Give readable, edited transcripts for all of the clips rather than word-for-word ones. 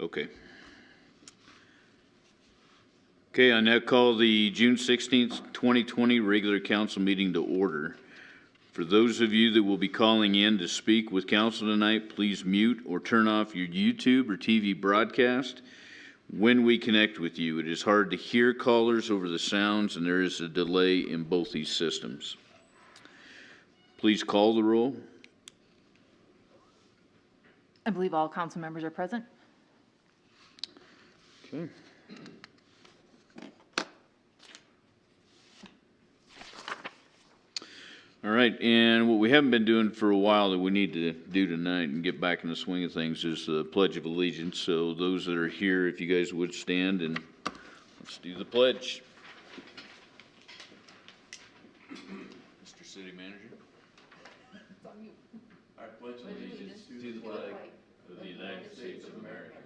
Okay. Okay, I now call the June 16th, 2020 regular council meeting to order. For those of you that will be calling in to speak with council tonight, please mute or turn off your YouTube or TV broadcast when we connect with you. It is hard to hear callers over the sounds, and there is a delay in both these systems. Please call the roll. I believe all council members are present. Okay. All right, and what we haven't been doing for a while that we need to do tonight and get back in the swing of things is the Pledge of Allegiance. So those that are here, if you guys would stand and let's do the pledge. Mr. City Manager. I pledge allegiance to the flag of the United States of America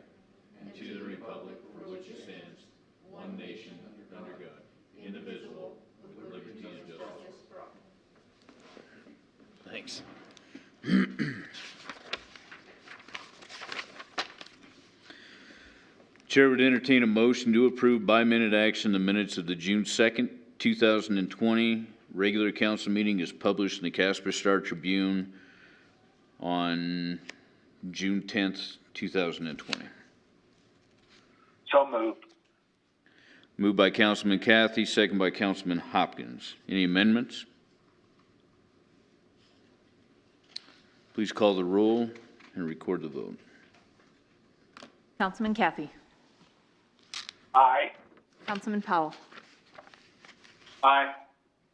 and to the republic for which it stands, one nation, under God, indivisible, with liberty and justice. Thanks. Chair would entertain a motion to approve by minute action the minutes of the June 2nd, 2020 regular council meeting as published in the Casper Star Tribune on June 10th, 2020. So moved. Moved by Councilman Cathy, second by Councilman Hopkins. Any amendments? Please call the roll and record the vote. Councilman Cathy. Aye. Councilman Powell. Aye.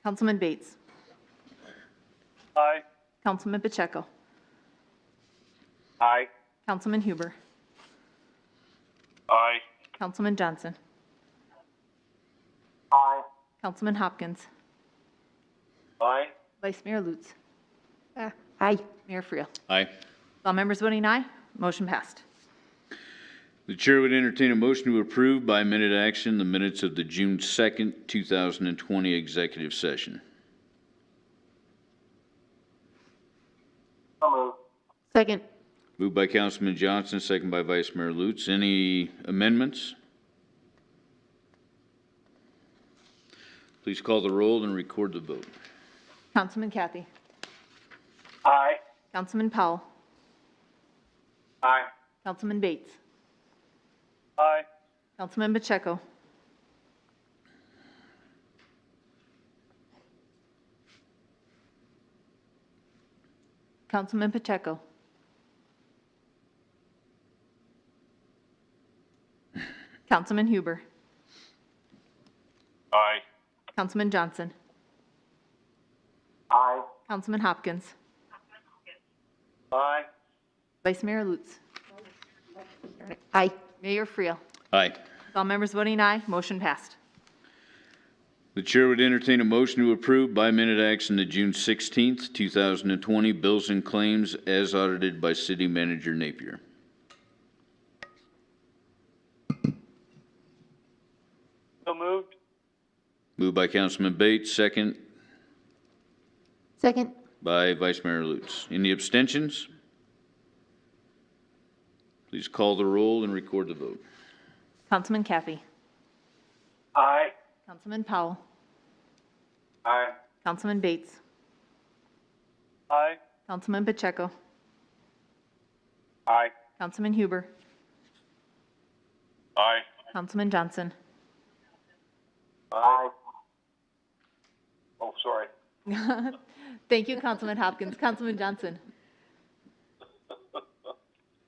Councilman Bates. Aye. Councilman Pacheco. Aye. Councilman Huber. Aye. Councilman Johnson. Aye. Councilman Hopkins. Aye. Vice Mayor Lutz. Aye. Mayor Friel. Aye. All members voting aye, motion passed. The chair would entertain a motion to approve by minute action the minutes of the June 2nd, 2020 executive session. So moved. Second. Moved by Councilman Johnson, second by Vice Mayor Lutz. Any amendments? Please call the roll and record the vote. Councilman Cathy. Aye. Councilman Powell. Aye. Councilman Bates. Aye. Councilman Pacheco. Councilman Pacheco. Councilman Huber. Aye. Councilman Johnson. Aye. Councilman Hopkins. Aye. Vice Mayor Lutz. Aye. Mayor Friel. Aye. All members voting aye, motion passed. The chair would entertain a motion to approve by minute action the June 16th, 2020 bills and claims as audited by City Manager Napier. So moved. Moved by Councilman Bates, second Second. by Vice Mayor Lutz. Any abstentions? Please call the roll and record the vote. Councilman Cathy. Aye. Councilman Powell. Aye. Councilman Bates. Aye. Councilman Pacheco. Aye. Councilman Huber. Aye. Councilman Johnson. Aye. Oh, sorry. Thank you, Councilman Hopkins. Councilman Johnson.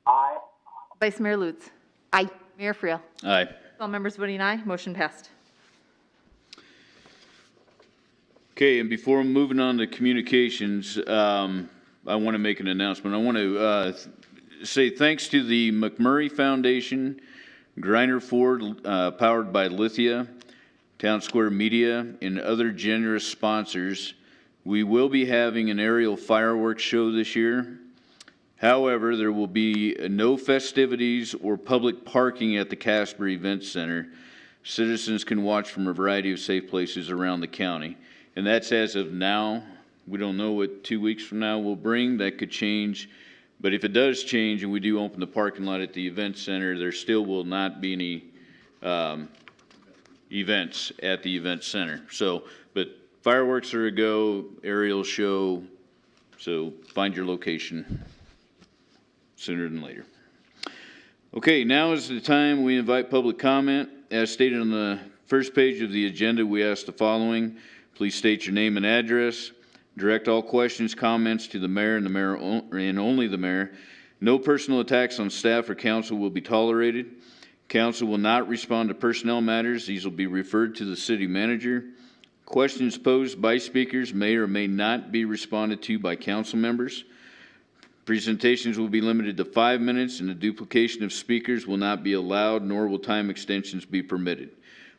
Aye. Vice Mayor Lutz. Aye. Mayor Friel. Aye. All members voting aye, motion passed. Okay, and before moving on to communications, I want to make an announcement. I want to say thanks to the McMurray Foundation, Griner Ford, powered by Lithia, Town Square Media, and other generous sponsors. We will be having an aerial fireworks show this year. However, there will be no festivities or public parking at the Casper Event Center. Citizens can watch from a variety of safe places around the county. And that's as of now. We don't know what 2 weeks from now will bring. That could change. But if it does change and we do open the parking lot at the event center, there still will not be any events at the event center. So, but fireworks are a go, aerial show, so find your location sooner than later. Okay, now is the time we invite public comment. As stated on the first page of the agenda, we ask the following. Please state your name and address. Direct all questions, comments to the mayor and the mayor and only the mayor. No personal attacks on staff or council will be tolerated. Council will not respond to personnel matters. These will be referred to the city manager. Questions posed by speakers may or may not be responded to by council members. Presentations will be limited to 5 minutes, and the duplication of speakers will not be allowed, nor will time extensions be permitted.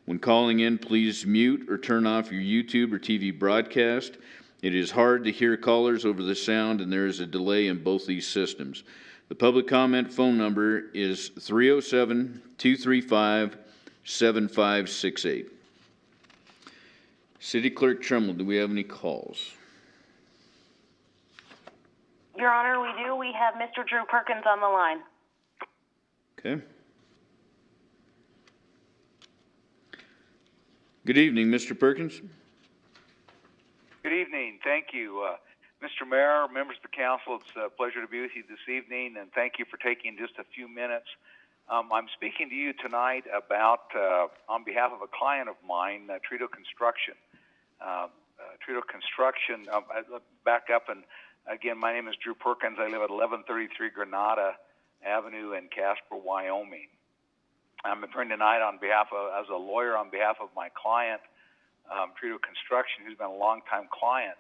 When calling in, please mute or turn off your YouTube or TV broadcast. It is hard to hear callers over the sound, and there is a delay in both these systems. The public comment phone number is 307-235-7568. City Clerk Trumbull, do we have any calls? Your Honor, we do. We have Mr. Drew Perkins on the line. Okay. Good evening, Mr. Perkins. Good evening. Thank you. Mr. Mayor, members of the council, it's a pleasure to be with you this evening, and thank you for taking just a few minutes. I'm speaking to you tonight about, on behalf of a client of mine, Trito Construction. Trito Construction, back up, and again, my name is Drew Perkins. I live at 1133 Granada Avenue in Casper, Wyoming. I'm appearing tonight on behalf of, as a lawyer on behalf of my client, Trito Construction, who's been a longtime client.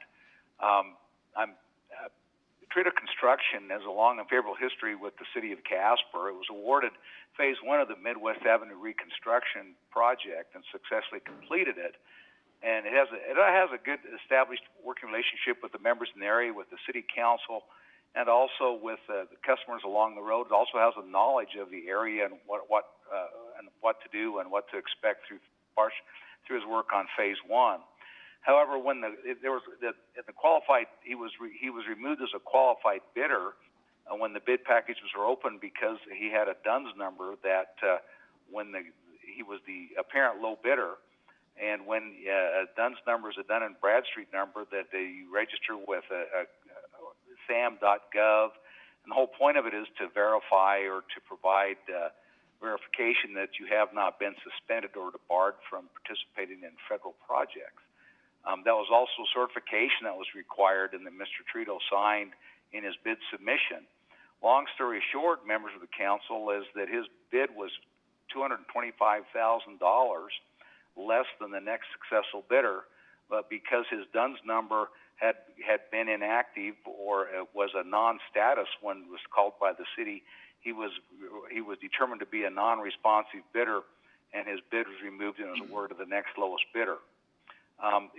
Trito Construction has a long and favorable history with the city of Casper. It was awarded Phase 1 of the Midwest Avenue Reconstruction Project and successfully completed it. And it has a good established working relationship with the members in the area, with the city council, and also with the customers along the road. It also has a knowledge of the area and what to do and what to expect through his work on Phase 1. However, when he was removed as a qualified bidder when the bid packages were opened because he had a DUNS number that he was the apparent low bidder, and when a DUNS number is a Dun and Bradstreet number that you register with sam.gov, and the whole point of it is to verify or to provide verification that you have not been suspended or debarred from participating in federal projects. That was also certification that was required and that Mr. Trito signed in his bid submission. Long story short, members of the council, is that his bid was $225,000 less than the next successful bidder, but because his DUNS number had been inactive or was a non-status when it was called by the city, he was determined to be a non-responsive bidder, and his bid was removed and was awarded to the next lowest bidder.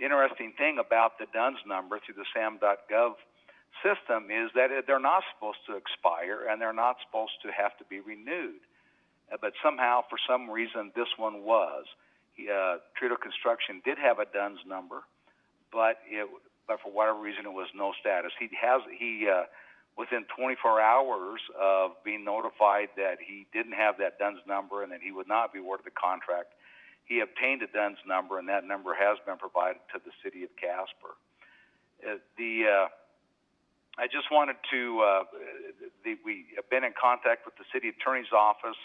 Interesting thing about the DUNS number through the sam.gov system is that they're not supposed to expire and they're not supposed to have to be renewed. But somehow, for some reason, this one was. Trito Construction did have a DUNS number, but for whatever reason, it was no status. Within 24 hours of being notified that he didn't have that DUNS number and that he would not be awarded the contract, he obtained a DUNS number, and that number has been provided to the city of Casper. I just wanted to, we have been in contact with the city attorney's office.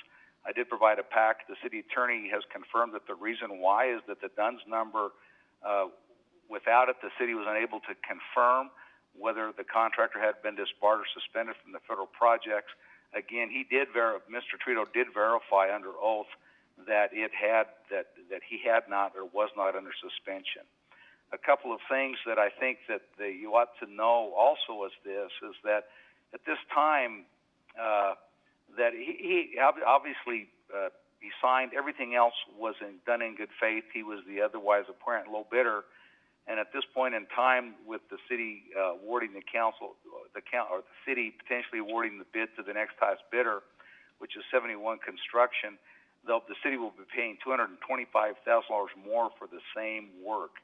I did provide a pack. The city attorney has confirmed that the reason why is that the DUNS number, without it, the city was unable to confirm whether the contractor had been disbarred or suspended from the federal projects. Again, Mr. Trito did verify under oath that he had not or was not under suspension. A couple of things that I think that you ought to know also is that at this time that he obviously he signed, everything else was done in good faith. He was the otherwise apparent low bidder, and at this point in time, with the city awarding the city potentially awarding the bid to the next highest bidder, which is 71 Construction, the city will be paying $225,000 more for the same work.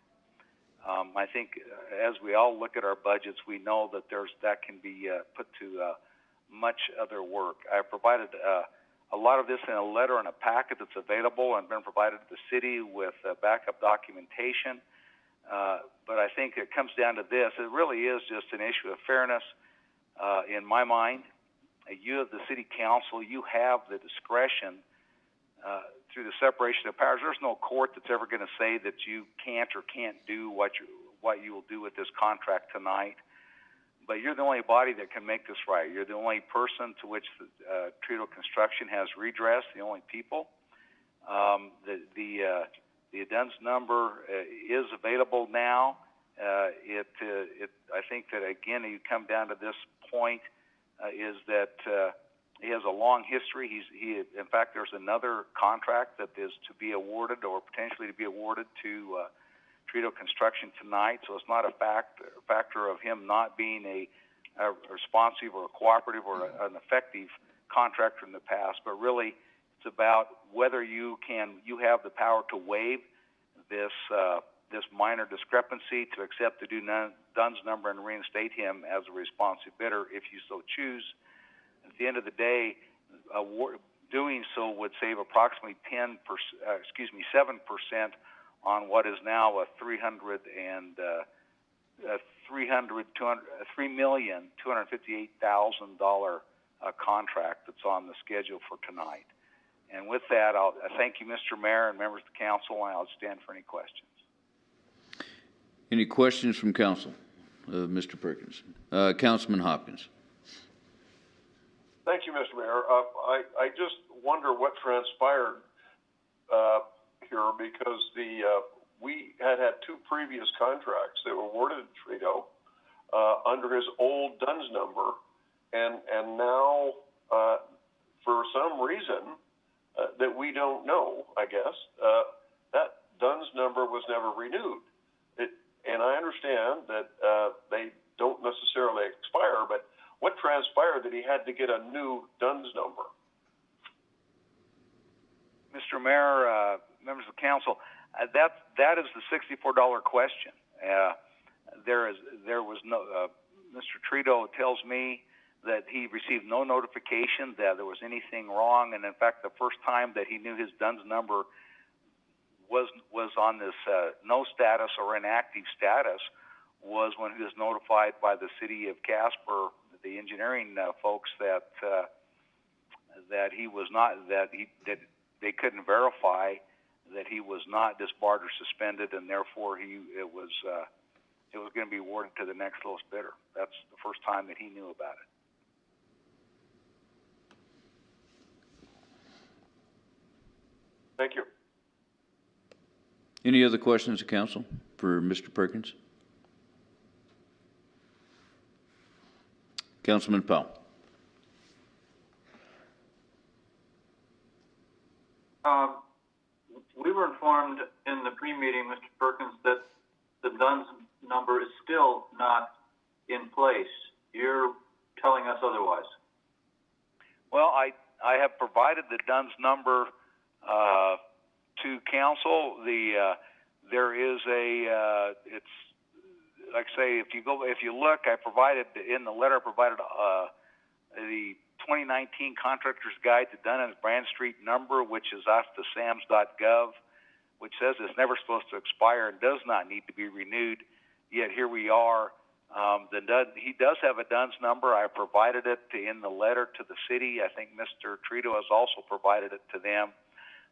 I think as we all look at our budgets, we know that that can be put to much other work. I provided a lot of this in a letter and a packet that's available and been provided to the city with backup documentation. But I think it comes down to this. It really is just an issue of fairness in my mind. You, as the city council, you have the discretion through the separation of powers. There's no court that's ever going to say that you can't or can't do what you will do with this contract tonight. But you're the only body that can make this right. You're the only person to which Trudeau Construction has redress, the only people. The DUNS number is available now. I think that, again, you come down to this point, is that he has a long history. In fact, there's another contract that is to be awarded or potentially to be awarded to Trudeau Construction tonight, so it's not a factor of him not being a responsive or a cooperative or an effective contractor in the past, but really it's about whether you have the power to waive this minor discrepancy, to accept the DUNS number and reinstate him as a responsive bidder if you so choose. At the end of the day, doing so would save approximately 7% on what is now a $3,258,000 contract that's on the schedule for tonight. And with that, I thank you, Mr. Mayor and members of the council, and I'll stand for any questions. Any questions from council? Mr. Perkins. Councilman Hopkins. Thank you, Mr. Mayor. I just wonder what transpired here, because we had two previous contracts that were awarded to Trudeau under his old DUNS number, and now for some reason that we don't know, I guess, that DUNS number was never renewed. And I understand that they don't necessarily expire, but what transpired that he had to get a new DUNS number? Mr. Mayor, members of the council, that is the $64 question. There was no. Mr. Trudeau tells me that he received no notification that there was anything wrong, and in fact, the first time that he knew his DUNS number was on this no status or inactive status was when he was notified by the city of Casper, the engineering folks, that he was not, that they couldn't verify that he was not disbarred or suspended, and therefore it was going to be awarded to the next lowest bidder. That's the first time that he knew about it. Thank you. Any other questions of council for Mr. Perkins? Councilman Powell. We were informed in the pre-meeting, Mr. Perkins, that the DUNS number is still not in place. You're telling us otherwise. Well, I have provided the DUNS number to council. There is it's like I say, if you look, I provided in the letter. I provided the 2019 Contractor's Guide to Dun and Bradstreet number, which is off the SAMS.gov, which says it's never supposed to expire and does not need to be renewed. Yet here we are. He does have a DUNS number. I provided it in the letter to the city. I think Mr. Trudeau has also provided it to them.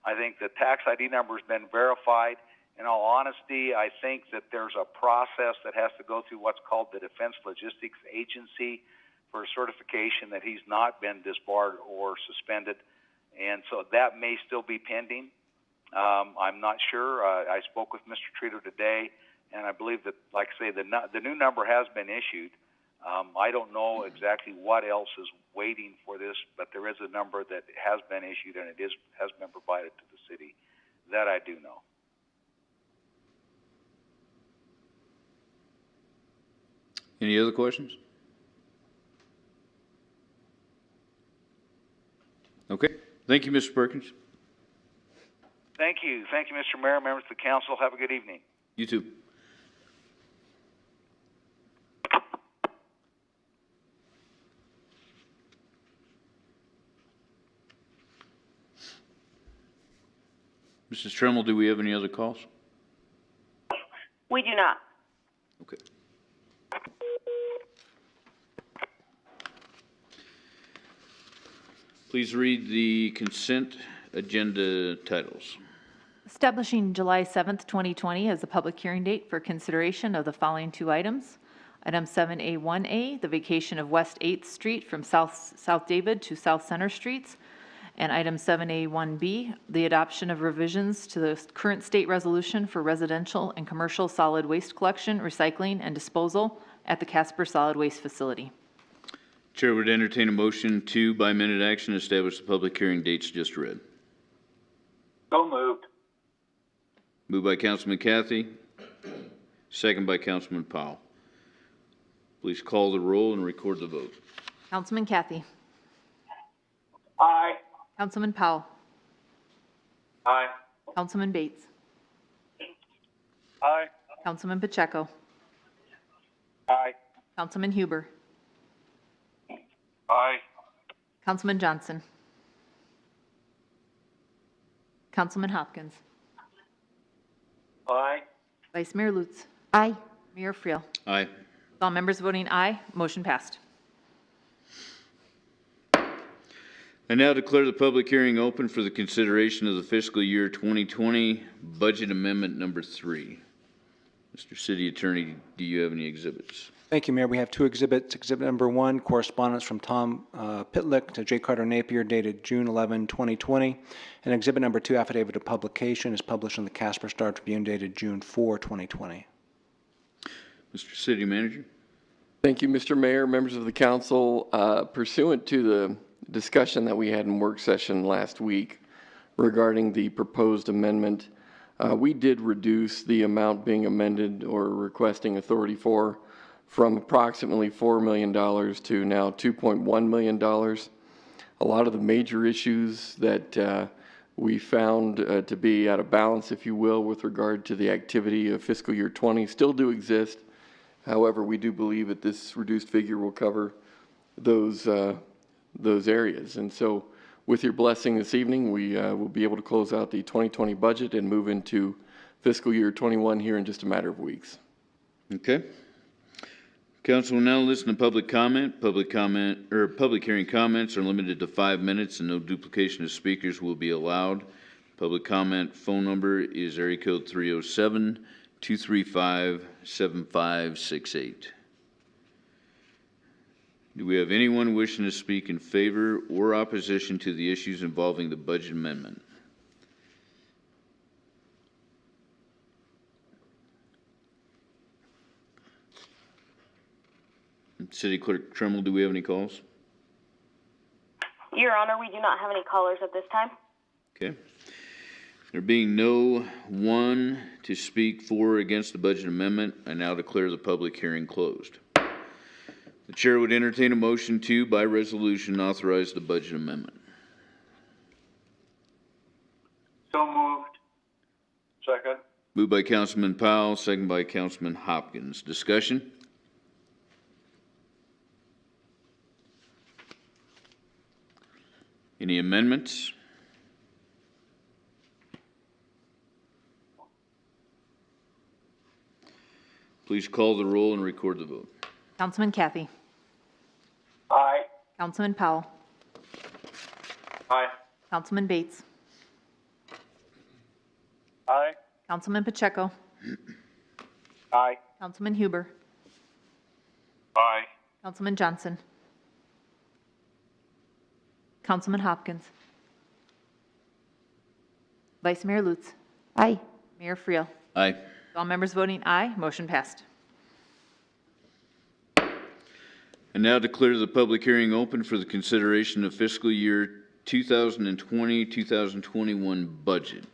I think the tax ID number has been verified. In all honesty, I think that there's a process that has to go through what's called the Defense Logistics Agency for certification that he's not been disbarred or suspended. And so that may still be pending. I'm not sure. I spoke with Mr. Trudeau today, and I believe that, like I say, the new number has been issued. I don't know exactly what else is waiting for this, but there is a number that has been issued, and it has been provided to the city. That I do know. Any other questions? Okay. Thank you, Mr. Perkins. Thank you. Thank you, Mr. Mayor, members of the council. Have a good evening. You too. Mrs. Tremmel, do we have any other calls? We do not. Okay. Please read the consent agenda titles. Establishing July 7th, 2020 as a public hearing date for consideration of the following two items. Item 7A1A, the vacation of West 8th Street from South David to South Center Streets. And item 7A1B, the adoption of revisions to the current state resolution for residential and commercial solid waste collection, recycling, and disposal at the Casper Solid Waste Facility. Chair would entertain a motion to, by minute action, establish the public hearing dates just read. So moved. Moved by Councilman Cathy, second by Councilman Powell. Please call the roll and record the vote. Councilman Cathy. Aye. Councilman Powell. Aye. Councilman Bates. Aye. Councilman Pacheco. Aye. Councilman Huber. Aye. Councilman Johnson. Councilman Hopkins. Aye. Vice Mayor Lutz. Aye. Mayor Friel. Aye. All members voting aye, motion passed. I now declare the public hearing open for the consideration of the fiscal year 2020 budget amendment number 3. Mr. City Attorney, do you have any exhibits? Thank you, Mayor. We have two exhibits. Exhibit number 1, correspondence from Tom Pitlick to J. Carter Napier dated June 11, 2020. And exhibit number 2, affidavit of publication, is published in the Casper Star Tribune dated June 4, 2020. Mr. City Manager? Thank you, Mr. Mayor, members of the council. Pursuant to the discussion that we had in work session last week regarding the proposed amendment, we did reduce the amount being amended or requesting authority for from approximately $4 million to now $2.1 million. A lot of the major issues that we found to be out of balance, if you will, with regard to the activity of fiscal year 20 still do exist. However, we do believe that this reduced figure will cover those areas. And so with your blessing this evening, we will be able to close out the 2020 budget and move into fiscal year 21 here in just a matter of weeks. Okay. Council will now listen to public comment. Public hearing comments are limited to 5 minutes and no duplication of speakers will be allowed. Public comment phone number is area code 307-235-7568. Do we have anyone wishing to speak in favor or opposition to the issues involving the budget amendment? City Clerk Tremmel, do we have any calls? Your Honor, we do not have any callers at this time. Okay. There being no one to speak for or against the budget amendment, I now declare the public hearing closed. The chair would entertain a motion to, by resolution, authorize the budget amendment. So moved. Second. Moved by Councilman Powell, second by Councilman Hopkins. Discussion? Any amendments? Please call the roll and record the vote. Councilman Cathy. Aye. Councilman Powell. Aye. Councilman Bates. Aye. Councilman Pacheco. Aye. Councilman Huber. Aye. Councilman Johnson. Councilman Hopkins. Vice Mayor Lutz. Aye. Mayor Friel. Aye. All members voting aye, motion passed. I now declare the public hearing open for the consideration of fiscal year 2020-2021 budget.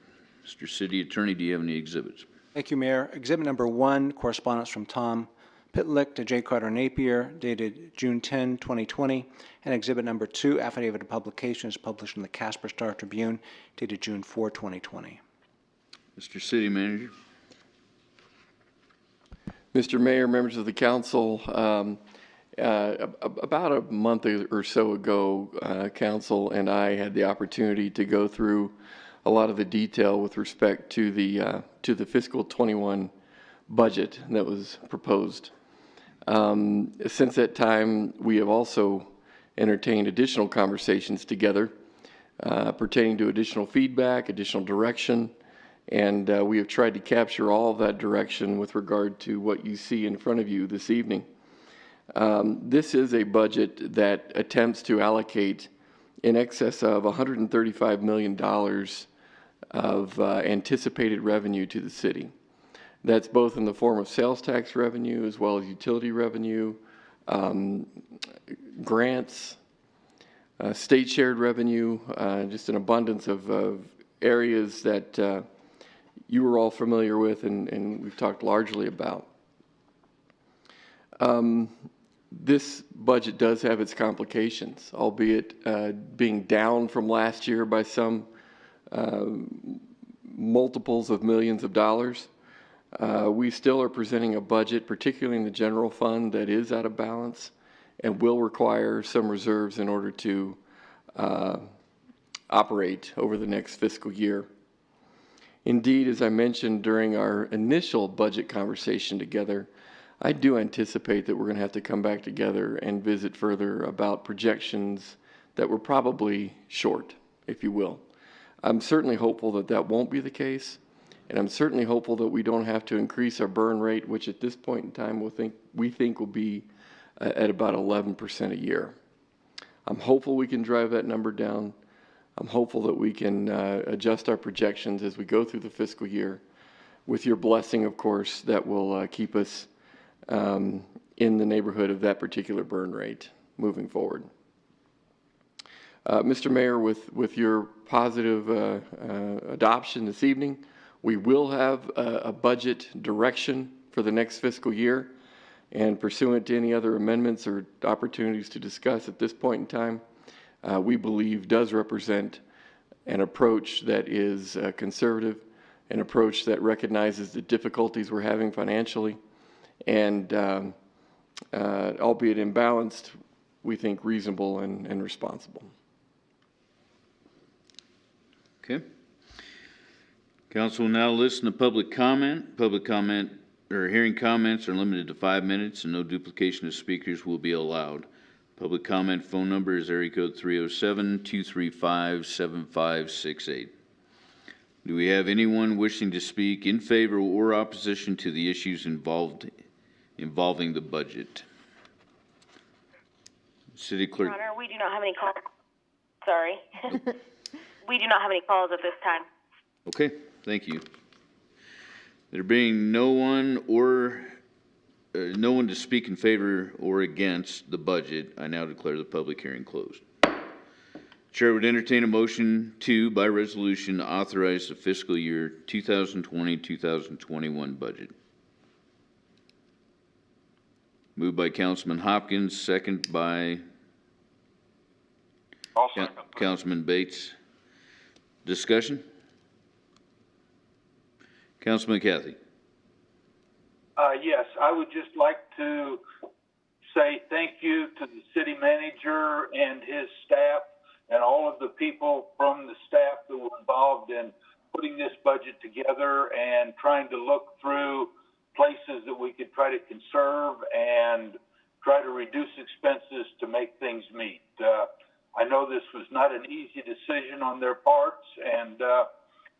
Mr. City Attorney, do you have any exhibits? Thank you, Mayor. Exhibit number 1, correspondence from Tom Pitlick to J. Carter Napier dated June 10, 2020. And exhibit number 2, affidavit of publication, is published in the Casper Star Tribune dated June 4, 2020. Mr. City Manager? Mr. Mayor, members of the council, about a month or so ago, council and I had the opportunity to go through a lot of the detail with respect to the fiscal 21 budget that was proposed. Since that time, we have also entertained additional conversations together pertaining to additional feedback, additional direction, and we have tried to capture all of that direction with regard to what you see in front of you this evening. This is a budget that attempts to allocate in excess of $135 million of anticipated revenue to the city. That's both in the form of sales tax revenue as well as utility revenue, grants, state shared revenue, just an abundance of areas that you are all familiar with and we've talked largely about. This budget does have its complications, albeit being down from last year by some multiples of millions of dollars. We still are presenting a budget, particularly in the general fund, that is out of balance and will require some reserves in order to operate over the next fiscal year. Indeed, as I mentioned during our initial budget conversation together, I do anticipate that we're going to have to come back together and visit further about projections that were probably short, if you will. I'm certainly hopeful that that won't be the case, and I'm certainly hopeful that we don't have to increase our burn rate, which at this point in time we think will be at about 11% a year. I'm hopeful we can drive that number down. I'm hopeful that we can adjust our projections as we go through the fiscal year. With your blessing, of course, that will keep us in the neighborhood of that particular burn rate moving forward. Mr. Mayor, with your positive adoption this evening, we will have a budget direction for the next fiscal year, and pursuant to any other amendments or opportunities to discuss at this point in time, we believe does represent an approach that is conservative, an approach that recognizes the difficulties we're having financially, and albeit imbalanced, we think reasonable and responsible. Okay. Council will now listen to public comment. Public comment or hearing comments are limited to 5 minutes and no duplication of speakers will be allowed. Public comment phone number is area code 307-235-7568. Do we have anyone wishing to speak in favor or opposition to the issues involving the budget? City Clerk. Your Honor, we do not have any calls. Sorry. We do not have any calls at this time. Okay, thank you. There being no one to speak in favor or against the budget, I now declare the public hearing closed. Chair would entertain a motion to, by resolution, authorize the fiscal year 2020-2021 budget. Moved by Councilman Hopkins, second by Councilman Bates. Discussion? Councilman Cathy. Yes, I would just like to say thank you to the city manager and his staff and all of the people from the staff that were involved in putting this budget together and trying to look through places that we could try to conserve and try to reduce expenses to make things meet. I know this was not an easy decision on their parts, and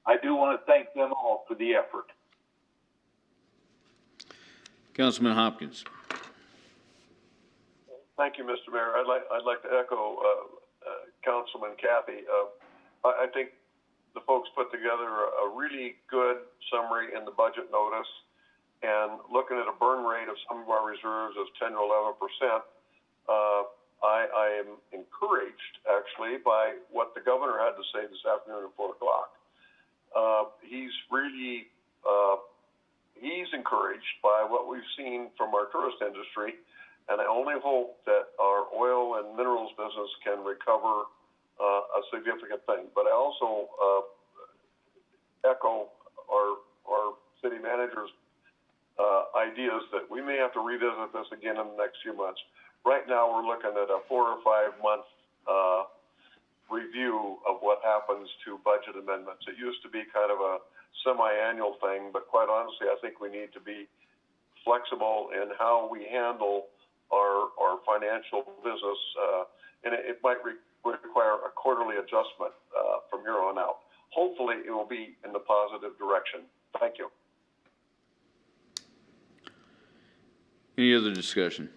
I do want to thank them all for the effort. Councilman Hopkins. Thank you, Mr. Mayor. I'd like to echo Councilman Cathy. I think the folks put together a really good summary in the budget notice, and looking at a burn rate of some of our reserves of 10 to 11%, I am encouraged actually by what the governor had to say this afternoon at 4 o'clock. He's really he's encouraged by what we've seen from our tourist industry, and I only hope that our oil and minerals business can recover a significant thing. But I also echo our city manager's ideas that we may have to revisit this again in the next few months. Right now, we're looking at a 4 or 5 month review of what happens to budget amendments. It used to be kind of a semi-annual thing, but quite honestly, I think we need to be flexible in how we handle our financial business, and it might require a quarterly adjustment from here on out. Hopefully, it will be in the positive direction. Thank you. Any other discussion?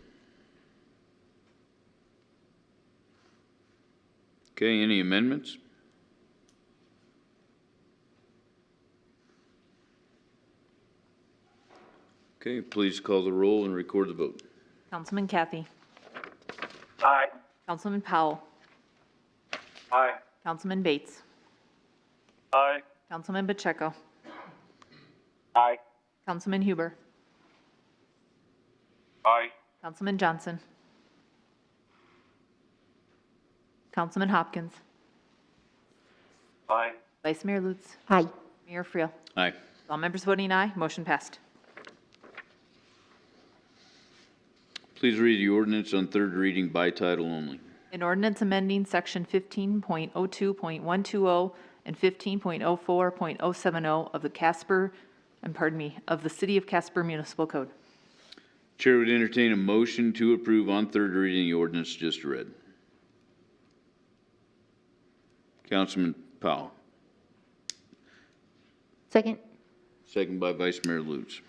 Okay, any amendments? Okay, please call the roll and record the vote. Councilman Kathy. Aye. Councilman Powell. Aye. Councilman Bates. Aye. Councilman Pacheco. Aye. Councilman Huber. Aye. Councilman Johnson. Councilman Hopkins. Aye. Vice Mayor Lutz. Aye. Mayor Friel. Aye. All members voting aye, motion passed. Please read the ordinance on third reading by title only. An ordinance amending section 15.02.120 and 15.04.070 of the Casper, of the City of Casper Municipal Code. Chair would entertain a motion to approve on third reading the ordinance just read. Councilman Powell. Second. Second by Vice Mayor Lutz.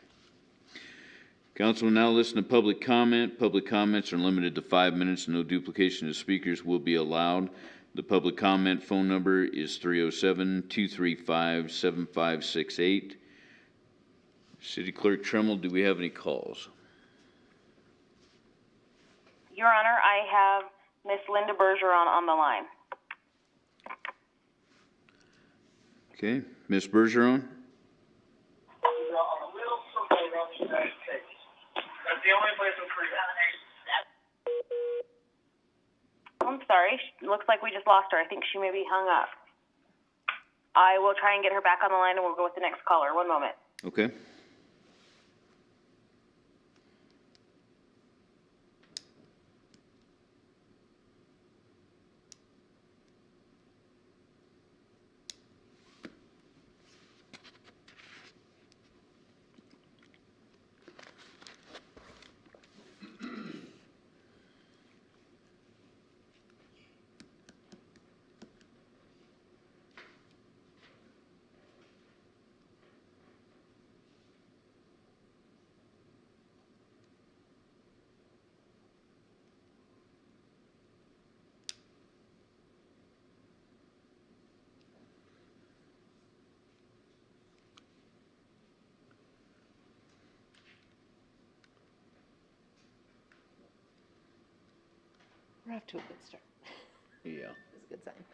Council will now listen to public comment. Public comments are limited to 5 minutes. No duplication of speakers will be allowed. The public comment phone number is 307-235-7568. City Clerk Tremmel, do we have any calls? Your Honor, I have Miss Linda Bergeron on the line. Okay, Ms. Bergeron? I'm sorry. Looks like we just lost her. I think she may be hung up. I will try and get her back on the line, and we'll go with the next caller. One moment. Okay. We're off to a good start. Yeah. That's a good sign.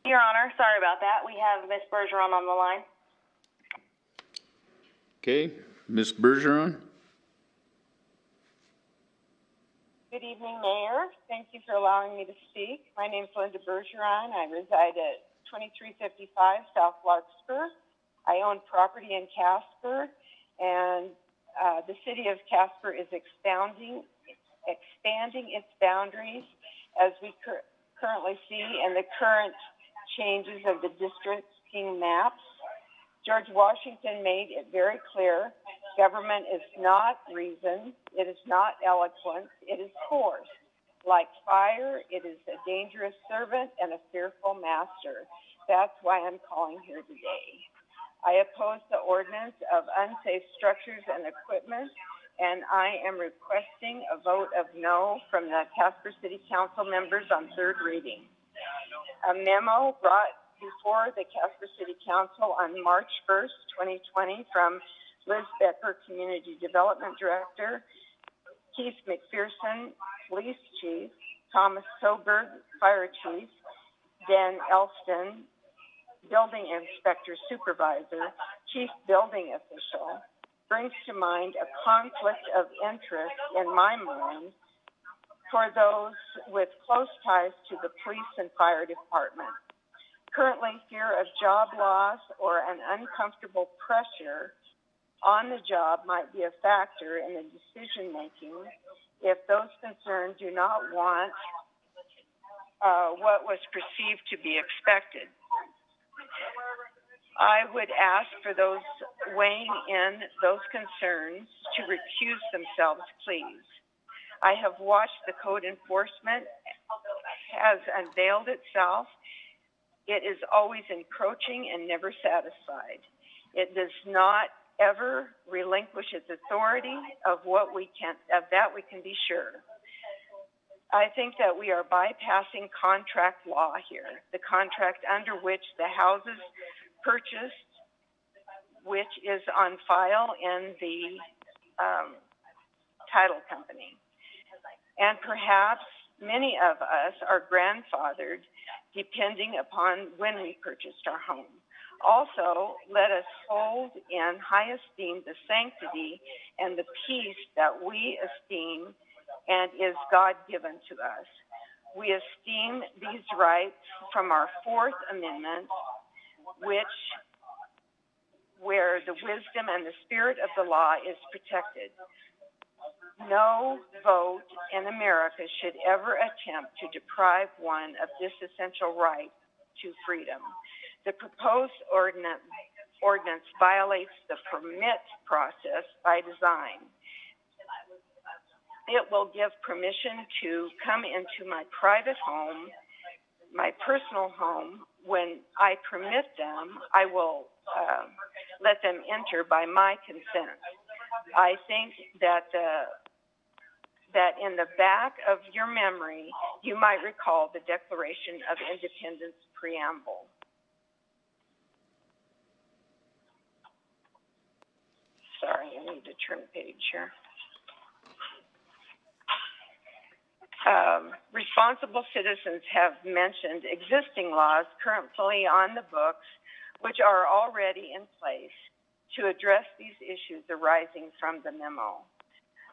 Your Honor, sorry about that. We have Miss Bergeron on the line. Okay, Ms. Bergeron? Good evening, Mayor. Thank you for allowing me to speak. My name is Linda Bergeron. I reside at 2355 South Larkspur. I own property in Casper, and the city of Casper is expanding its boundaries as we currently see in the current changes of the districting maps. George Washington made it very clear, government is not reason, it is not eloquence, it is force. Like fire, it is a dangerous servant and a fearful master. That's why I'm calling here today. I oppose the ordinance of unsafe structures and equipment, and I am requesting a vote of no from the Casper City Council members on third reading. A memo brought before the Casper City Council on March 1st, 2020 from Liz Becker, Community Development Director, Keith McPherson, Police Chief, Thomas Soberg, Fire Chief, Dan Elston, Building Inspector Supervisor, Chief Building Official, brings to mind a conflict of interest in my mind for those with close ties to the police and fire department. Currently, fear of job loss or an uncomfortable pressure on the job might be a factor in the decision-making if those concerned do not want what was perceived to be expected. I would ask for those weighing in those concerns to recuse themselves, please. I have watched the code enforcement has unveiled itself. It is always encroaching and never satisfied. It does not ever relinquish its authority of that we can be sure. I think that we are bypassing contract law here, the contract under which the houses purchased, which is on file in the title company. And perhaps many of us are grandfathered depending upon when we purchased our home. Also, let us hold in high esteem the sanctity and the peace that we esteem and is God-given to us. We esteem these rights from our Fourth Amendment, where the wisdom and the spirit of the law is protected. No vote in America should ever attempt to deprive one of this essential right to freedom. The proposed ordinance violates the permit process by design. It will give permission to come into my private home, my personal home. When I permit them, I will let them enter by my consent. I think that in the back of your memory, you might recall the Declaration of Independence preamble. Sorry, I need to turn the page here. Responsible citizens have mentioned existing laws currently on the books, which are already in place to address these issues arising from the memo.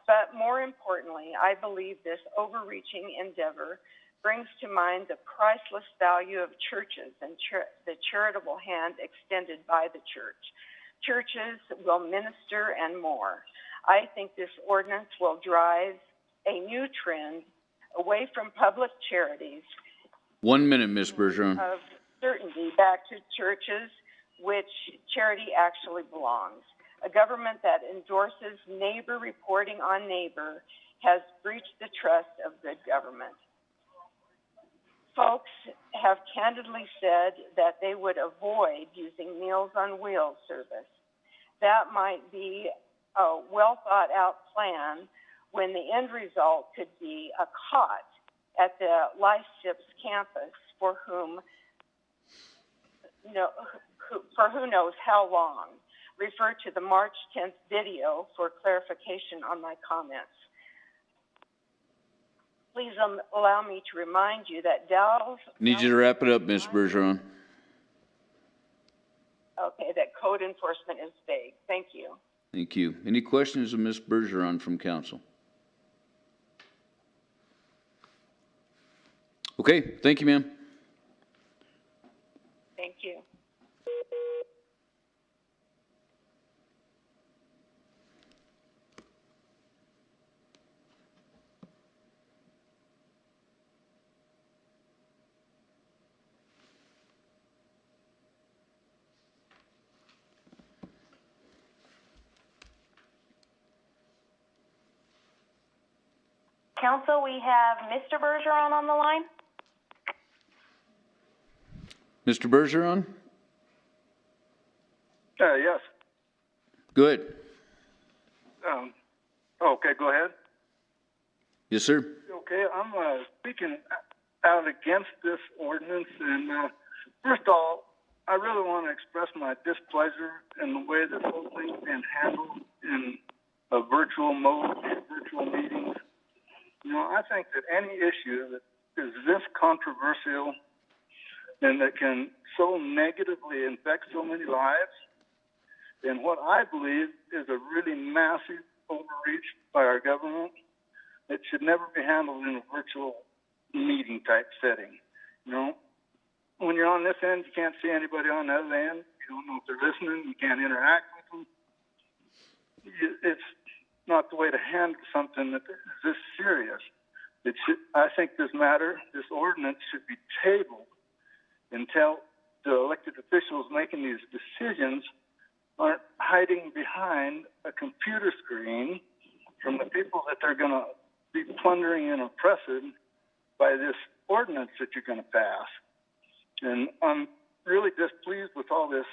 But more importantly, I believe this overreaching endeavor brings to mind the priceless value of churches and the charitable hand extended by the church. Churches will minister and more. I think this ordinance will drive a new trend away from public charities. 1 minute, Ms. Bergeron. Of certainty back to churches, which charity actually belongs. A government that endorses neighbor reporting on neighbor has breached the trust of good government. Folks have candidly said that they would avoid using Meals on Wheels service. That might be a well thought out plan when the end result could be a cot at the Life Ships campus for who knows how long. Refer to the March 10th video for clarification on my comments. Please allow me to remind you that Need you to wrap it up, Ms. Bergeron. Okay, that code enforcement is vague. Thank you. Thank you. Any questions of Ms. Bergeron from council? Okay, thank you, ma'am. Thank you. Council, we have Mr. Bergeron on the line. Mr. Bergeron? Yes. Good. Okay, go ahead. Yes, sir. Okay, I'm speaking out against this ordinance, and first of all, I really want to express my displeasure in the way this whole thing's been handled in a virtual mode, virtual meetings. I think that any issue that is this controversial and that can so negatively infect so many lives, and what I believe is a really massive overreach by our government, it should never be handled in a virtual meeting type setting. When you're on this end, you can't see anybody on the other end. You don't know if they're listening. You can't interact with them. It's not the way to handle something that is this serious. I think this ordinance should be tabled until the elected officials making these decisions aren't hiding behind a computer screen from the people that they're going to be plundering and oppressing by this ordinance that you're going to pass. And I'm really displeased with all this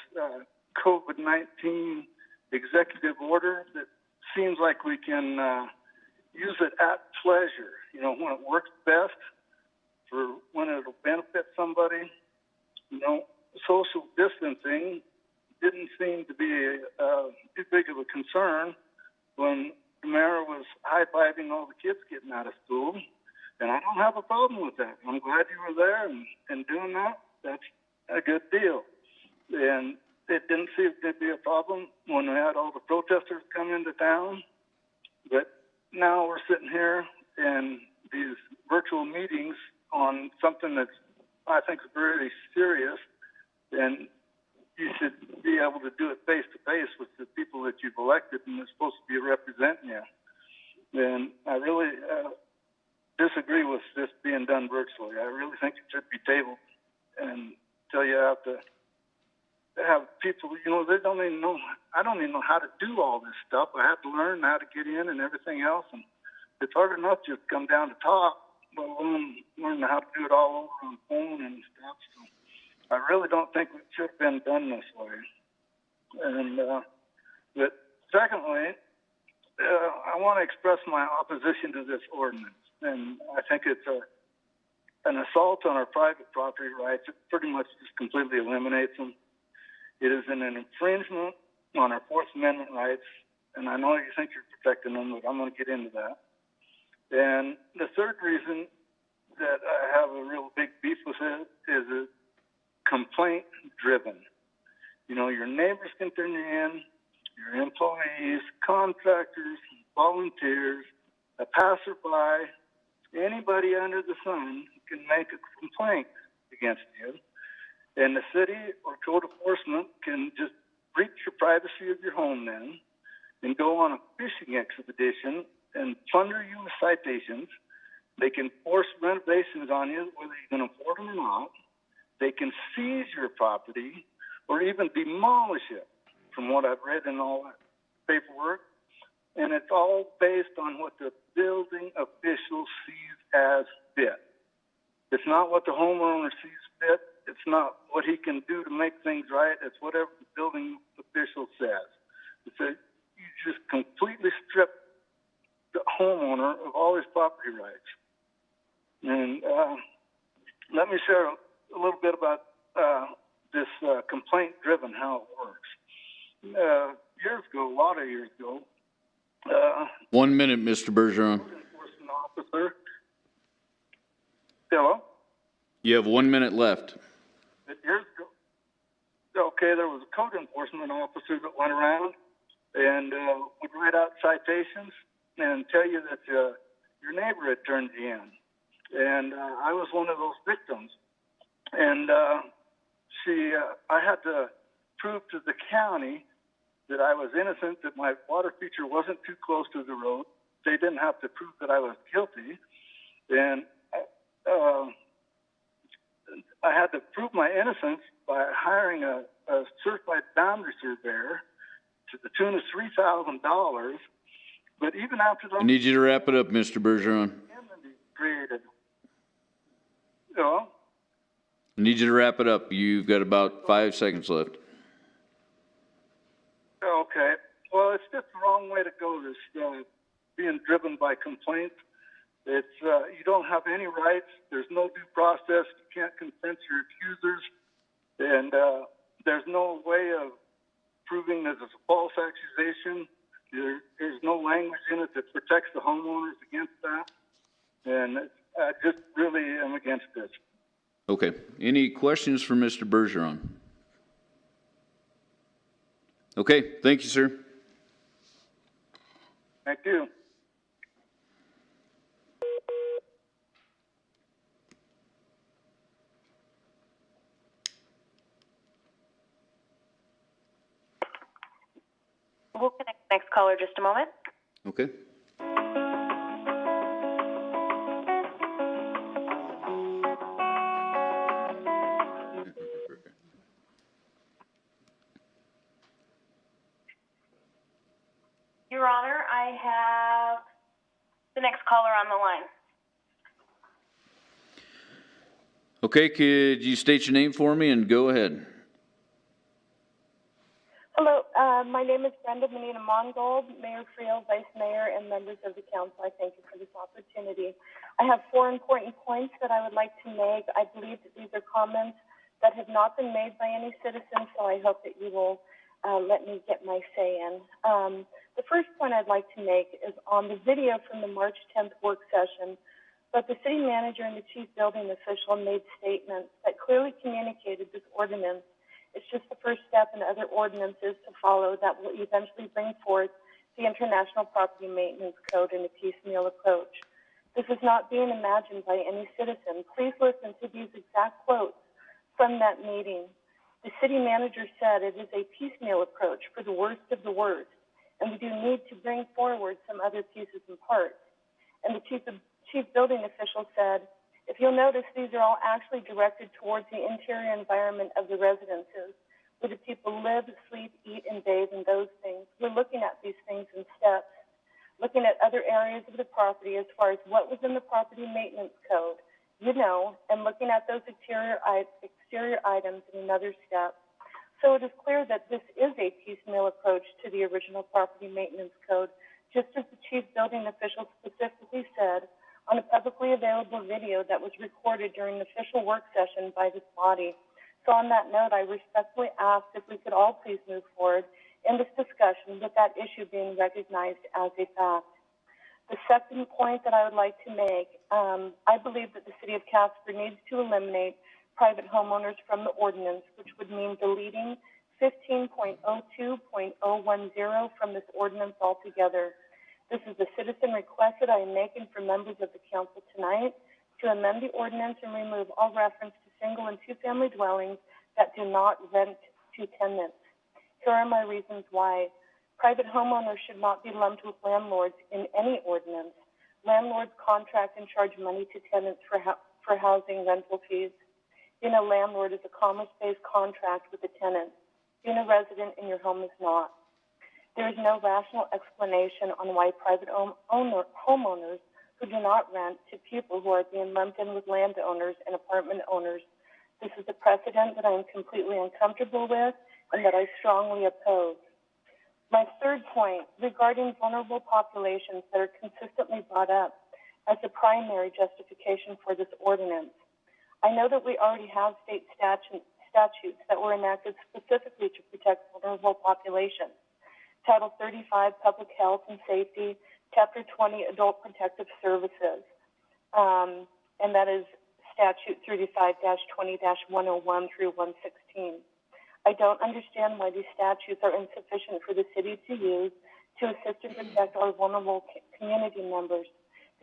COVID-19 executive order that seems like we can use it at pleasure, when it works best, for when it'll benefit somebody. Social distancing didn't seem to be too big of a concern when the mayor was high-fiving all the kids getting out of school. And I don't have a problem with that. I'm glad you were there and doing that. That's a good deal. And it didn't seem to be a problem when we had all the protesters come into town. But now we're sitting here in these virtual meetings on something that's, I think, is very serious. And you should be able to do it face-to-face with the people that you've elected and they're supposed to be representing you. And I really disagree with this being done virtually. I really think it should be tabled until you have to have people, they don't even know, I don't even know how to do all this stuff. I have to learn how to get in and everything else. And it's hard enough just come down to talk, let alone learn how to do it all over on the phone and stuff. So I really don't think it should have been done this way. And, but secondly, I want to express my opposition to this ordinance. And I think it's an assault on our private property rights. It pretty much just completely eliminates them. It is an infringement on our Fourth Amendment rights. And I know you think you're protecting them, but I'm going to get into that. And the third reason that I have a real big beef with it is it's complaint driven. Your neighbors can turn you in, your employees, contractors, volunteers, a passerby, anybody under the sun can make a complaint against you. And the city or code enforcement can just breach your privacy of your home then and go on a fishing expedition and plunder you with citations. They can force renovations on you, whether you can afford them or not. They can seize your property or even demolish it, from what I've read in all that paperwork. And it's all based on what the building official sees as fit. It's not what the homeowner sees fit. It's not what he can do to make things right. It's whatever the building official says. You just completely strip the homeowner of all his property rights. And let me share a little bit about this complaint-driven, how it works. Years ago, a lot of years ago, 1 minute, Mr. Bergeron. Enforcement officer. Hello? You have 1 minute left. Years ago, okay, there was a code enforcement officer that went around and would write out citations and tell you that your neighbor had turned you in. And I was one of those victims. And I had to prove to the county that I was innocent, that my water feature wasn't too close to the road. They didn't have to prove that I was guilty. And I had to prove my innocence by hiring a certified boundary surveyor to the tune of $3,000. But even after that, I need you to wrap it up, Mr. Bergeron. created. Hello? I need you to wrap it up. You've got about 5 seconds left. Okay. Well, it's just the wrong way to go, this being driven by complaints. It's you don't have any rights. There's no due process. You can't confront your accusers. And there's no way of proving that it's a false accusation. There's no language in it that protects the homeowners against that. And I just really am against this. Okay. Any questions for Mr. Bergeron? Okay, thank you, sir. Thank you. We'll connect the next caller just a moment. Okay. Your Honor, I have the next caller on the line. Okay, could you state your name for me and go ahead? Hello, my name is Brenda Menina Mongold, Mayor Friel, Vice Mayor, and members of the council. I thank you for this opportunity. I have 4 important points that I would like to make. I believe that these are comments that have not been made by any citizen, so I hope that you will let me get my say in. The first point I'd like to make is on the video from the March 10th work session, but the city manager and the chief building official made statements that clearly communicated this ordinance. It's just the first step in other ordinances to follow that will eventually bring forth the International Property Maintenance Code in a piecemeal approach. This is not being imagined by any citizen. Please listen to these exact quotes from that meeting. The city manager said it is a piecemeal approach for the worst of the worst, and we do need to bring forward some other pieces and parts. And the chief building official said, if you'll notice, these are all actually directed towards the interior environment of the residences, where the people live, sleep, eat, and bathe in those things. We're looking at these things in steps, looking at other areas of the property as far as what was in the property maintenance code, and looking at those exterior items in another step. So it is clear that this is a piecemeal approach to the original property maintenance code, just as the chief building official specifically said on a publicly available video that was recorded during the official work session by this body. So on that note, I respectfully ask if we could all please move forward in this discussion with that issue being recognized as a fact. The second point that I would like to make, I believe that the city of Casper needs to eliminate private homeowners from the ordinance, which would mean deleting 15.02.010 from this ordinance altogether. This is a citizen request that I am making for members of the council tonight to amend the ordinance and remove all reference to single and two-family dwellings that do not rent to tenants. Here are my reasons why. Private homeowners should not be lumped with landlords in any ordinance. Landlords contract and charge money to tenants for housing rental fees. Being a landlord is a commerce-based contract with a tenant. Being a resident in your home is not. There is no rational explanation on why private homeowners who do not rent to people who are being lumped in with landowners and apartment owners. This is a precedent that I am completely uncomfortable with and that I strongly oppose. My third point regarding vulnerable populations that are consistently brought up as the primary justification for this ordinance. I know that we already have state statutes that were enacted specifically to protect vulnerable populations. Title 35, Public Health and Safety, Chapter 20, Adult Protective Services, and that is Statute 35-20-101 through 116. I don't understand why these statutes are insufficient for the city to use to assist and protect our vulnerable community members.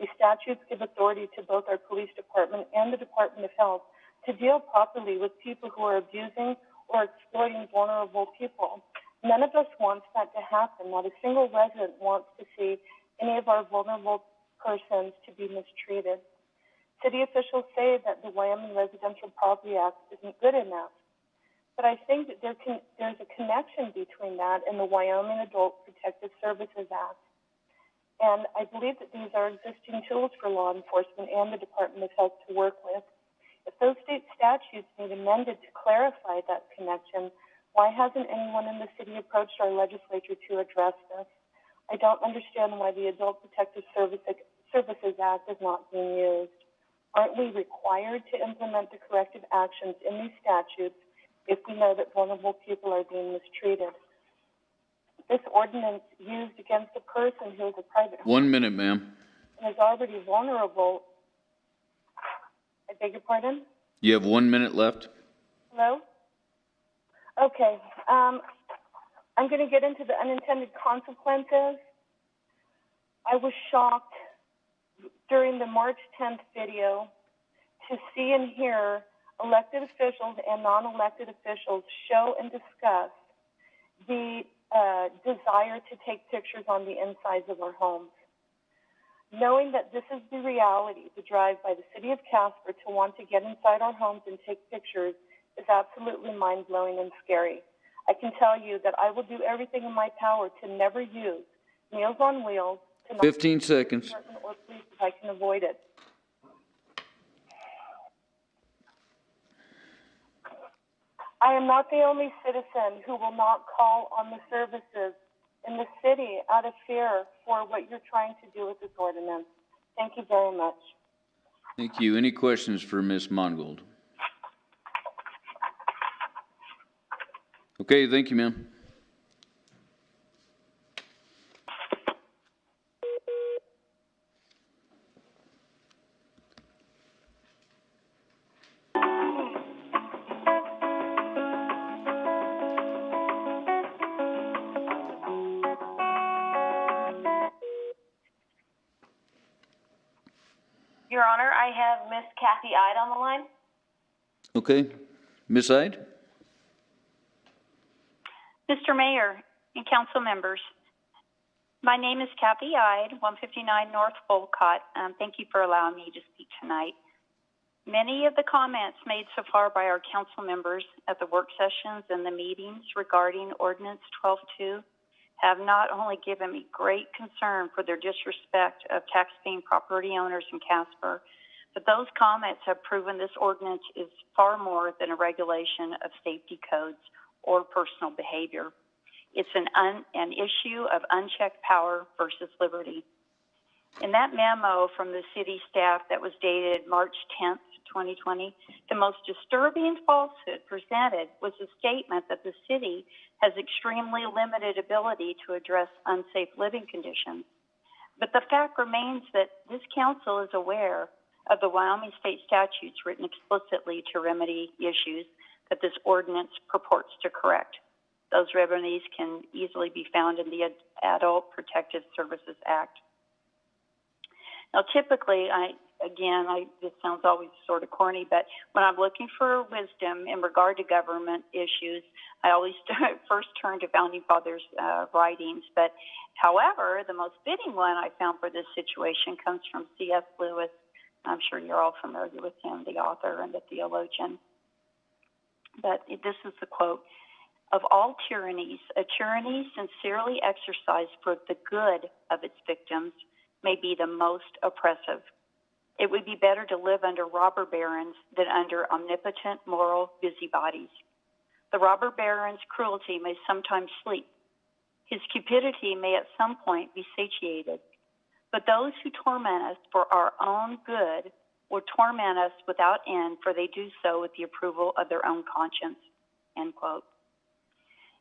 These statutes give authority to both our police department and the Department of Health to deal properly with people who are abusing or exploiting vulnerable people. None of us wants that to happen. Not a single resident wants to see any of our vulnerable persons to be mistreated. City officials say that the Wyoming Residential Property Act isn't good enough, but I think that there's a connection between that and the Wyoming Adult Protective Services Act. And I believe that these are existing tools for law enforcement and the Department of Health to work with. If those state statutes need amended to clarify that connection, why hasn't anyone in the city approached our legislature to address this? I don't understand why the Adult Protective Services Act is not being used. Aren't we required to implement the corrective actions in these statutes if we know that vulnerable people are being mistreated? This ordinance used against a person who is a private 1 minute, ma'am. and is already vulnerable beg your pardon? You have 1 minute left. Hello? Okay, I'm going to get into the unintended consequences. I was shocked during the March 10th video to see and hear elected officials and non-elected officials show and discuss the desire to take pictures on the insides of our homes. Knowing that this is the reality, the drive by the city of Casper to want to get inside our homes and take pictures is absolutely mind-blowing and scary. I can tell you that I will do everything in my power to never use Meals on Wheels to not 15 seconds. or police if I can avoid it. I am not the only citizen who will not call on the services in the city out of fear for what you're trying to do with this ordinance. Thank you very much. Thank you. Any questions for Ms. Mongold? Okay, thank you, ma'am. Your Honor, I have Miss Kathy Ide on the line. Okay. Ms. Ide? Mr. Mayor and council members, my name is Kathy Ide, 159 North Folcott. Thank you for allowing me to speak tonight. Many of the comments made so far by our council members at the work sessions and the meetings regarding Ordinance 12.2 have not only given me great concern for their disrespect of taxpaying property owners in Casper, but those comments have proven this ordinance is far more than a regulation of safety codes or personal behavior. It's an issue of unchecked power versus liberty. In that memo from the city staff that was dated March 10th, 2020, the most disturbing falsehood presented was the statement that the city has extremely limited ability to address unsafe living conditions. But the fact remains that this council is aware of the Wyoming state statutes written explicitly to remedy issues that this ordinance purports to correct. Those remedies can easily be found in the Adult Protective Services Act. Now, typically, this sounds always sort of corny, but when I'm looking for wisdom in regard to government issues, I always first turn to Founding Fathers' writings. But, however, the most fitting one I found for this situation comes from C.S. Lewis. I'm sure you're all familiar with him, the author and the theologian. But this is the quote: "Of all tyrannies, a tyranny sincerely exercised for the good of its victims may be the most oppressive. It would be better to live under robber barons than under omnipotent moral busybodies. The robber baron's cruelty may sometimes sleep. His cupidity may at some point be satiated. But those who torment us for our own good will torment us without end, for they do so with the approval of their own conscience." End quote.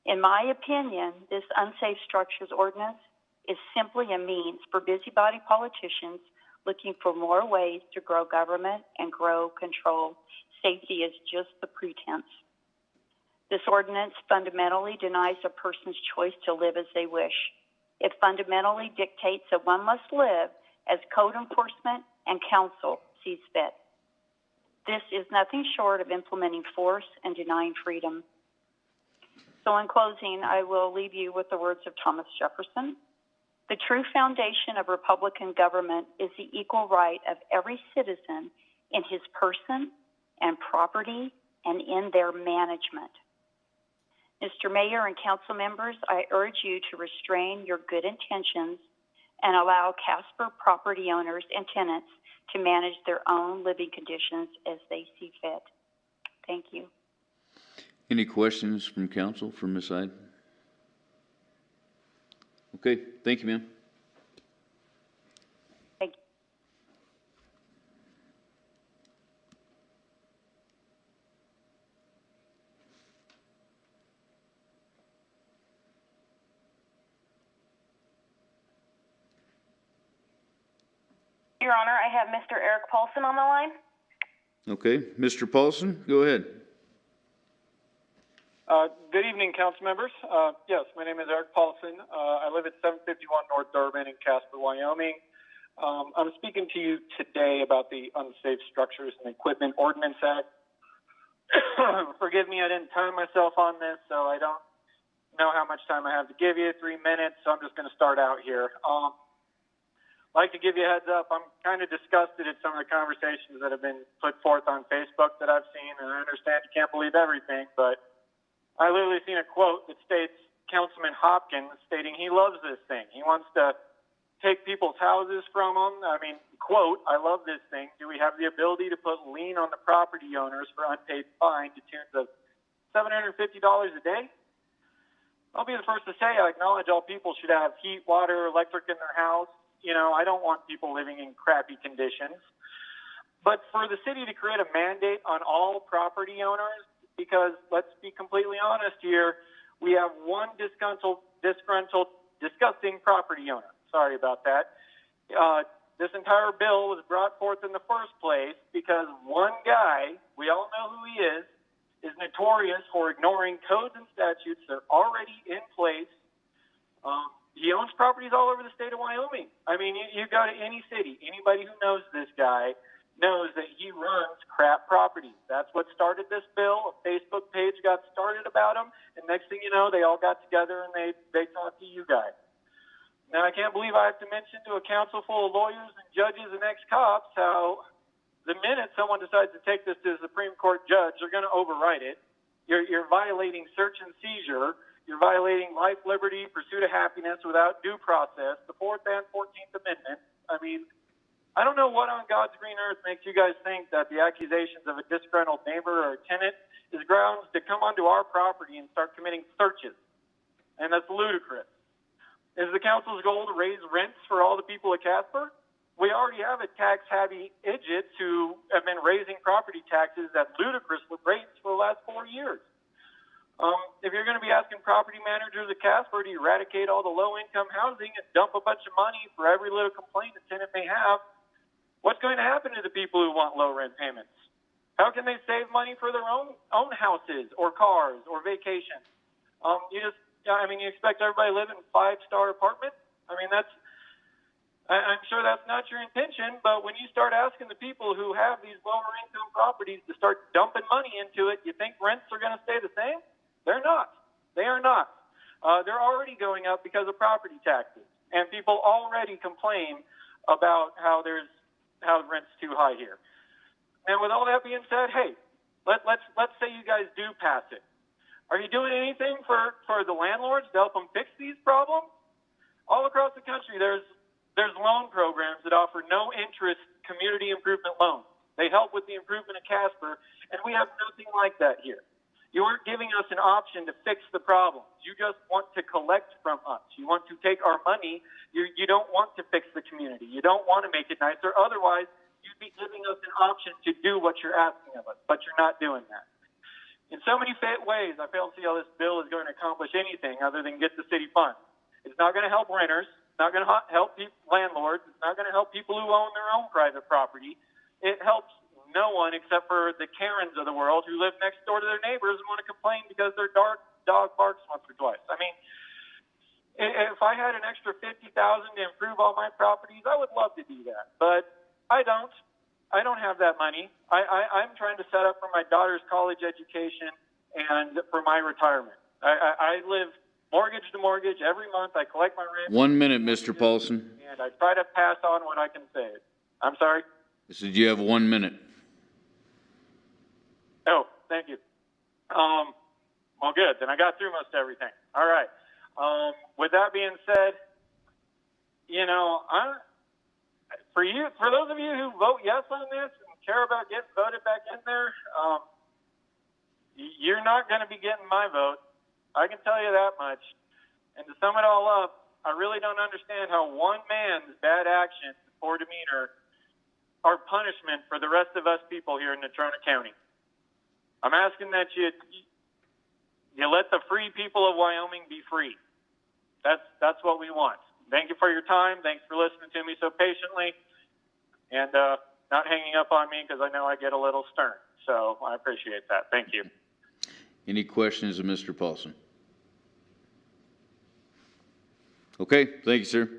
In my opinion, this unsafe structures ordinance is simply a means for busybody politicians looking for more ways to grow government and grow control. Safety is just the pretense. This ordinance fundamentally denies a person's choice to live as they wish. It fundamentally dictates that one must live as code enforcement and council sees fit. This is nothing short of implementing force and denying freedom. So in closing, I will leave you with the words of Thomas Jefferson. "The true foundation of Republican government is the equal right of every citizen in his person and property and in their management." Mr. Mayor and council members, I urge you to restrain your good intentions and allow Casper property owners and tenants to manage their own living conditions as they see fit. Thank you. Any questions from council for Ms. Ide? Okay, thank you, ma'am. Thank you. Your Honor, I have Mr. Eric Paulson on the line. Okay, Mr. Paulson, go ahead. Good evening, council members. Yes, my name is Eric Paulson. I live at 751 North Durbin in Casper, Wyoming. I'm speaking to you today about the Unsafe Structures and Equipment Ordinance Act. Forgive me, I didn't time myself on this, so I don't know how much time I have to give you, 3 minutes, so I'm just going to start out here. I'd like to give you a heads up. I'm kind of disgusted at some of the conversations that have been put forth on Facebook that I've seen, and I understand you can't believe everything, but I literally seen a quote that states Councilman Hopkins stating he loves this thing. He wants to take people's houses from them. I mean, quote, I love this thing. Do we have the ability to put lien on the property owners for unpaid fine to tunes of $750 a day? I'll be the first to say I acknowledge all people should have heat, water, electric in their house. You know, I don't want people living in crappy conditions. But for the city to create a mandate on all property owners, because let's be completely honest here, we have one disgruntled, disgusting property owner. Sorry about that. This entire bill was brought forth in the first place because one guy, we all know who he is notorious for ignoring codes and statutes that are already in place. He owns properties all over the state of Wyoming. I mean, you go to any city, anybody who knows this guy knows that he runs crap properties. That's what started this bill. A Facebook page got started about him, and next thing you know, they all got together and they talked to you guys. Now, I can't believe I have to mention to a council full of lawyers and judges and ex-cops how the minute someone decides to take this to the Supreme Court judge, they're going to override it. You're violating search and seizure. You're violating life, liberty, pursuit of happiness without due process, the 4th and 14th Amendment. I mean, I don't know what on God's green earth makes you guys think that the accusations of a disgruntled neighbor or a tenant is grounds to come onto our property and start committing searches. And that's ludicrous. Is the council's goal to raise rents for all the people of Casper? We already have a tax-happy idiots who have been raising property taxes at ludicrous rates for the last 4 years. If you're going to be asking property managers at Casper to eradicate all the low-income housing and dump a bunch of money for every little complaint a tenant may have, what's going to happen to the people who want low rent payments? How can they save money for their own houses or cars or vacations? You expect everybody to live in 5-star apartments? I mean, I'm sure that's not your intention, but when you start asking the people who have these lower income properties to start dumping money into it, you think rents are going to stay the same? They're not. They are not. They're already going up because of property taxes, and people already complain about how rent's too high here. And with all that being said, hey, let's say you guys do pass it. Are you doing anything for the landlords to help them fix these problems? All across the country, there's loan programs that offer no interest community improvement loans. They help with the improvement of Casper, and we have nothing like that here. You aren't giving us an option to fix the problems. You just want to collect from us. You want to take our money. You don't want to fix the community. You don't want to make it nicer. Otherwise, you'd be giving us an option to do what you're asking of us, but you're not doing that. In so many ways, I fail to see how this bill is going to accomplish anything other than get the city funds. It's not going to help renters. It's not going to help landlords. It's not going to help people who own their own private property. It helps no one except for the Karens of the world who live next door to their neighbors and want to complain because their dog barks once or twice. I mean, if I had an extra $50,000 to improve all my properties, I would love to do that, but I don't. I don't have that money. I'm trying to set up for my daughter's college education and for my retirement. I live mortgage to mortgage every month. I collect my rent. 1 minute, Mr. Paulson. And I try to pass on what I can say. I'm sorry? I said you have 1 minute. Oh, thank you. Well, good. Then I got through most everything. All right. With that being said, for those of you who vote yes on this and care about getting voted back in there, you're not going to be getting my vote. I can tell you that much. And to sum it all up, I really don't understand how one man's bad actions and poor demeanor are punishment for the rest of us people here in Natrona County. I'm asking that you let the free people of Wyoming be free. That's what we want. Thank you for your time. Thanks for listening to me so patiently. And not hanging up on me because I know I get a little stern. So I appreciate that. Thank you. Any questions of Mr. Paulson? Okay, thank you, sir.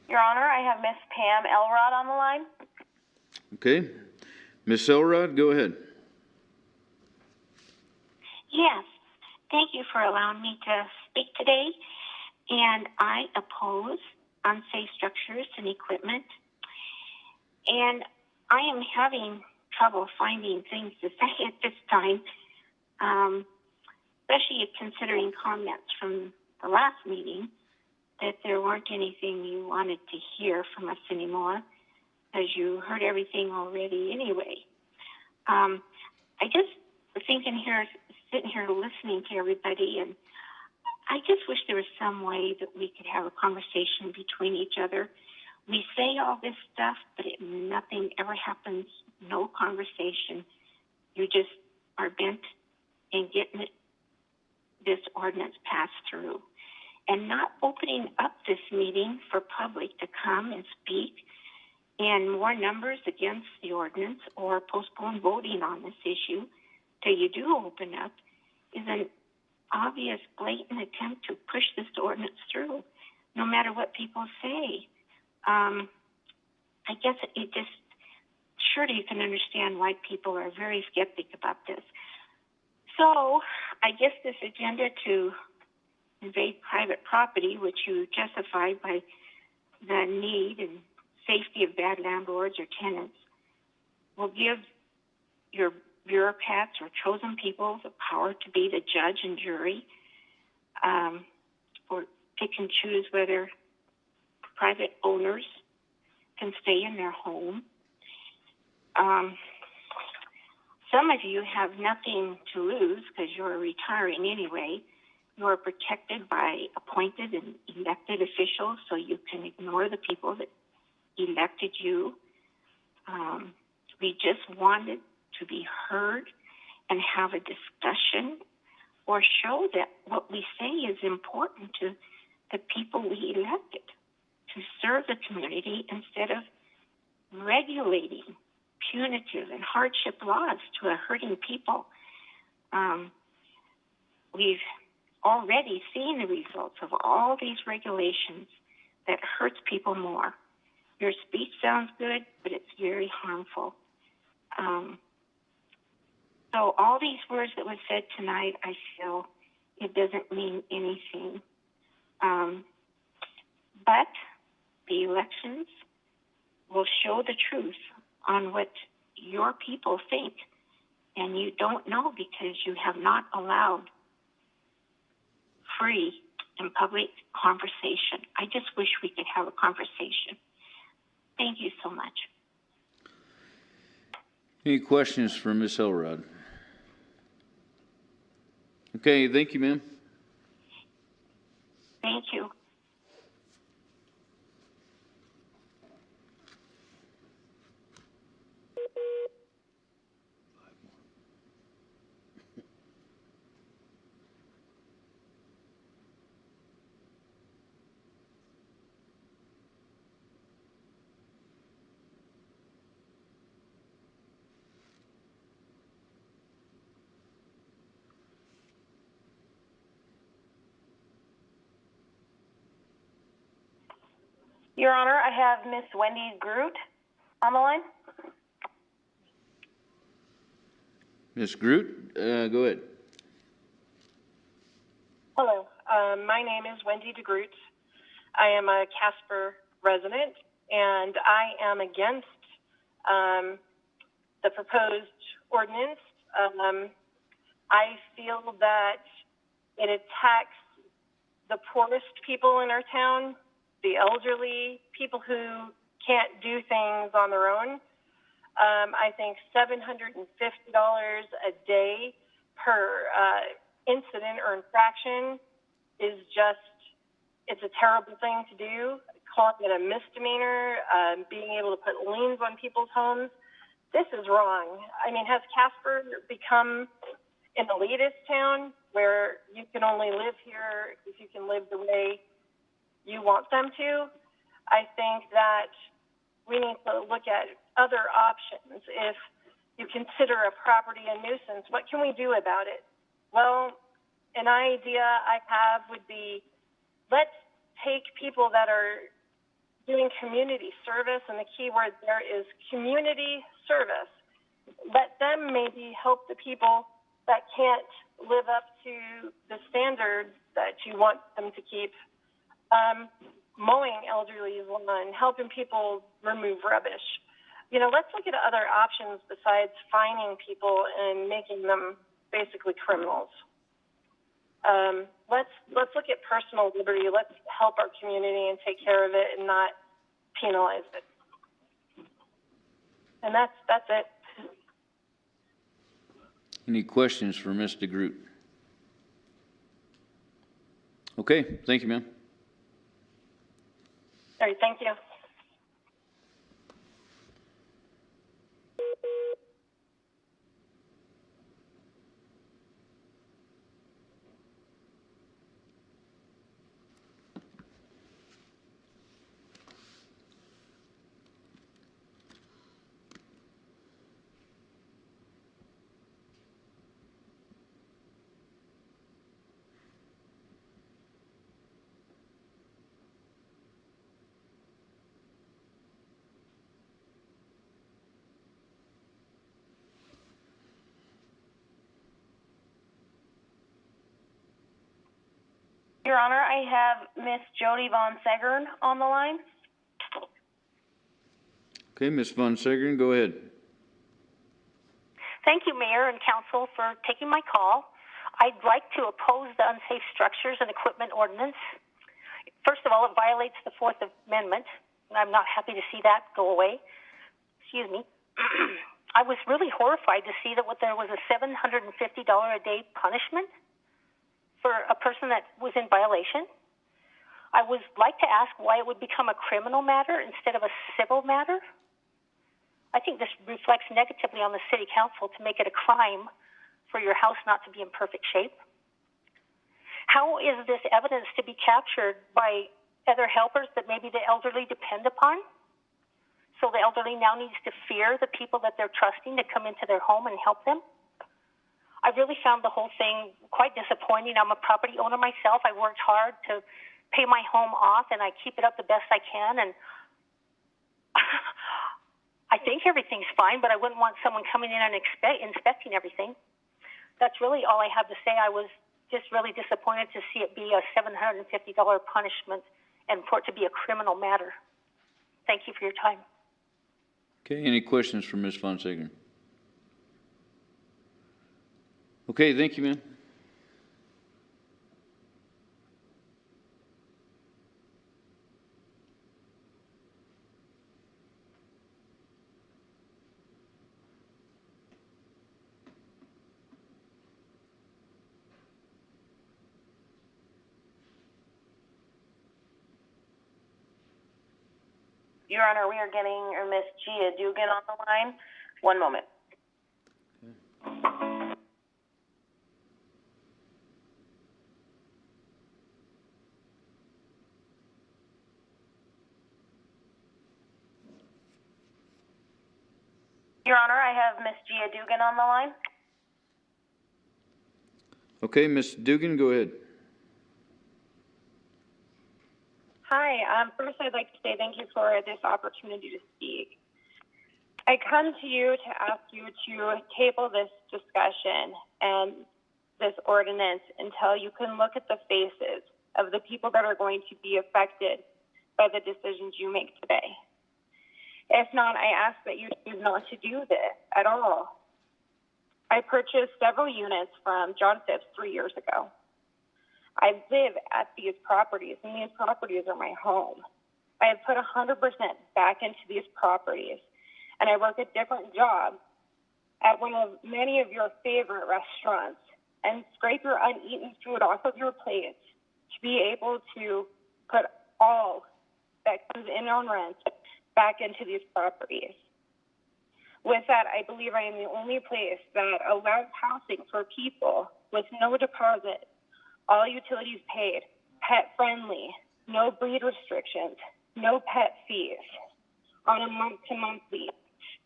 Your Honor, I have Miss Pam Elrod on the line. Okay. Ms. Elrod, go ahead. Yes, thank you for allowing me to speak today. And I oppose unsafe structures and equipment. And I am having trouble finding things to say at this time, especially considering comments from the last meeting that there weren't anything you wanted to hear from us anymore, as you heard everything already anyway. I just was sitting here listening to everybody, and I just wish there was some way that we could have a conversation between each other. We say all this stuff, but nothing ever happens, no conversation. You just are bent in getting this ordinance passed through. And not opening up this meeting for public to come and speak in more numbers against the ordinance or postpone voting on this issue till you do open up is an obvious, blatant attempt to push this ordinance through, no matter what people say. I guess it just, surely you can understand why people are very skeptic about this. So I guess this agenda to invade private property, which you justify by the need and safety of bad landlords or tenants, will give your bureaucrats or chosen people the power to be the judge and jury, or pick and choose whether private owners can stay in their home. Some of you have nothing to lose because you're retiring anyway. You are protected by appointed and elected officials, so you can ignore the people that elected you. We just wanted to be heard and have a discussion or show that what we say is important to the people we elected to serve the community instead of regulating punitive and hardship laws to hurting people. We've already seen the results of all these regulations that hurts people more. Your speech sounds good, but it's very harmful. So all these words that were said tonight, I feel it doesn't mean anything. But the elections will show the truth on what your people think. And you don't know because you have not allowed free and public conversation. I just wish we could have a conversation. Thank you so much. Any questions for Ms. Elrod? Okay, thank you, ma'am. Thank you. Your Honor, I have Miss Wendy Groot on the line. Ms. Groot, go ahead. Hello, my name is Wendy DeGroot. I am a Casper resident, and I am against the proposed ordinance. I feel that it attacks the poorest people in our town, the elderly, people who can't do things on their own. I think $750 a day per incident or infraction is just, it's a terrible thing to do. calling it a misdemeanor, being able to put liens on people's homes. This is wrong. I mean, has Casper become an elitist town where you can only live here if you can live the way you want them to? I think that we need to look at other options. If you consider a property a nuisance, what can we do about it? Well, an idea I have would be, let's take people that are doing community service, and the key word there is community service. Let them maybe help the people that can't live up to the standards that you want them to keep. Mowing elderly lawn, helping people remove rubbish. You know, let's look at other options besides fining people and making them basically criminals. Let's look at personal liberty. Let's help our community and take care of it and not penalize it. And that's it. Any questions for Ms. DeGroot? Okay, thank you, ma'am. All right, thank you. Your Honor, I have Miss Jody Von Segern on the line. Okay, Ms. Von Segern, go ahead. Thank you, Mayor and Council, for taking my call. I'd like to oppose the Unsafe Structures and Equipment Ordinance. First of all, it violates the Fourth Amendment, and I'm not happy to see that go away. Excuse me. I was really horrified to see that there was a $750 a day punishment for a person that was in violation. I would like to ask why it would become a criminal matter instead of a civil matter. I think this reflects negatively on the City Council to make it a crime for your house not to be in perfect shape. How is this evidence to be captured by other helpers that maybe the elderly depend upon? So the elderly now needs to fear the people that they're trusting to come into their home and help them? I really found the whole thing quite disappointing. I'm a property owner myself. I worked hard to pay my home off, and I keep it up the best I can. And I think everything's fine, but I wouldn't want someone coming in and inspecting everything. That's really all I have to say. I was just really disappointed to see it be a $750 punishment and for it to be a criminal matter. Thank you for your time. Okay, any questions for Ms. Von Segern? Okay, thank you, ma'am. Your Honor, we are getting Miss Gia Dugan on the line. One moment. Your Honor, I have Miss Gia Dugan on the line. Okay, Ms. Dugan, go ahead. Hi. First, I'd like to say thank you for this opportunity to speak. I come to you to ask you to table this discussion and this ordinance until you can look at the faces of the people that are going to be affected by the decisions you make today. If not, I ask that you choose not to do this at all. I purchased several units from John Phipps 3 years ago. I live at these properties, and these properties are my home. I have put 100% back into these properties, and I work a different job at one of many of your favorite restaurants and scrape your uneaten food off of your plates to be able to put all that comes in on rent back into these properties. With that, I believe I am the only place that allows housing for people with no deposit, all utilities paid, pet-friendly, no breed restrictions, no pet fees, on a month-to-month lease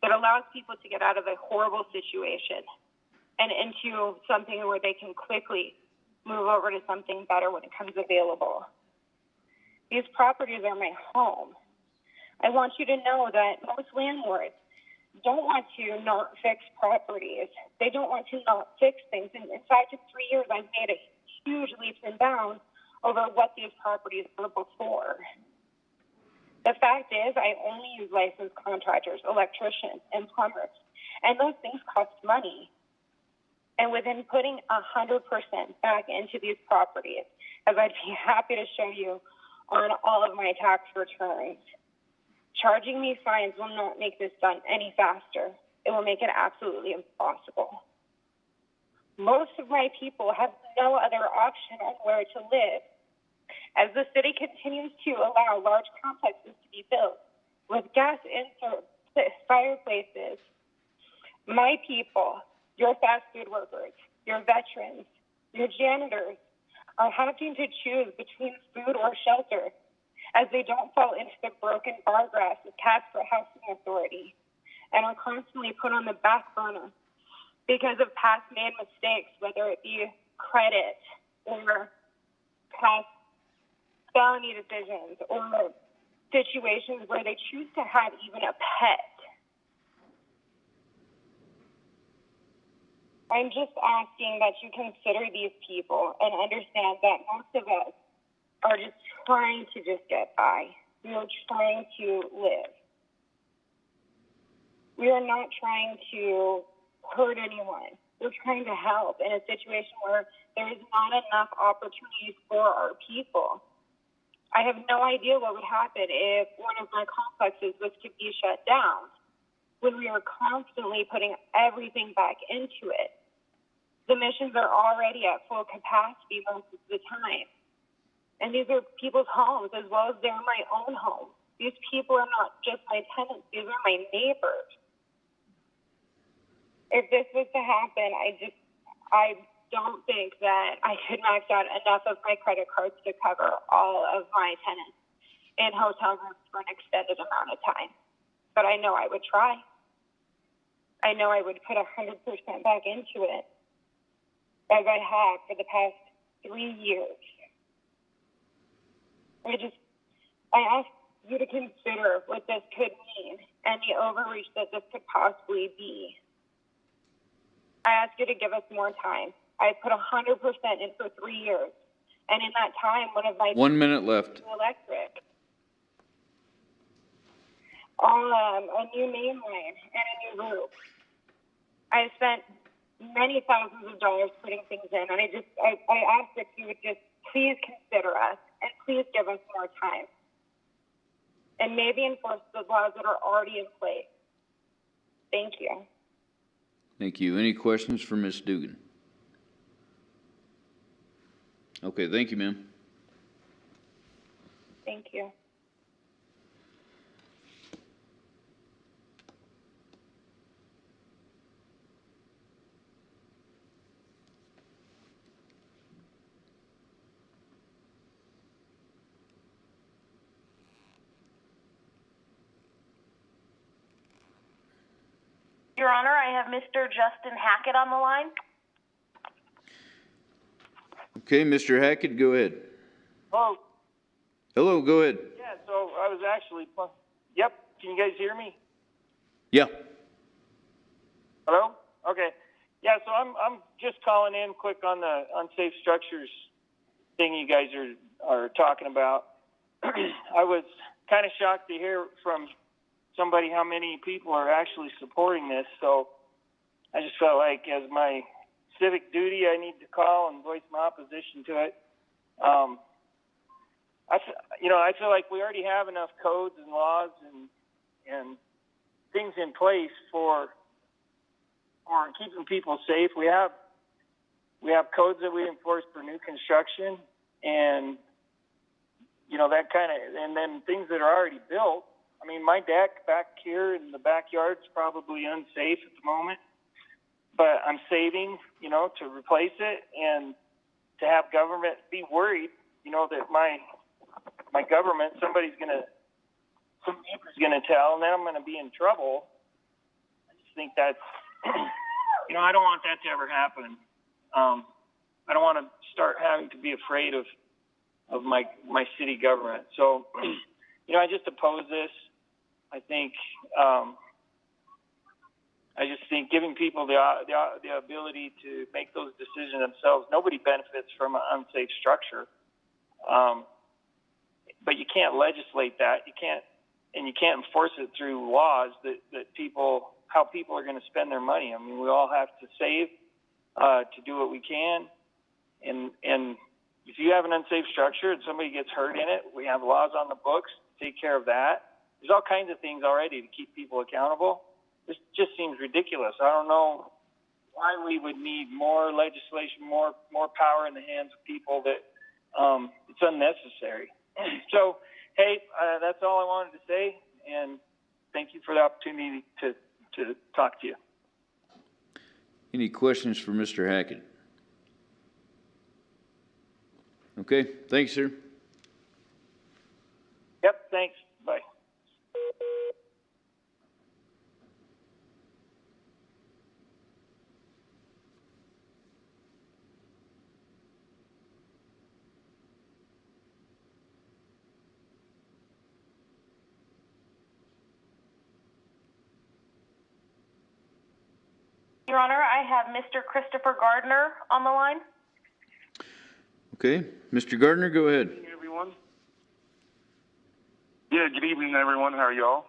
that allows people to get out of a horrible situation and into something where they can quickly move over to something better when it comes available. These properties are my home. I want you to know that most landlords don't want to not fix properties. They don't want to not fix things. And in fact, in 3 years, I've made a huge leaps and bounds over what these properties were before. The fact is, I only use licensed contractors, electricians, and plumbers, and those things cost money. And within putting 100% back into these properties, as I'd be happy to show you on all of my tax returns, charging me fines will not make this done any faster. It will make it absolutely impossible. Most of my people have no other option on where to live. As the city continues to allow large complexes to be built with gas insert fireplaces, my people, your fast food workers, your veterans, your janitors are having to choose between food or shelter as they don't fall into the broken bar grass of Casper Housing Authority and are constantly put on the back burner because of past made mistakes, whether it be credit or past felony decisions or situations where they choose to have even a pet. I'm just asking that you consider these people and understand that most of us are just trying to just get by. We are trying to live. We are not trying to hurt anyone. We're trying to help in a situation where there is not enough opportunities for our people. I have no idea what would happen if one of my complexes was to be shut down when we are constantly putting everything back into it. The missions are already at full capacity most of the time. And these are people's homes as well as they're my own home. These people are not just my tenants, these are my neighbors. If this was to happen, I don't think that I could max out enough of my credit cards to cover all of my tenants in hotel rooms for an extended amount of time. But I know I would try. I know I would put 100% back into it, as I have for the past 3 years. I ask you to consider what this could mean and the overreach that this could possibly be. I ask you to give us more time. I put 100% in for 3 years. And in that time, one of my 1 minute left. Electric, a new main line and a new roof. I spent many thousands of dollars putting things in, and I ask that you would just please consider us and please give us more time and maybe enforce the laws that are already in place. Thank you. Thank you. Any questions for Ms. Dugan? Okay, thank you, ma'am. Thank you. Your Honor, I have Mr. Justin Hackett on the line. Okay, Mr. Hackett, go ahead. Oh, Hello, go ahead. yeah, so I was actually, yep, can you guys hear me? Yeah. Hello? Okay. Yeah, so I'm just calling in quick on the unsafe structures thing you guys are talking about. I was kind of shocked to hear from somebody how many people are actually supporting this, so I just felt like as my civic duty, I need to call and voice my opposition to it. I feel like we already have enough codes and laws and things in place for keeping people safe. We have codes that we enforce for new construction, and you know, that kind of, and then things that are already built. I mean, my deck back here in the backyard's probably unsafe at the moment, but I'm saving, you know, to replace it, and to have government be worried, you know, that my government, some neighbor's gonna tell, and then I'm gonna be in trouble. I just think that's, you know, I don't want that to ever happen. I don't want to start having to be afraid of my city government. So, you know, I just oppose this. I think, I just think giving people the ability to make those decisions themselves. Nobody benefits from an unsafe structure, but you can't legislate that. You can't enforce it through laws that how people are going to spend their money. I mean, we all have to save to do what we can, and if you have an unsafe structure and somebody gets hurt in it, we have laws on the books to take care of that. There's all kinds of things already to keep people accountable. This just seems ridiculous. I don't know why we would need more legislation, more power in the hands of people. That it's unnecessary. So, hey, that's all I wanted to say, and thank you for the opportunity to talk to you. Any questions for Mr. Hackett? Okay, thanks, sir. Yep, thanks. Bye. Your Honor, I have Mr. Christopher Gardner on the line. Okay, Mr. Gardner, go ahead. Good evening, everyone. Yeah, good evening, everyone. How are y'all?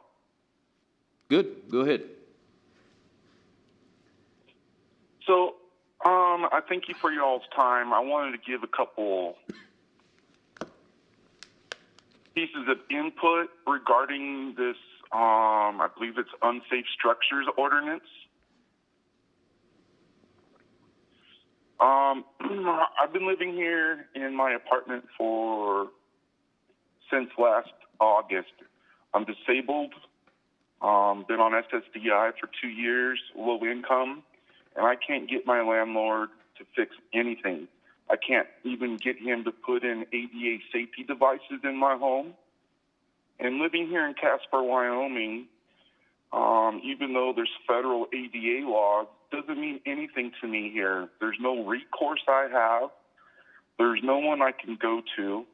Good, go ahead. So, I thank you for y'all's time. I wanted to give a couple pieces of input regarding this, I believe it's Unsafe Structures Ordinance. I've been living here in my apartment since last August. I'm disabled, been on SSDI for 2 years, low income, and I can't get my landlord to fix anything. I can't even get him to put in ADA safety devices in my home. And living here in Casper, Wyoming, even though there's federal ADA laws, doesn't mean anything to me here. There's no recourse I have. There's no one I can go to,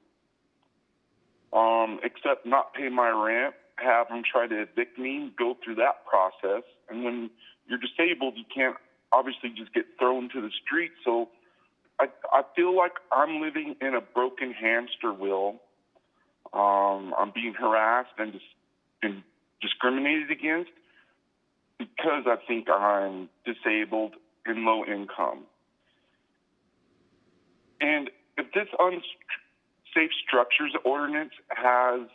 except not pay my rent, have them try to evict me, go through that process. And when you're disabled, you can't obviously just get thrown to the street. So I feel like I'm living in a broken hamster wheel. I'm being harassed and discriminated against because I think I'm disabled and low income. And if this Unsafe Structures Ordinance has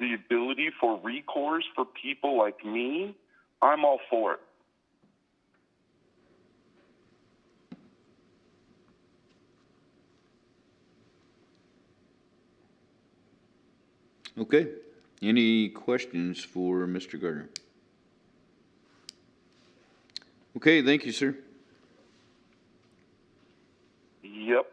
the ability for recourse for people like me, I'm all for it. Okay, any questions for Mr. Gardner? Okay, thank you, sir. Yep.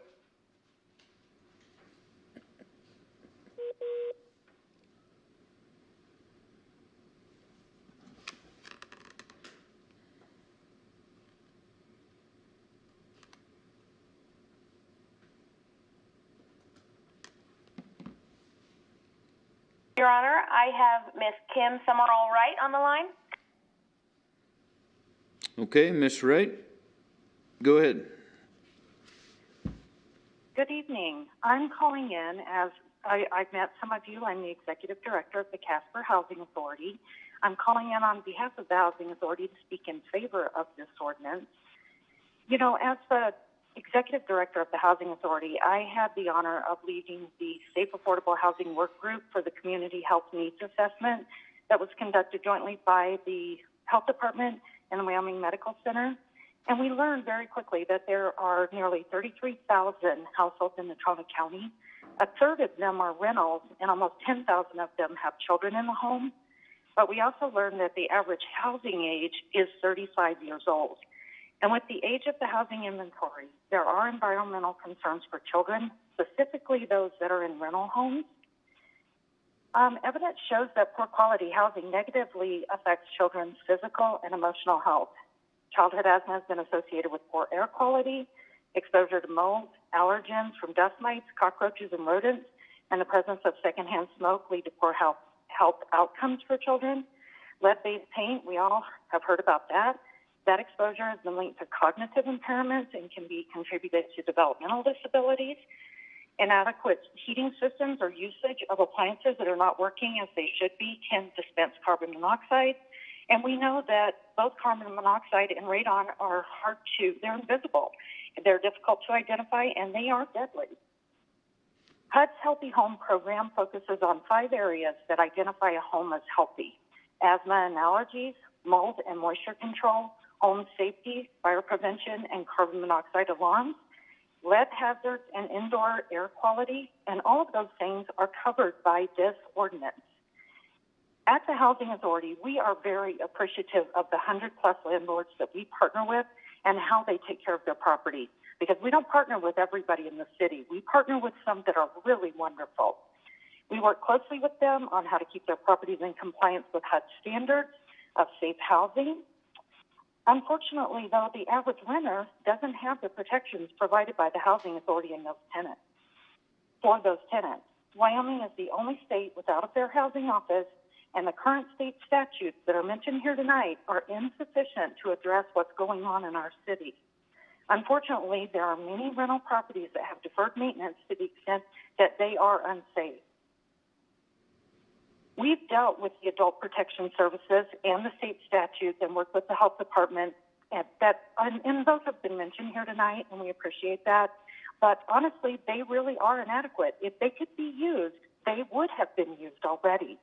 Your Honor, I have Miss Kim Summerall Wright on the line. Okay, Ms. Wright, go ahead. Good evening. I'm calling in as I've met some of you. I'm the Executive Director of the Casper Housing Authority. I'm calling in on behalf of the Housing Authority to speak in favor of this ordinance. You know, as the Executive Director of the Housing Authority, I had the honor of leading the Safe Affordable Housing Work Group for the Community Health Needs Assessment that was conducted jointly by the Health Department and the Wyoming Medical Center. And we learned very quickly that there are nearly 33,000 households in Natrona County A third of them are rentals, and almost 10,000 of them have children in the home. But we also learned that the average housing age is 35 years old. And with the age of the housing inventory, there are environmental concerns for children, specifically those that are in rental homes. Evidence shows that poor quality housing negatively affects children's physical and emotional health. Childhood asthma has been associated with poor air quality, exposure to mold, allergens from dust mites, cockroaches, and rodents, and the presence of secondhand smoke lead to poor health outcomes for children. Lead-based paint, we all have heard about that. That exposure has been linked to cognitive impairments and can be contributed to developmental disabilities. Inadequate heating systems or usage of appliances that are not working as they should be can dispense carbon monoxide. And we know that both carbon monoxide and radon are they're invisible. They're difficult to identify, and they are deadly. HUD's Healthy Home program focuses on 5 areas that identify a home as healthy: asthma and allergies, mold and moisture control, home safety, fire prevention, and carbon monoxide alarms, lead hazards, and indoor air quality, and all of those things are covered by this ordinance. At the Housing Authority, we are very appreciative of the 100-plus landlords that we partner with and how they take care of their property, because we don't partner with everybody in the city. We partner with some that are really wonderful. We work closely with them on how to keep their properties in compliance with HUD standards of safe housing. Unfortunately, though, the average renter doesn't have the protections provided by the Housing Authority and for those tenants. Wyoming is the only state without a fair housing office, and the current state statutes that are mentioned here tonight are insufficient to address what's going on in our city. Unfortunately, there are many rental properties that have deferred maintenance to the extent that they are unsafe. We've dealt with the Adult Protection Services and the state statutes and worked with the health department, and those have been mentioned here tonight, and we appreciate that. But honestly, they really are inadequate. If they could be used, they would have been used already.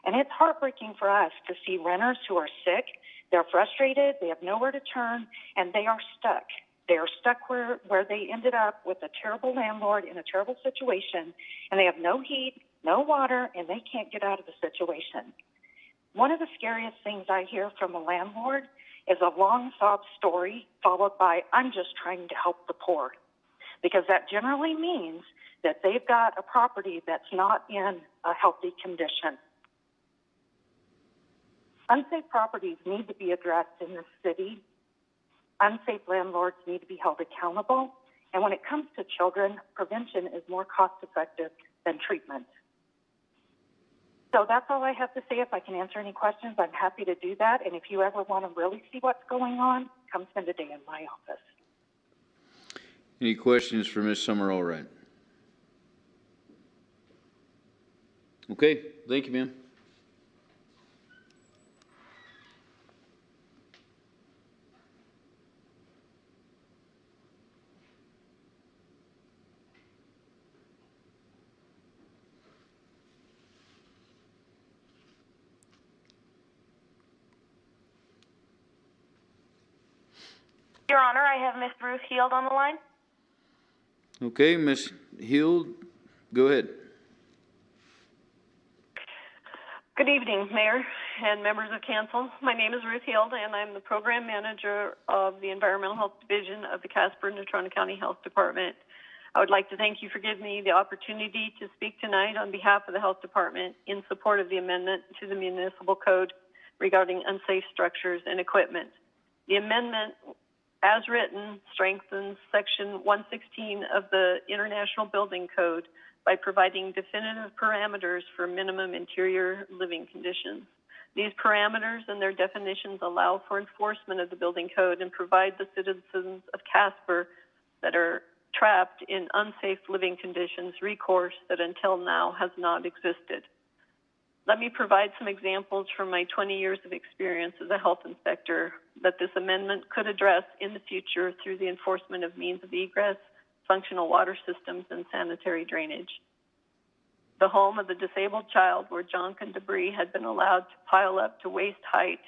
And it's heartbreaking for us to see renters who are sick, they're frustrated, they have nowhere to turn, and they are stuck. They are stuck where they ended up with a terrible landlord in a terrible situation, and they have no heat, no water, and they can't get out of the situation. One of the scariest things I hear from a landlord is a long sob story followed by, "I'm just trying to help the poor," because that generally means that they've got a property that's not in a healthy condition. Unsafe properties need to be addressed in this city. Unsafe landlords need to be held accountable. And when it comes to children, prevention is more cost-effective than treatment. So that's all I have to say. If I can answer any questions, I'm happy to do that. And if you ever want to really see what's going on, come spend a day in my office. Any questions for Ms. Summer-Allred? Okay, thank you, ma'am. Your Honor, I have Ms. Ruth Heald on the line. Okay, Ms. Heald, go ahead. Good evening, Mayor and members of council. My name is Ruth Heald, and I'm the program manager of the Environmental Health Division of the Casper and Natrona County Health Department. I would like to thank you for giving me the opportunity to speak tonight on behalf of the Health Department in support of the amendment to the municipal code regarding unsafe structures and equipment. The amendment, as written, strengthens Section 116 of the International Building Code by providing definitive parameters for minimum interior living conditions. These parameters and their definitions allow for enforcement of the building code and provide the citizens of Casper that are trapped in unsafe living conditions recourse that until now has not existed. Let me provide some examples from my 20 years of experience as a health inspector that this amendment could address in the future through the enforcement of means of egress, functional water systems, and sanitary drainage. The home of the disabled child where junk and debris had been allowed to pile up to waist height,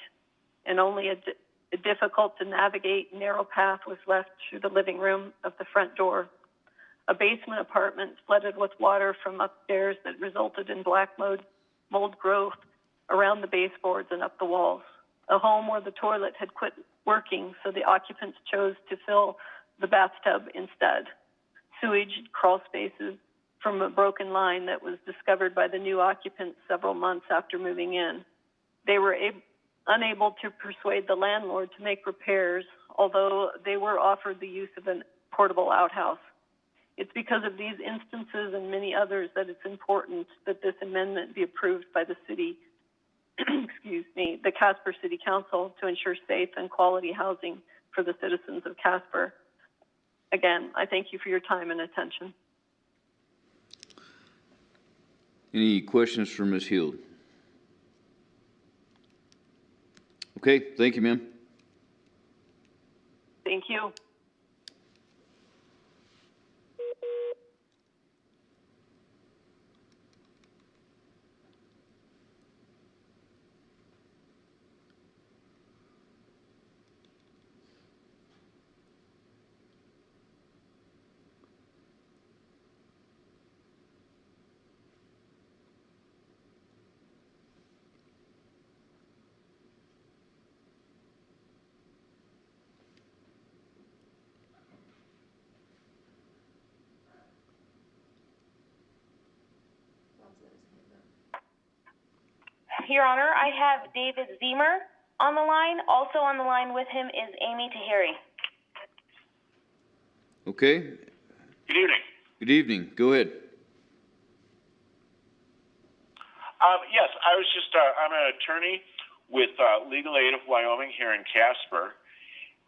and only a difficult to navigate narrow path was left through the living room of the front door. A basement apartment flooded with water from upstairs that resulted in black mold growth around the baseboards and up the walls. A home where the toilet had quit working, so the occupants chose to fill the bathtub instead. Sewage crawl spaces from a broken line that was discovered by the new occupants several months after moving in. They were unable to persuade the landlord to make repairs, although they were offered the use of a portable outhouse. It's because of these instances and many others that it's important that this amendment be approved by the city, the Casper City Council, to ensure safe and quality housing for the citizens of Casper. Again, I thank you for your time and attention. Any questions for Ms. Heald? Okay, thank you, ma'am. Thank you. Your Honor, I have David Zemer on the line. Also on the line with him is Amy Tahiri. Okay. Good evening. Good evening. Go ahead. Yes, I was just, I'm an attorney with Legal Aid of Wyoming here in Casper,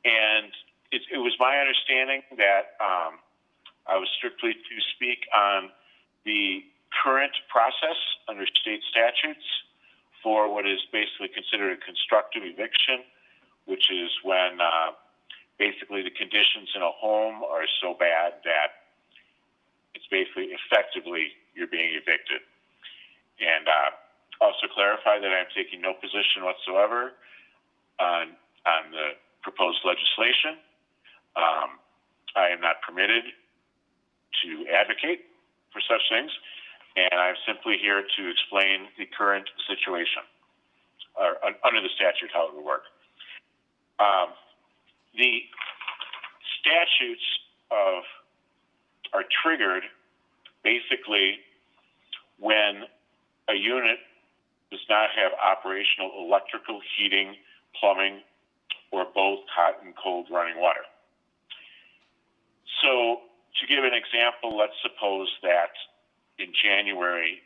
and it was my understanding that I was strictly to speak on the current process under state statutes for what is basically considered a constructive eviction, which is when basically the conditions in a home are so bad that it's basically effectively you're being evicted. And also clarify that I'm taking no position whatsoever on the proposed legislation. I am not permitted to advocate for such things, and I'm simply here to explain the current situation, or under the statute, how it would work. The statutes are triggered basically when a unit does not have operational electrical, heating, plumbing, or both hot and cold running water. So to give an example, let's suppose that in January,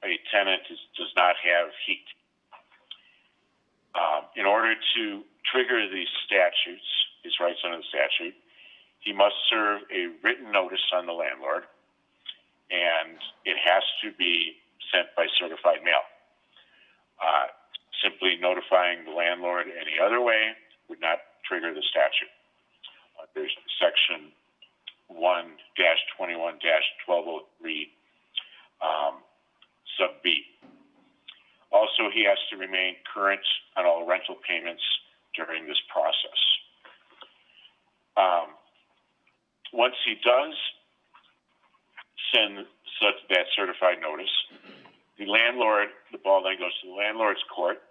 a tenant does not have heat. In order to trigger these statutes, his rights under the statute, he must serve a written notice on the landlord, and it has to be sent by certified mail. Simply notifying the landlord any other way would not trigger the statute. There's section 1-21-1203 sub B. Also, he has to remain current on all rental payments during this process. Once he does send that certified notice, the ball then goes to the landlord's court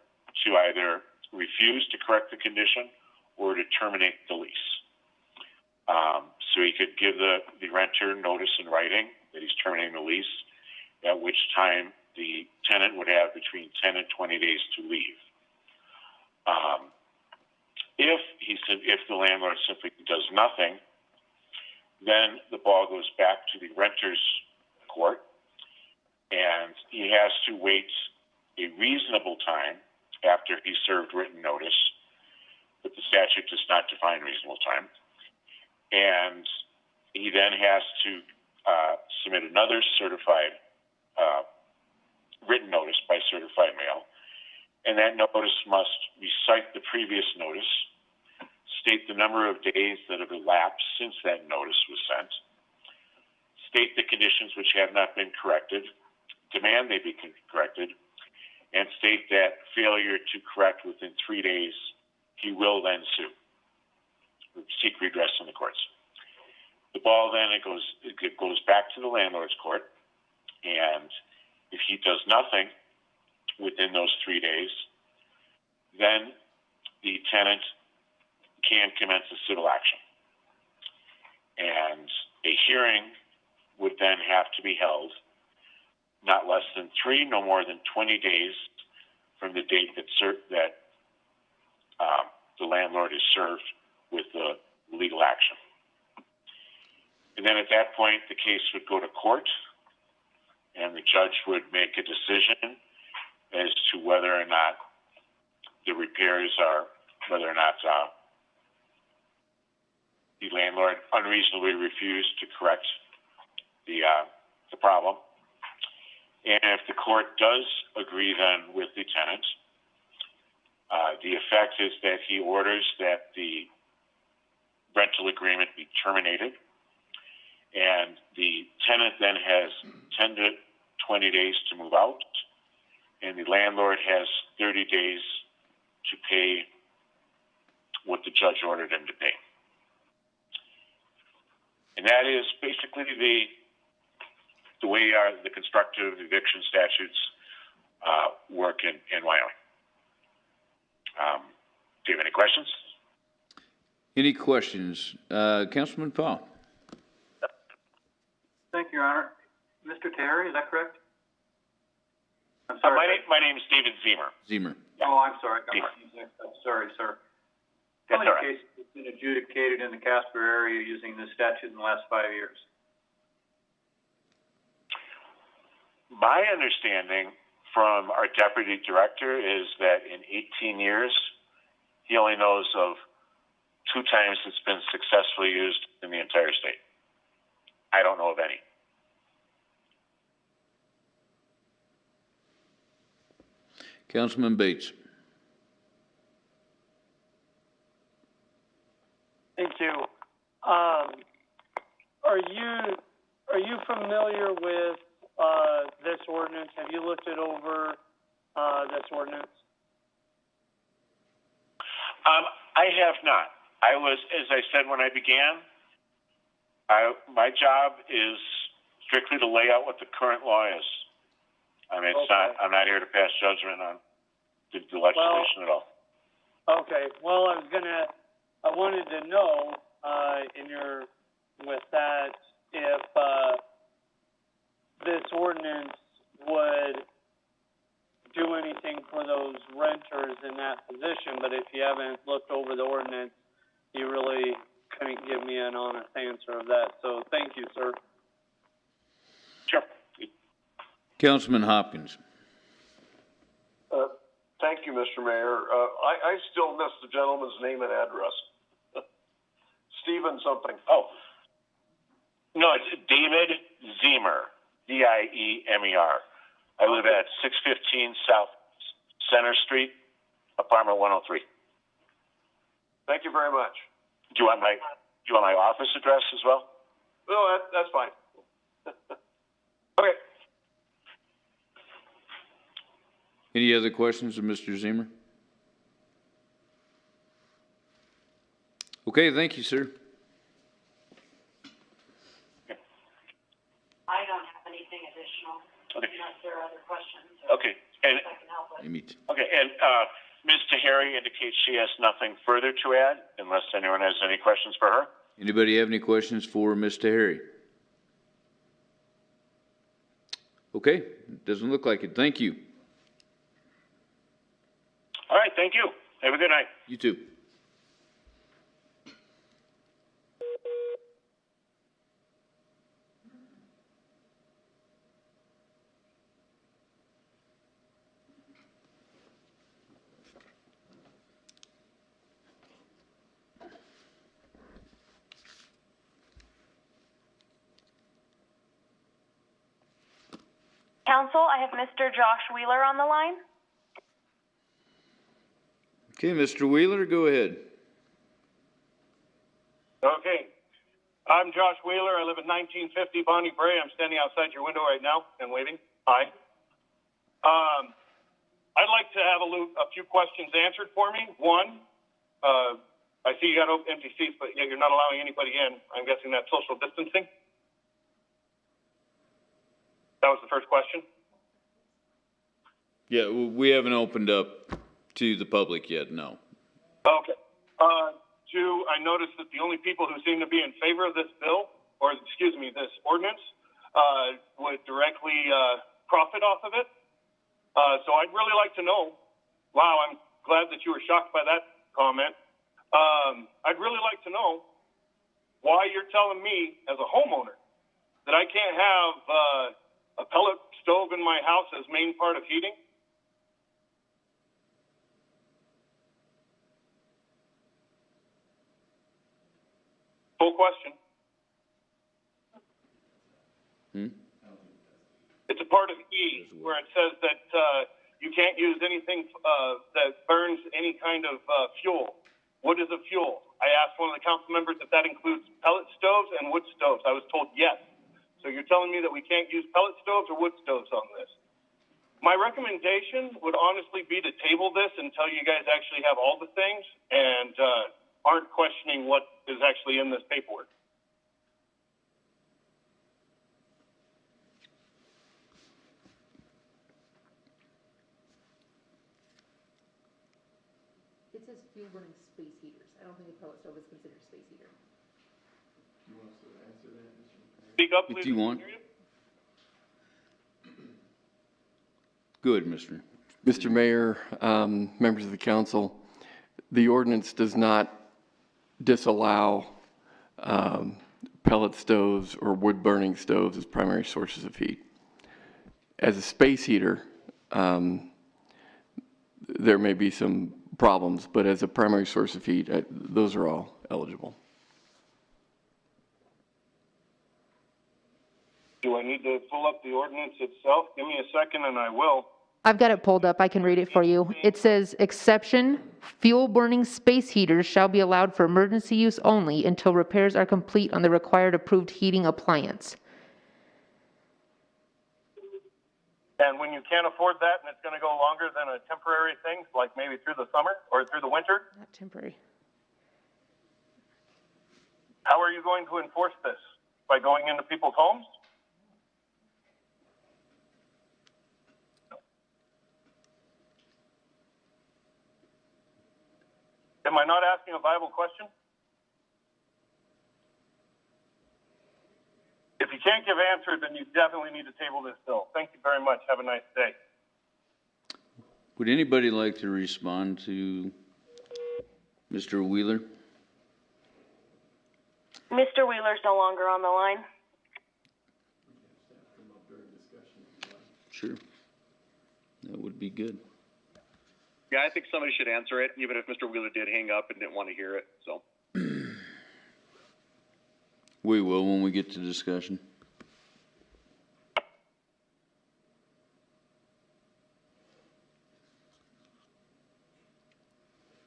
to either refuse to correct the condition or to terminate the lease. So he could give the renter notice in writing that he's terminating the lease, at which time the tenant would have between 10 and 20 days to leave. If the landlord simply does nothing, then the ball goes back to the renter's court, and he has to wait a reasonable time after he served written notice, but the statute does not define reasonable time. And he then has to submit another certified written notice by certified mail, and that notice must recite the previous notice, state the number of days that have elapsed since that notice was sent, state the conditions which have not been corrected, demand they be corrected, and state that failure to correct within 3 days, he will then seek redress in the courts. the ball then it goes back to the landlord's court, and if he does nothing within those 3 days, then the tenant can commence a civil action. And a hearing would then have to be held not less than 3, no more than 20 days from the date that the landlord is served with the legal action. And then at that point, the case would go to court, and the judge would make a decision as to whether or not the repairs are, whether or not the landlord unreasonably refused to correct the problem. And if the court does agree then with the tenant, the effect is that he orders that the rental agreement be terminated, and the tenant then has 10 to 20 days to move out, and the landlord has 30 days to pay what the judge ordered him to pay. And that is basically the way the constructive eviction statutes work in Wyoming. Do you have any questions? Any questions? Councilman Powell. Thank you, Your Honor. Mr. Terry, is that correct? I'm sorry. My name is David Zemer. Oh, I'm sorry. I'm sorry, sir. How many cases have been adjudicated in the Casper area using this statute in the last 5 years? My understanding from our deputy director is that in 18 years, he only knows of 2 times it's been successfully used in the entire state. I don't know of any. Councilman Bates. Thank you. Are you familiar with this ordinance? Have you looked it over, this ordinance? I have not. I was, as I said when I began, my job is strictly to lay out what the current law is. I mean, it's not. I'm not here to pass judgment on the legislation at all. Okay. Well, I wanted to know, with that, if this ordinance would do anything for those renters in that position, but if you haven't looked over the ordinance, you really couldn't give me an honest answer of that. So thank you, sir. Sure. Councilman Hopkins. Thank you, Mr. Mayor. I still miss the gentleman's name and address. Stephen something. Oh. No, it's David Zemer, Diemer. I live at 615 South Center Street, apartment 103. Thank you very much. Do you want my office address as well? No, that's fine. Okay. Any other questions of Mr. Zemer? Okay, thank you, sir. I don't have anything additional, unless there are other questions. Okay, and I can help with. okay, and Ms. Tahiri indicates she has nothing further to add, unless anyone has any questions for her. Anybody have any questions for Ms. Tahiri? Okay, doesn't look like it. Thank you. All right, thank you. Have a good night. You too. Council, I have Mr. Josh Wheeler on the line. Okay, Mr. Wheeler, go ahead. Okay. I'm Josh Wheeler. I live at 1950 Bonnie Bray. I'm standing outside your window right now and waving. Hi. I'd like to have a few questions answered for me. One, I see you got empty seats, but yet you're not allowing anybody in. I'm guessing that's social distancing? That was the first question. Yeah, we haven't opened up to the public yet, no. Okay. Two, I noticed that the only people who seem to be in favor of this bill, or excuse me, this ordinance, would directly profit off of it. So I'd really like to know, wow, I'm glad that you were shocked by that comment. I'd really like to know why you're telling me as a homeowner that I can't have a pellet stove in my house as main part of heating. Full question. It's a part of E where it says that you can't use anything that burns any kind of fuel. What is a fuel? I asked one of the council members if that includes pellet stoves and wood stoves. I was told yes. So you're telling me that we can't use pellet stoves or wood stoves on this? My recommendation would honestly be to table this until you guys actually have all the things and aren't questioning what is actually in this paperwork. It says fuel burning space heaters. I don't think a pellet stove is considered a space heater. Do you want us to answer that, Mr. Mayor? Speak up, please. If you want. Good, Mr. Mr. Mayor, members of the council, the ordinance does not disallow pellet stoves or wood-burning stoves as primary sources of heat. As a space heater, there may be some problems, but as a primary source of heat, those are all eligible. Do I need to pull up the ordinance itself? Give me a second and I will. I've got it pulled up. I can read it for you. It says, exception, fuel burning space heaters shall be allowed for emergency use only until repairs are complete on the required approved heating appliance. And when you can't afford that and it's going to go longer than a temporary thing, like maybe through the summer or through the winter, Not temporary. how are you going to enforce this? By going into people's homes? Am I not asking a viable question? If you can't give answers, then you definitely need to table this bill. Thank you very much. Have a nice day. Would anybody like to respond to Mr. Wheeler? Mr. Wheeler's no longer on the line. Sure. That would be good. Yeah, I think somebody should answer it, even if Mr. Wheeler did hang up and didn't want to hear it, so. We will when we get to discussion.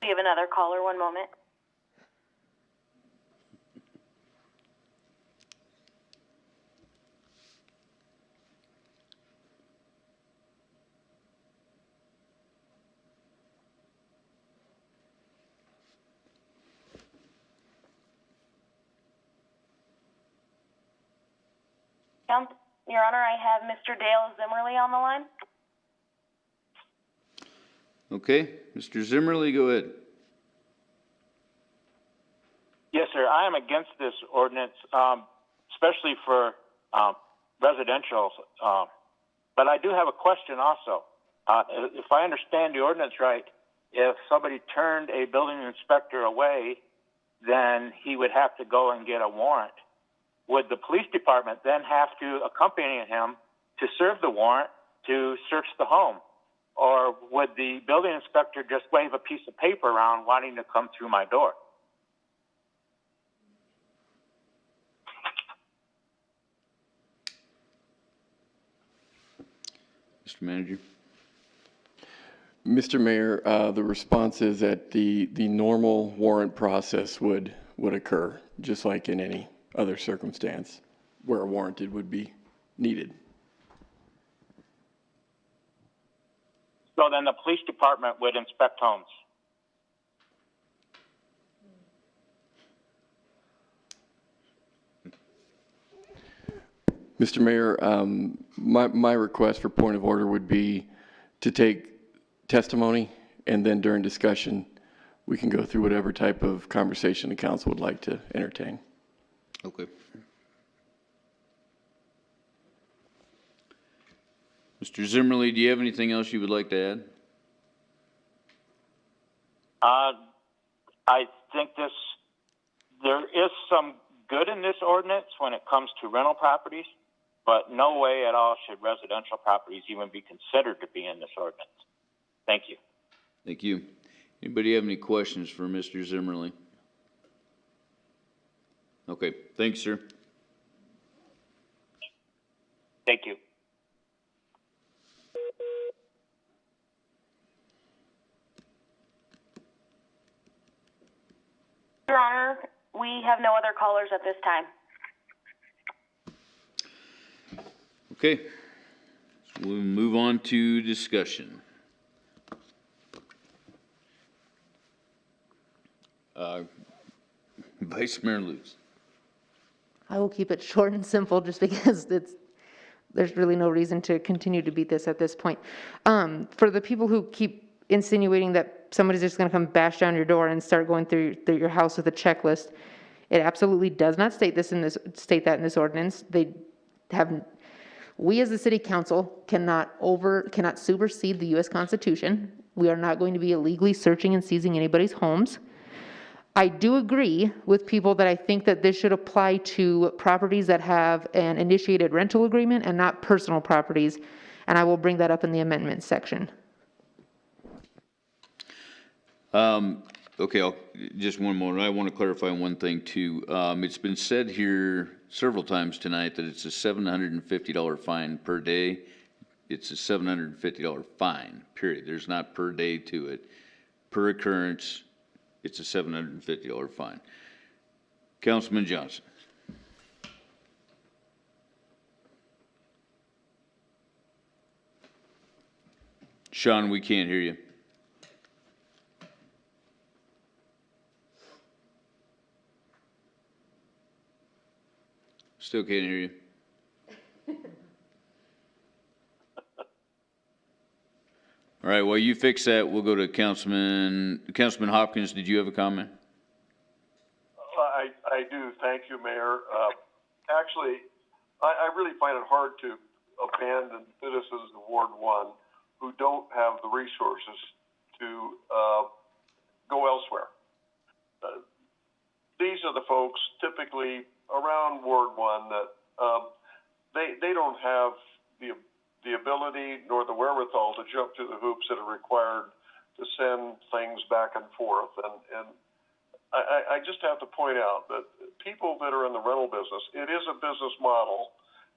We have another caller. One moment. Your Honor, I have Mr. Dale Zimmerly on the line. Okay, Mr. Zimmerly, go ahead. Yes, sir. I am against this ordinance, especially for residential. But I do have a question also. If I understand the ordinance right, if somebody turned a building inspector away, then he would have to go and get a warrant. Would the police department then have to accompany him to serve the warrant to search the home? Or would the building inspector just wave a piece of paper around wanting to come through my door? Mr. Manager. Mr. Mayor, the response is that the normal warrant process would occur, just like in any other circumstance where a warranted would be needed. So then the police department would inspect homes? Mr. Mayor, my request for point of order would be to take testimony, and then during discussion, we can go through whatever type of conversation the council would like to entertain. Okay. Mr. Zimmerly, do you have anything else you would like to add? I think there is some good in this ordinance when it comes to rental properties, but no way at all should residential properties even be considered to be in this ordinance. Thank you. Thank you. Anybody have any questions for Mr. Zimmerly? Okay, thanks, sir. Thank you. Your Honor, we have no other callers at this time. Okay, so we'll move on to discussion. Vice Mayor Lutz. I will keep it short and simple just because there's really no reason to continue to beat this at this point. For the people who keep insinuating that somebody's just going to come bash down your door and start going through your house with a checklist, it absolutely does not state that in this ordinance. We as the city council cannot supersede the U.S. Constitution. We are not going to be illegally searching and seizing anybody's homes. I do agree with people that I think that this should apply to properties that have an initiated rental agreement and not personal properties, and I will bring that up in the amendments section. Okay, just one more. I want to clarify one thing too. It's been said here several times tonight that it's a $750 fine per day. It's a $750 fine, period. There's not per day to it. Per occurrence, it's a $750 fine. Councilman Johnson. Sean, we can't hear you. Still can't hear you. All right, while you fix that, we'll go to Councilman Hopkins. Did you have a comment? I do. Thank you, Mayor. Actually, I really find it hard to abandon citizens of Ward 1 who don't have the resources to go elsewhere. These are the folks typically around Ward 1 that they don't have the ability nor the wherewithal to jump through the hoops that are required to send things back and forth. And I just have to point out that people that are in the rental business, it is a business model.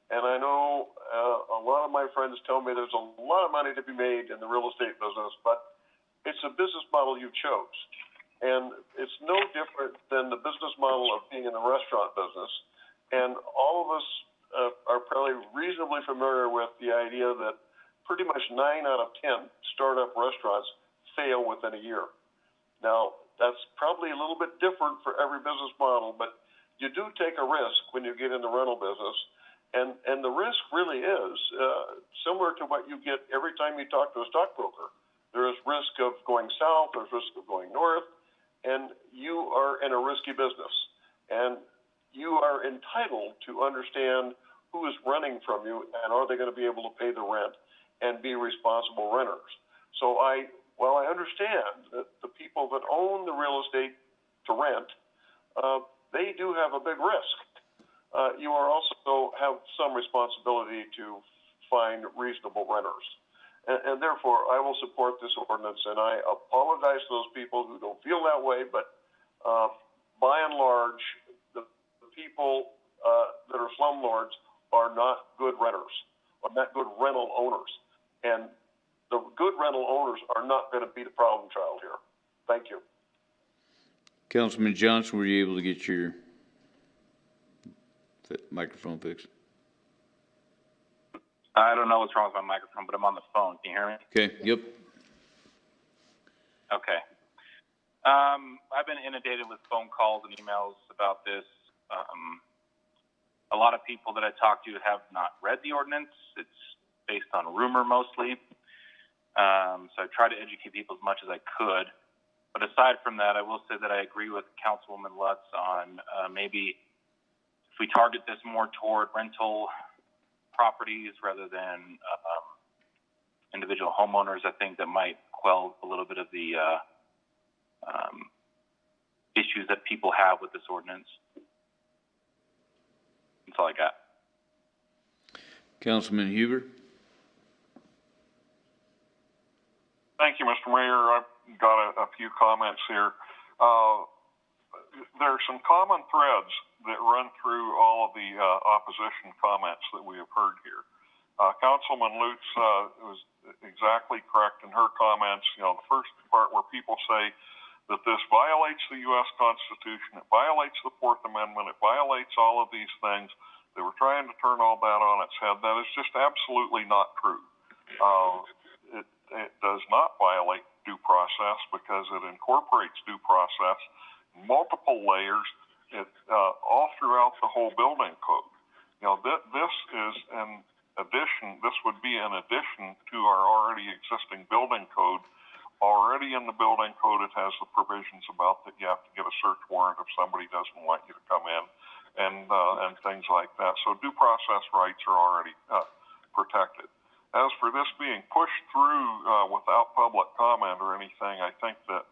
And I know a lot of my friends tell me there's a lot of money to be made in the real estate business, but it's a business model you chose. And it's no different than the business model of being in the restaurant business. And all of us are probably reasonably familiar with the idea that pretty much 9 out of 10 startup restaurants fail within a year. Now, that's probably a little bit different for every business model, but you do take a risk when you get in the rental business. And the risk really is similar to what you get every time you talk to a stockbroker. There is risk of going south, there's risk of going north, and you are in a risky business. And you are entitled to understand who is renting from you and are they going to be able to pay the rent and be responsible renters. So while I understand that the people that own the real estate to rent, they do have a big risk. You are also have some responsibility to find reasonable renters. And therefore, I will support this ordinance, and I apologize to those people who don't feel that way, but by and large, the people that are slumlords are not good renters, or not good rental owners. And the good rental owners are not going to be the problem child here. Thank you. Councilman Johnson, were you able to get your microphone fixed? I don't know what's wrong with my microphone, but I'm on the phone. Can you hear me? Okay, yep. Okay. I've been inundated with phone calls and emails about this. a lot of people that I talked to have not read the ordinance. It's based on rumor mostly. So I try to educate people as much as I could. But aside from that, I will say that I agree with Councilwoman Lutz on maybe if we target this more toward rental properties rather than individual homeowners, I think that might quell a little bit of the issues that people have with this ordinance. That's all I got. Councilman Huber? Thank you, Mr. Mayor. I've got a few comments here. There are some common threads that run through all of the opposition comments that we have heard here. Councilman Lutz was exactly correct in her comments. You know, the first part where people say that this violates the U.S. Constitution, it violates the Fourth Amendment, it violates all of these things. They were trying to turn all that on its head. That is just absolutely not true. It does not violate due process because it incorporates due process in multiple layers all throughout the whole building code. You know, this is an addition, this would be an addition to our already existing building code. Already in the building code, it has the provisions about that you have to get a search warrant if somebody doesn't want you to come in and things like that. So due process rights are already protected. As for this being pushed through without public comment or anything, I think that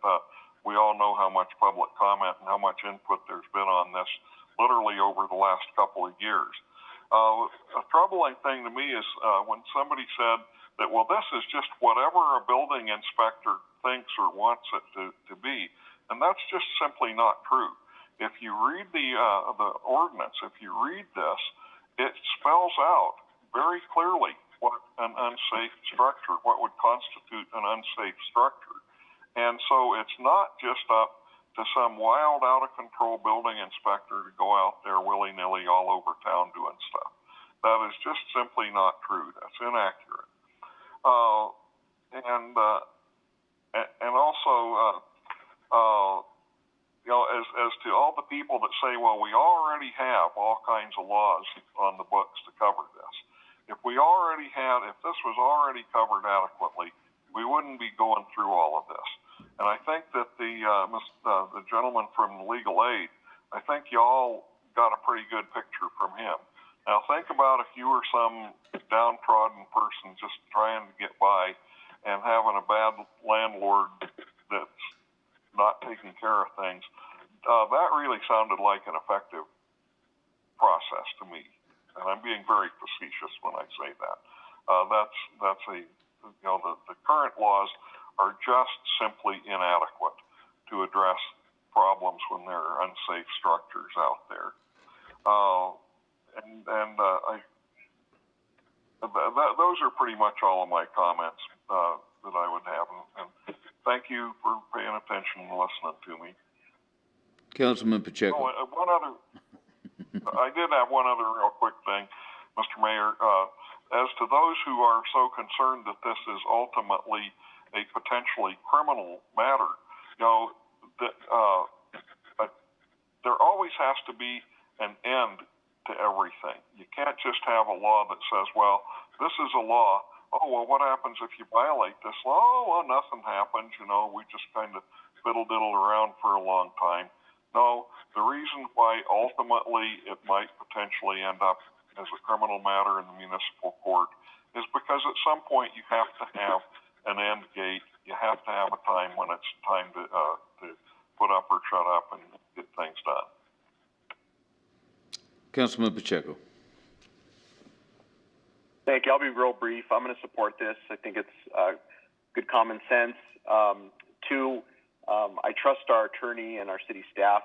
we all know how much public comment and how much input there's been on this literally over the last couple of years. A troubling thing to me is when somebody said that, well, this is just whatever a building inspector thinks or wants it to be, and that's just simply not true. If you read the ordinance, if you read this, it spells out very clearly what an unsafe structure, what would constitute an unsafe structure. And so it's not just up to some wild, out-of-control building inspector to go out there willy-nilly all over town doing stuff. That is just simply not true. That's inaccurate. And also, you know, as to all the people that say, well, we already have all kinds of laws on the books to cover this. If we already had, if this was already covered adequately, we wouldn't be going through all of this. And I think that the gentleman from legal aid, I think y'all got a pretty good picture from him. Now think about if you were some downtrodden person just trying to get by and having a bad landlord that's not taking care of things. That really sounded like an effective process to me. And I'm being very facetious when I say that. That's a, you know, the current laws are just simply inadequate to address problems when there are unsafe structures out there. Those are pretty much all of my comments that I would have. And thank you for paying attention and listening to me. Councilman Pacheco. One other. I did have one other real quick thing, Mr. Mayor. As to those who are so concerned that this is ultimately a potentially criminal matter, you know, there always has to be an end to everything. You can't just have a law that says, well, this is a law. Oh, well, what happens if you violate this law? Oh, well, nothing happens. You know, we just kind of fiddle-diddled around for a long time. No, the reason why ultimately it might potentially end up as a criminal matter in the municipal court is because at some point you have to have an end gate. You have to have a time when it's time to put up or shut up and get things done. Councilman Pacheco. Thank you. I'll be real brief. I'm going to support this. I think it's good common sense. Two, I trust our attorney and our city staff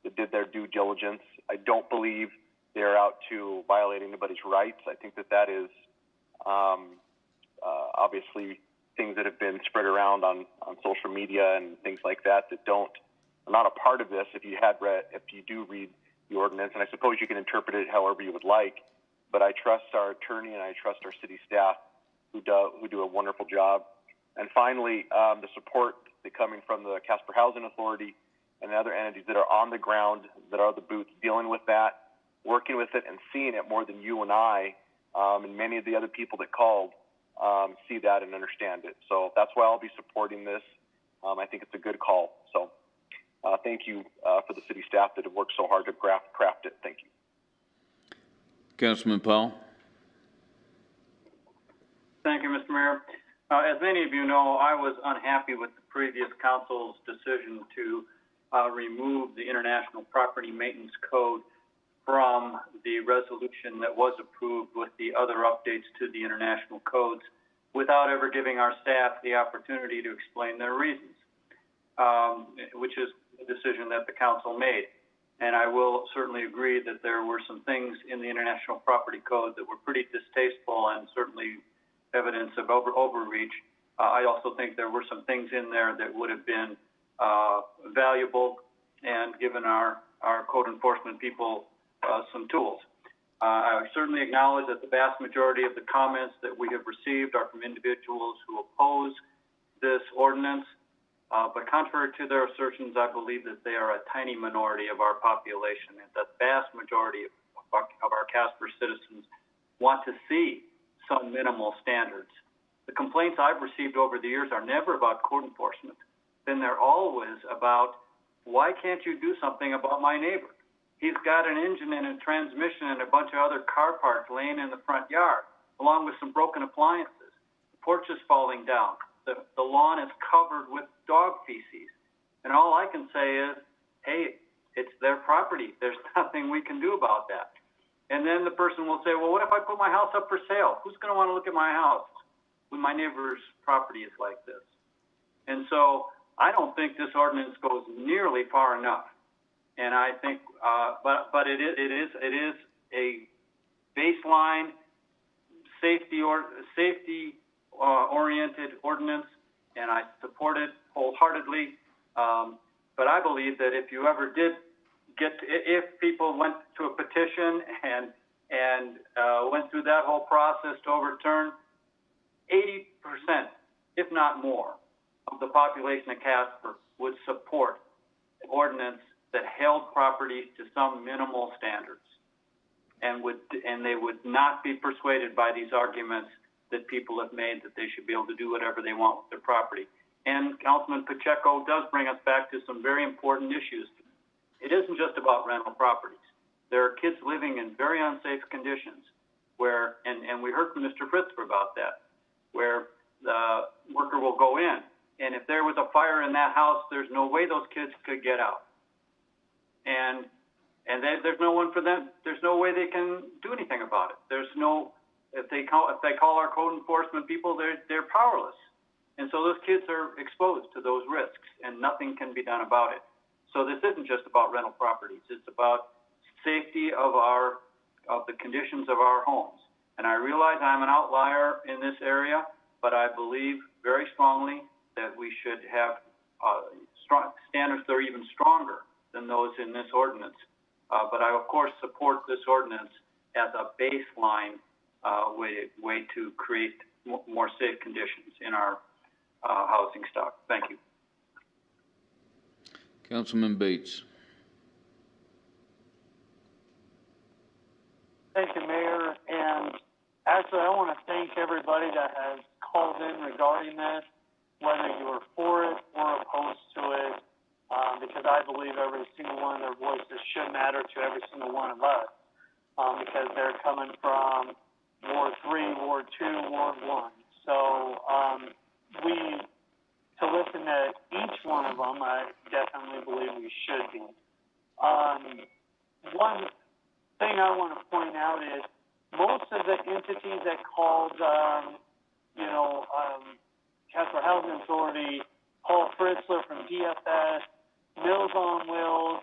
that did their due diligence. I don't believe they're out to violate anybody's rights. I think that is obviously things that have been spread around on social media and things like that are not a part of this. If you do read the ordinance, and I suppose you can interpret it however you would like, but I trust our attorney and I trust our city staff who do a wonderful job. And finally, the support coming from the Casper Housing Authority and other entities that are on the ground, that are the booths dealing with that. working with it and seeing it more than you and I, and many of the other people that called, see that and understand it. So that's why I'll be supporting this. I think it's a good call. So thank you for the city staff that have worked so hard to craft it. Thank you. Councilman Powell. Thank you, Mr. Mayor. As many of you know, I was unhappy with the previous council's decision to remove the International Property Maintenance Code from the resolution that was approved with the other updates to the international codes without ever giving our staff the opportunity to explain their reasons, which is the decision that the council made. And I will certainly agree that there were some things in the International Property Code that were pretty distasteful and certainly evidence of overreach. I also think there were some things in there that would have been valuable and given our code enforcement people some tools. I certainly acknowledge that the vast majority of the comments that we have received are from individuals who oppose this ordinance. But contrary to their assertions, I believe that they are a tiny minority of our population, and the vast majority of our Casper citizens want to see some minimal standards. The complaints I've received over the years are never about code enforcement. Then they're always about, why can't you do something about my neighbor? He's got an engine and a transmission and a bunch of other car parts laying in the front yard, along with some broken appliances. The porch is falling down. The lawn is covered with dog feces. And all I can say is, hey, it's their property. There's nothing we can do about that. And then the person will say, well, what if I put my house up for sale? Who's going to want to look at my house when my neighbor's property is like this? And so I don't think this ordinance goes nearly far enough. And I think, but it is a baseline safety-oriented ordinance, and I support it wholeheartedly. But I believe that if you ever did if people went to a petition and went through that whole process to overturn, 80%, if not more, of the population of Casper would support an ordinance that held properties to some minimal standards, and they would not be persuaded by these arguments that people have made that they should be able to do whatever they want with their property. And Councilman Pacheco does bring us back to some very important issues. It isn't just about rental properties. There are kids living in very unsafe conditions where, and we heard from Mr. Fritzler about that, where the worker will go in, and if there was a fire in that house, there's no way those kids could get out. And there's no one for them. There's no way they can do anything about it. There's no, if they call our code enforcement people, they're powerless. And so those kids are exposed to those risks, and nothing can be done about it. So this isn't just about rental properties. It's about safety of the conditions of our homes. And I realize I'm an outlier in this area, but I believe very strongly that we should have strong standards that are even stronger than those in this ordinance. But I, of course, support this ordinance as a baseline way to create more safe conditions in our housing stock. Thank you. Councilman Bates. Thank you, Mayor. And actually, I want to thank everybody that has called in regarding this, whether you are for it or opposed to it, because I believe every single one of their voices should matter to every single one of us, because they're coming from Ward 3, Ward 2, Ward 1. So to listen to each one of them, I definitely believe we should be. One thing I want to point out is most of the entities that called, Casper Housing Authority, Paul Fritzler from DFS, Mills on Wheels,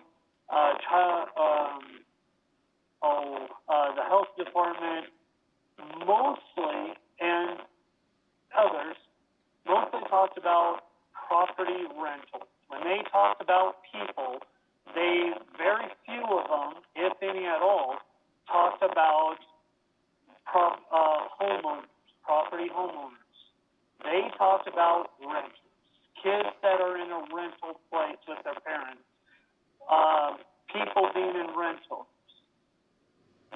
the Health Department, mostly, and others, mostly talked about property rentals. When they talked about people, very few of them, if any at all, talked about homeowners, property homeowners. They talked about renters, kids that are in a rental place with their parents, people being in rentals.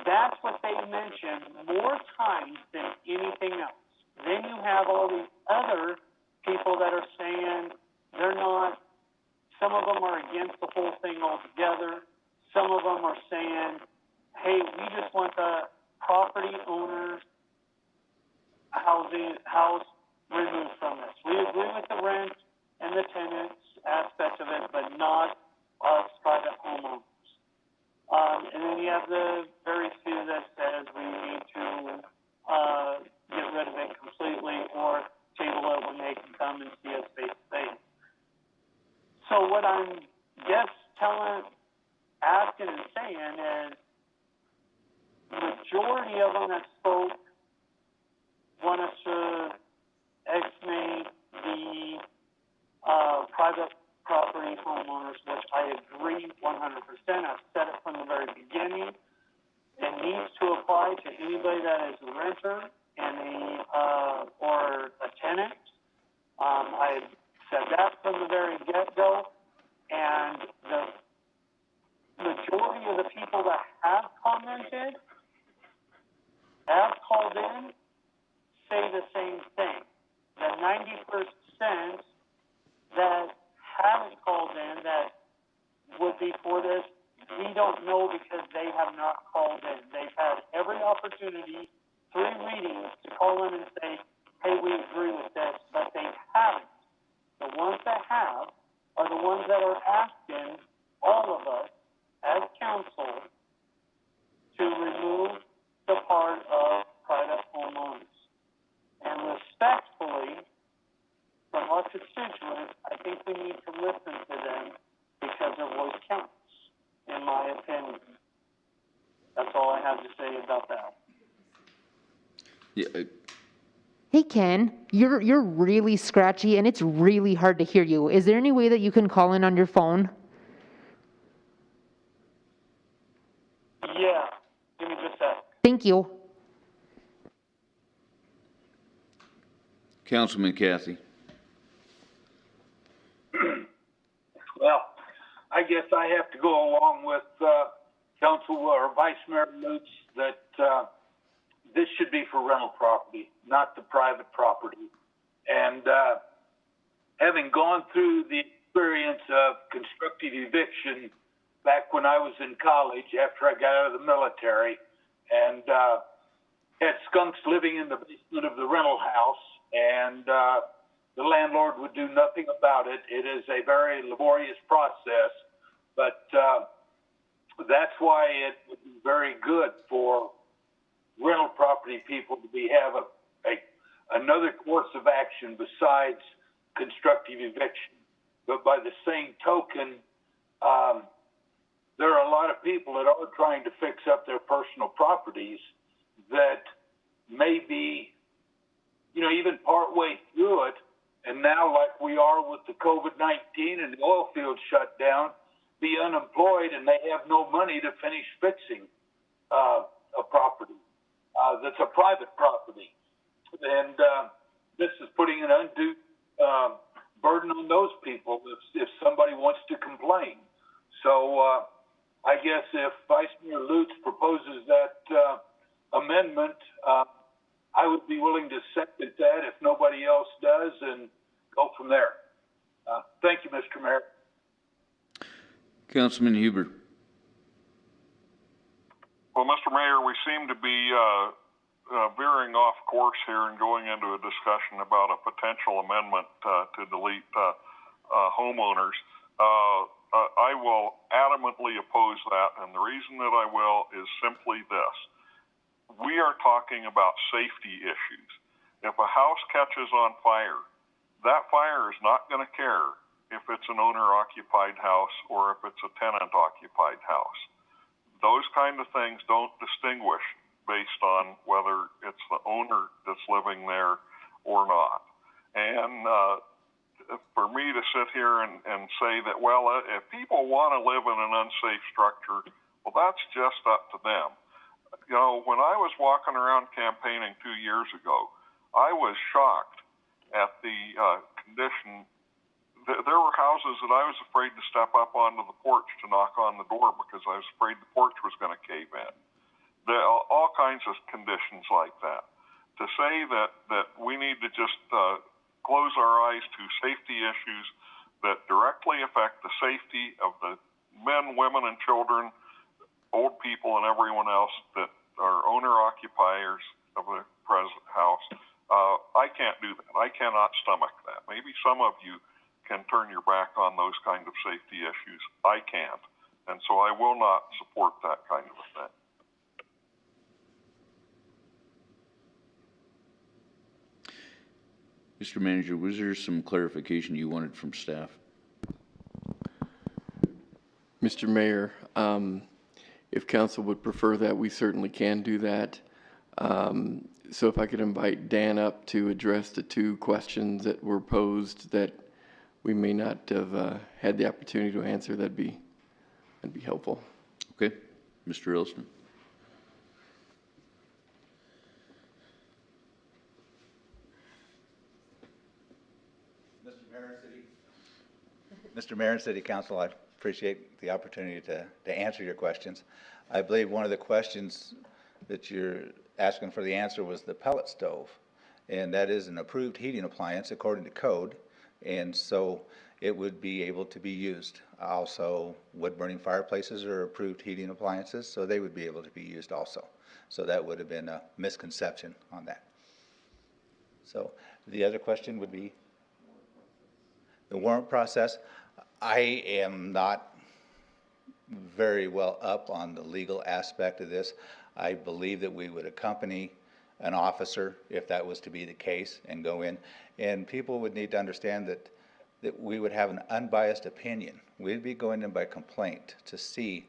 That's what they mention more times than anything else. Then you have all these other people that are saying they're not, some of them are against the whole thing altogether. Some of them are saying, hey, we just want the property owner's house removed from this. We agree with the rent and the tenants aspect of it, but not us private homeowners. And then you have the very few that says we need to get rid of it completely or table it when they can come and see us face to face. So what I'm asking and saying is, majority of them that spoke want us to exmate the private property homeowners, which I agree 100%. I've said it from the very beginning. It needs to apply to anybody that is a renter and or a tenant. I said that from the very get-go, and the majority of the people that have commented, have called in, say the same thing. The 90% that haven't called in that would be for this, we don't know because they have not called in. They've had every opportunity, 3 readings, to call in and say, hey, we agree with this, but they haven't. The ones that have are the ones that are asking all of us as council to remove the part of private homeowners. And respectfully, from our constituents, I think we need to listen to them because their voice counts, in my opinion. That's all I have to say about that. Yeah. Hey, Ken, you're really scratchy and it's really hard to hear you. Is there any way that you can call in on your phone? Yeah, give me just a sec. Thank you. Councilman Kathy. Well, I guess I have to go along with Council or Vice Mayor Lutz that this should be for rental property, not the private property. And having gone through the experience of constructive eviction back when I was in college after I got out of the military, and had skunks living in the basement of the rental house, and the landlord would do nothing about it. It is a very laborious process, but that's why it would be very good for rental property people to have another course of action besides constructive eviction. But by the same token, there are a lot of people that are trying to fix up their personal properties that may be, even partway through it, and now, like we are with the COVID-19 and the oil fields shut down, be unemployed and they have no money to finish fixing a property that's a private property. And this is putting an undue burden on those people if somebody wants to complain. So I guess if Vice Mayor Lutz proposes that amendment, I would be willing to second that if nobody else does and go from there. Thank you, Mr. Mayor. Councilman Huber. Well, Mr. Mayor, we seem to be veering off course here and going into a discussion about a potential amendment to delete homeowners. I will adamantly oppose that, and the reason that I will is simply this. We are talking about safety issues. If a house catches on fire, that fire is not going to care if it's an owner-occupied house or if it's a tenant-occupied house. Those kind of things don't distinguish based on whether it's the owner that's living there or not. And for me to sit here and say that, well, if people want to live in an unsafe structure, well, that's just up to them. When I was walking around campaigning 2 years ago, I was shocked at the condition. There were houses that I was afraid to step up onto the porch to knock on the door because I was afraid the porch was going to cave in. There are all kinds of conditions like that. To say that we need to just close our eyes to safety issues that directly affect the safety of the men, women, and children, old people, and everyone else that are owner-occupiers of the present house, I can't do that. I cannot stomach that. Maybe some of you can turn your back on those kind of safety issues. I can't. And so I will not support that kind of a thing. Mr. Manager, was there some clarification you wanted from staff? Mr. Mayor, if council would prefer that, we certainly can do that. So if I could invite Dan up to address the two questions that were posed that we may not have had the opportunity to answer, that'd be helpful. Okay, Mr. Elston. Mr. Mayor and City Council, I appreciate the opportunity to answer your questions. I believe one of the questions that you're asking for the answer was the pellet stove, and that is an approved heating appliance according to code, and so it would be able to be used. Also, wood-burning fireplaces are approved heating appliances, so they would be able to be used also. So that would have been a misconception on that. So the other question would be the warrant process. I am not very well up on the legal aspect of this. I believe that we would accompany an officer if that was to be the case and go in. And people would need to understand that we would have an unbiased opinion. We'd be going in by complaint to see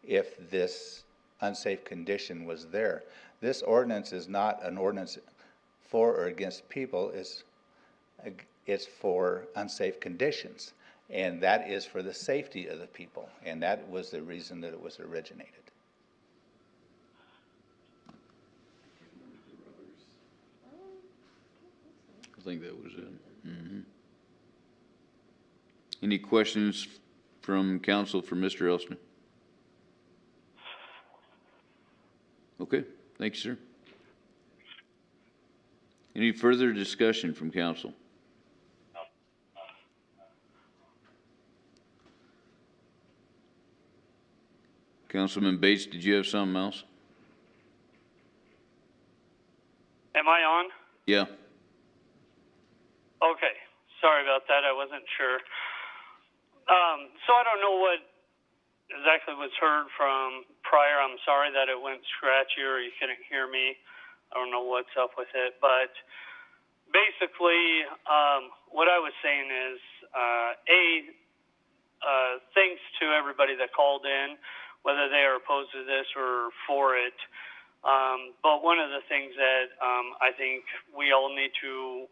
if this unsafe condition was there. This ordinance is not an ordinance for or against people. It's for unsafe conditions. And that is for the safety of the people. And that was the reason that it was originated. I think that was it. Mm-hmm. Any questions from council for Mr. Elston? Okay, thank you, sir. Any further discussion from council? Councilman Bates, did you have something else? Am I on? Yeah. Okay, sorry about that. I wasn't sure. So I don't know what exactly was heard from prior. I'm sorry that it went scratchy or you couldn't hear me. I don't know what's up with it, but basically, what I was saying is, thanks to everybody that called in, whether they are opposed to this or for it. But one of the things that I think we all need to,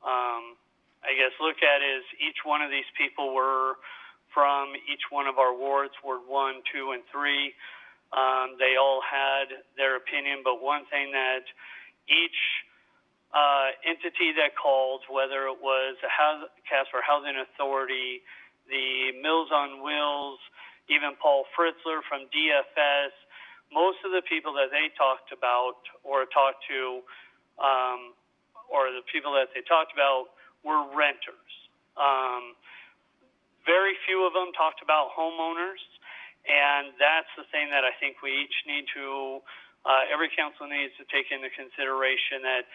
I guess, look at is each one of these people were from each one of our wards, Ward 1, 2, and 3. They all had their opinion, but one thing that each entity that called, whether it was the Casper Housing Authority, the Mills on Wheels, even Paul Fritzler from DFS, most of the people that they talked about or talked to, or the people that they talked about were renters. Very few of them talked about homeowners, and that's the thing that I think we each need to, every council needs to take into consideration that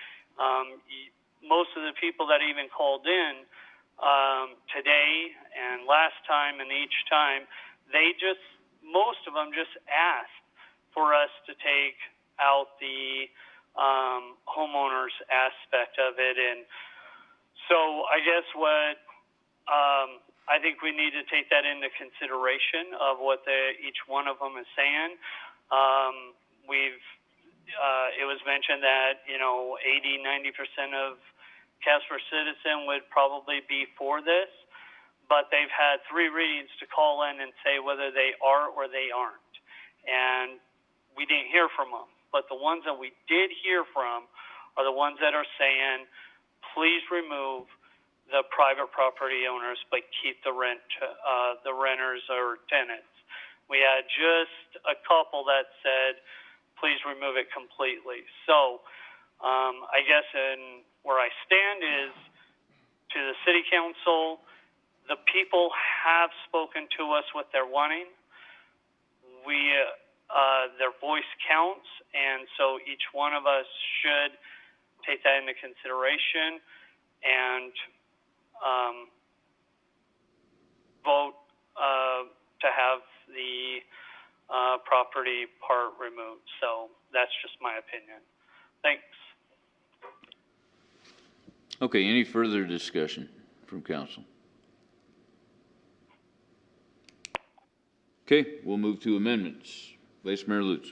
most of the people that even called in today and last time and each time, most of them just asked for us to take out the homeowners aspect of it. And so I guess what I think we need to take that into consideration of what each one of them is saying. It was mentioned that 80-90% of Casper citizen would probably be for this, but they've had 3 readings to call in and say whether they are or they aren't, and we didn't hear from them. But the ones that we did hear from are the ones that are saying, please remove the private property owners, but keep the renters or tenants. We had just a couple that said, please remove it completely. So, I guess where I stand is to the city council, the people have spoken to us what they're wanting. Their voice counts, and so each one of us should take that into consideration and vote to have the property part removed. So that's just my opinion. Thanks. Okay, any further discussion from council? Okay, we'll move to amendments. Vice Mayor Lutz.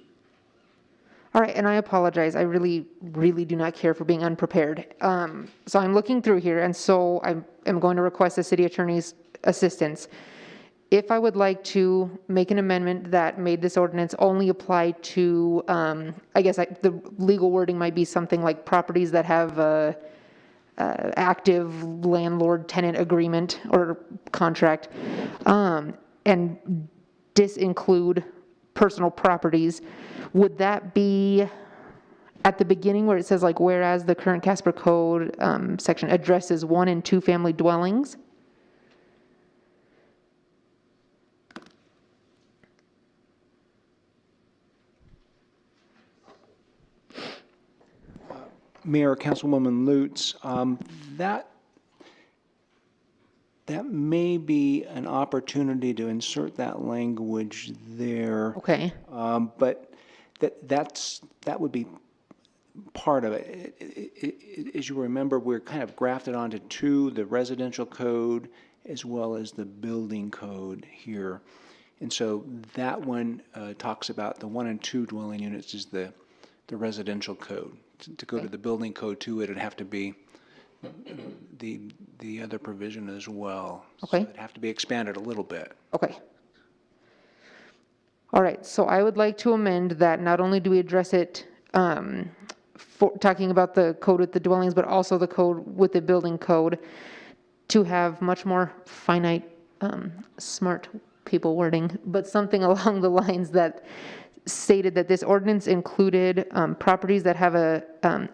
All right, and I apologize. I really, really do not care for being unprepared. So I'm looking through here, and so I'm going to request the city attorney's assistance. If I would like to make an amendment that made this ordinance only apply to, I guess the legal wording might be something like properties that have a active landlord-tenant agreement or contract, and disinclude personal properties, would that be at the beginning where it says like, whereas the current Casper Code section addresses 1 and 2 family dwellings? Mayor, Councilwoman Lutz, that may be an opportunity to insert that language there. Okay. But that would be part of it. As you remember, we're kind of grafted onto 2, the residential code as well as the building code here. And so that one talks about the 1 and 2 dwelling units is the residential code. To go to the building code too, it'd have to be the other provision as well. Okay. So it'd have to be expanded a little bit. Okay. All right, so I would like to amend that not only do we address it for talking about the code with the dwellings, but also the code with the building code to have much more finite, smart people wording, but something along the lines that stated that this ordinance included properties that have a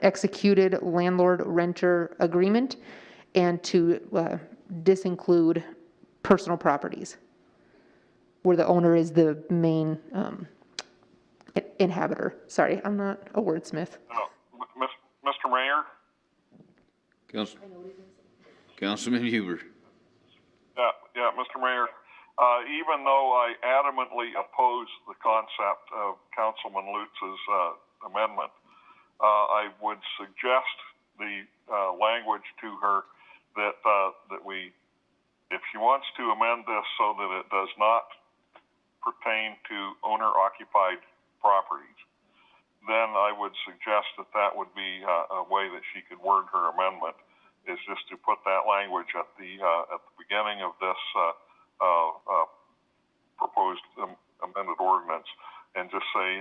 executed landlord-renter agreement, and to disinclude personal properties where the owner is the main inhabitor. Sorry, I'm not a wordsmith. Mr. Mayor? Councilman Huber. Yeah, Mr. Mayor. Even though I adamantly oppose the concept of Councilman Lutz's amendment, I would suggest the language to her that if she wants to amend this so that it does not pertain to owner-occupied properties, then I would suggest that would be a way that she could word her amendment, is just to put that language at the beginning of this proposed amended ordinance, and just say,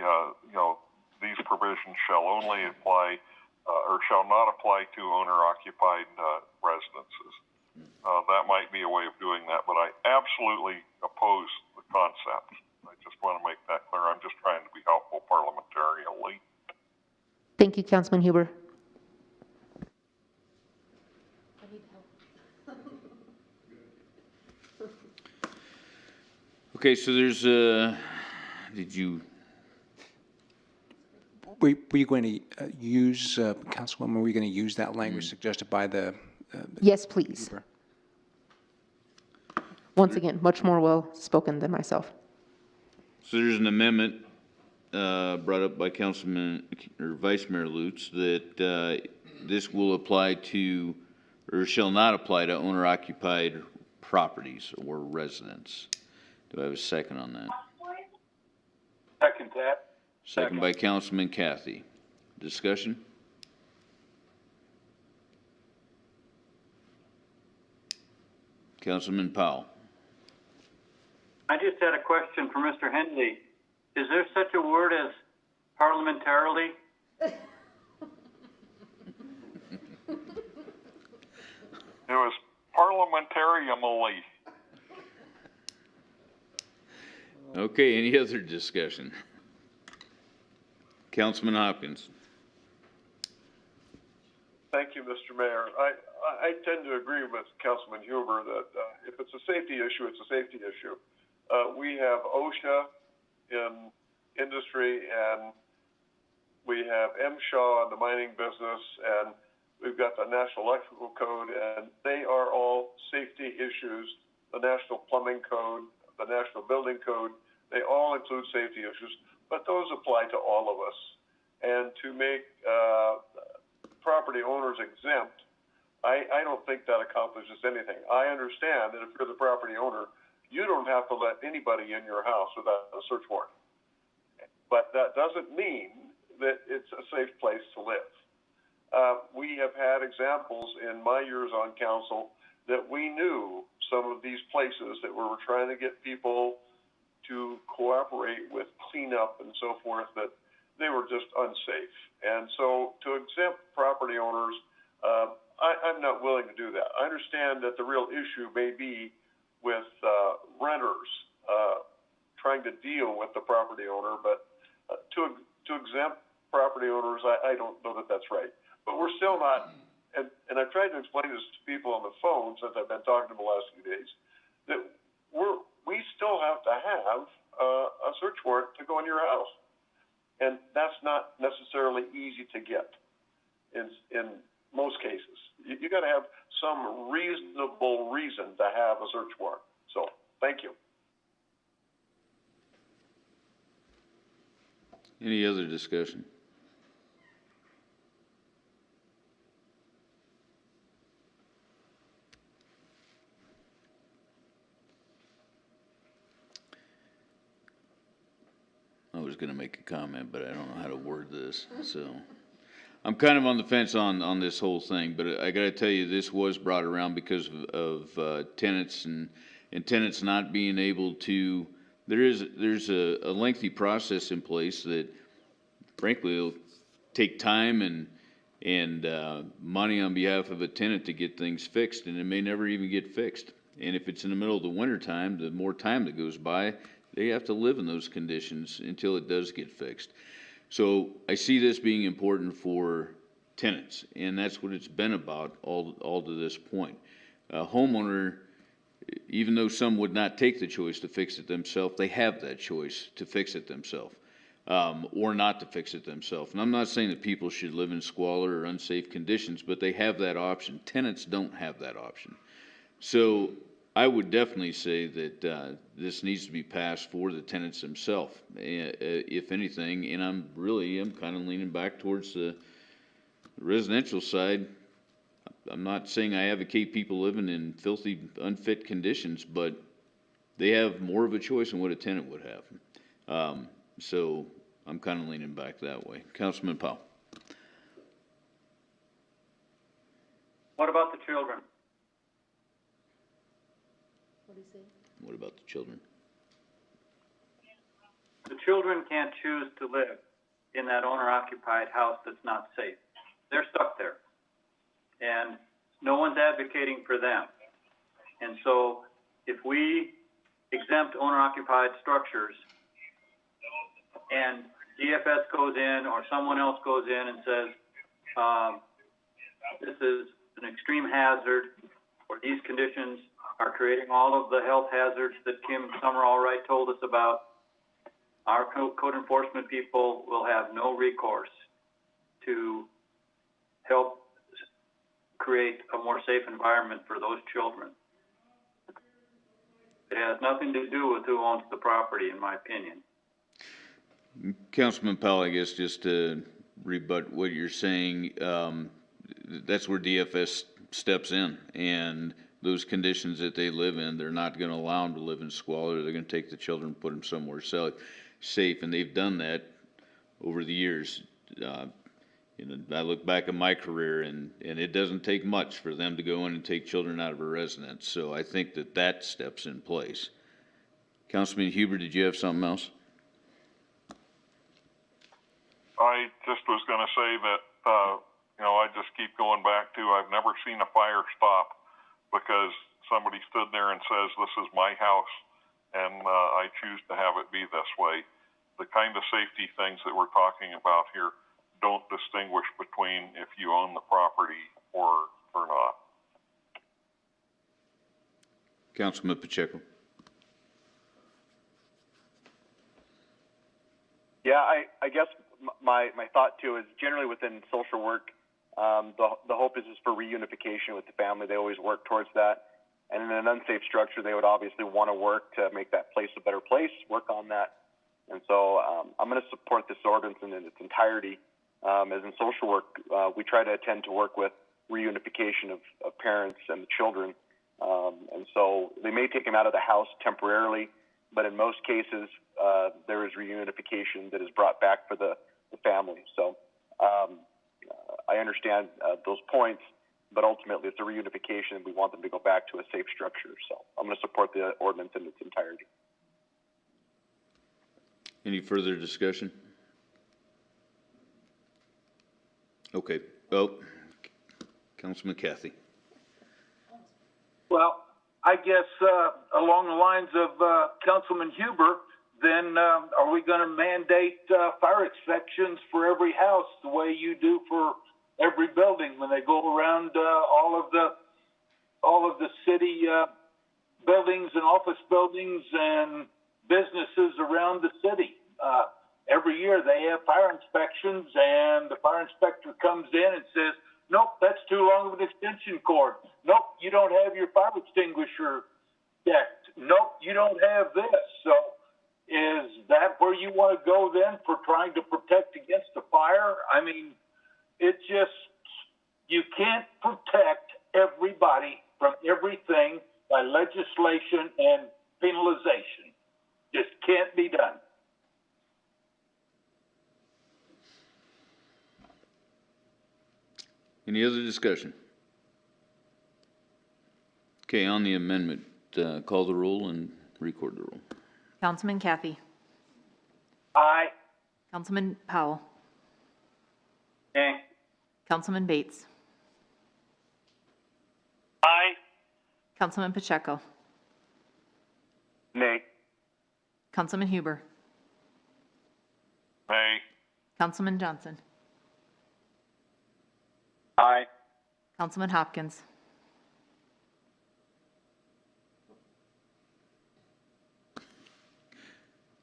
these provisions shall only apply or shall not apply to owner-occupied residences. That might be a way of doing that, but I absolutely oppose the concept. I just want to make that clear. I'm just trying to be helpful parliamentarianly. Thank you, Councilman Huber. Okay, so there's did you? Were you going to use, Councilwoman, were you going to use that language suggested by the? Yes, please. Huber? Once again, much more well-spoken than myself. So there's an amendment brought up by Councilman or Vice Mayor Lutz that this will apply to, or shall not apply to, owner-occupied properties or residents. Do I have a second on that? Second that. Second by Councilman Cathy. Discussion? Councilman Powell. I just had a question for Mr. Henley. Is there such a word as parliamentarily? It was parliamentarianly. Okay, any other discussion? Councilman Hopkins. Thank you, Mr. Mayor. I tend to agree with Councilman Huber that if it's a safety issue, it's a safety issue. We have OSHA in industry, and we have MSHA in the mining business, and we've got the National Electrical Code, and they are all safety issues. The National Plumbing Code, the National Building Code, they all include safety issues, but those apply to all of us. And to make property owners exempt, I don't think that accomplishes anything. I understand that if you're the property owner, you don't have to let anybody in your house without a search warrant. But that doesn't mean that it's a safe place to live. We have had examples in my years on council that we knew some of these places that we were trying to get people to cooperate with cleanup and so forth, that they were just unsafe. And so to exempt property owners, I'm not willing to do that. I understand that the real issue may be with renters trying to deal with the property owner, but to exempt property owners, I don't know that that's right. But we're still not, and I've tried to explain this to people on the phone since I've been talking to them the last few days, that we still have to have a search warrant to go in your house. And that's not necessarily easy to get in most cases. You got to have some reasonable reason to have a search warrant. So, thank you. Any other discussion? I was going to make a comment, but I don't know how to word this, so I'm kind of on the fence on this whole thing. But I got to tell you, this was brought around because of tenants and tenants not being able to. There's a lengthy process in place that, frankly, will take time and money on behalf of a tenant to get things fixed, and it may never even get fixed. And if it's in the middle of the winter time, the more time that goes by, they have to live in those conditions until it does get fixed. So I see this being important for tenants, and that's what it's been about all to this point. A homeowner, even though some would not take the choice to fix it themselves, they have that choice to fix it themselves, or not to fix it themselves. And I'm not saying that people should live in squalor or unsafe conditions, but they have that option. Tenants don't have that option. So I would definitely say that this needs to be passed for the tenants themselves, if anything. And I'm kind of leaning back towards the residential side. I'm not saying I advocate people living in filthy, unfit conditions, but they have more of a choice than what a tenant would have. So I'm kind of leaning back that way. Councilman Powell. What about the children? What about the children? The children can't choose to live in that owner-occupied house that's not safe. They're stuck there. And no one's advocating for them. And so if we exempt owner-occupied structures and DFS goes in or someone else goes in and says, this is an extreme hazard, or these conditions are creating all of the health hazards that Kim Summerall-Wright told us about, our code enforcement people will have no recourse to help create a more safe environment for those children. It has nothing to do with who owns the property, in my opinion. Councilman Powell, I guess just to rebut what you're saying, that's where DFS steps in, and those conditions that they live in, they're not going to allow them to live in squalor. They're going to take the children and put them somewhere safe, and they've done that over the years. I look back at my career, and it doesn't take much for them to go in and take children out of a residence. So I think that steps in place. Councilman Huber, did you have something else? I just was going to say that, I just keep going back to, I've never seen a fire stop because somebody stood there and says, this is my house, and I choose to have it be this way. the kind of safety things that we're talking about here don't distinguish between if you own the property or not. Councilman Pacheco. Yeah, I guess my thought too is generally within social work, the hope is for reunification with the family. They always work towards that. And in an unsafe structure, they would obviously want to work to make that place a better place, work on that. And so I'm going to support this ordinance in its entirety. As in social work, we try to attend to work with reunification of parents and the children. And so they may take them out of the house temporarily, but in most cases, there is reunification that is brought back for the family. So I understand those points, but ultimately it's a reunification and we want them to go back to a safe structure. So I'm going to support the ordinance in its entirety. Any further discussion? Okay. Oh, Councilman Cathy. Well, I guess along the lines of Councilman Huber, then are we going to mandate fire inspections for every house the way you do for every building when they go around all of the city buildings and office buildings and businesses around the city? Every year they have fire inspections, and the fire inspector comes in and says, nope, that's too long of an extension cord. Nope, you don't have your fire extinguisher decked. Nope, you don't have this. So is that where you want to go then for trying to protect against a fire? I mean, it just, you can't protect everybody from everything by legislation and penalization. Just can't be done. Any other discussion? Okay, on the amendment, call the roll and record the roll. Councilman Cathy. Aye. Councilman Powell. Nay. Councilman Bates. Aye. Councilman Pacheco. Nay. Councilman Huber. Nay. Councilman Johnson. Aye. Councilman Hopkins.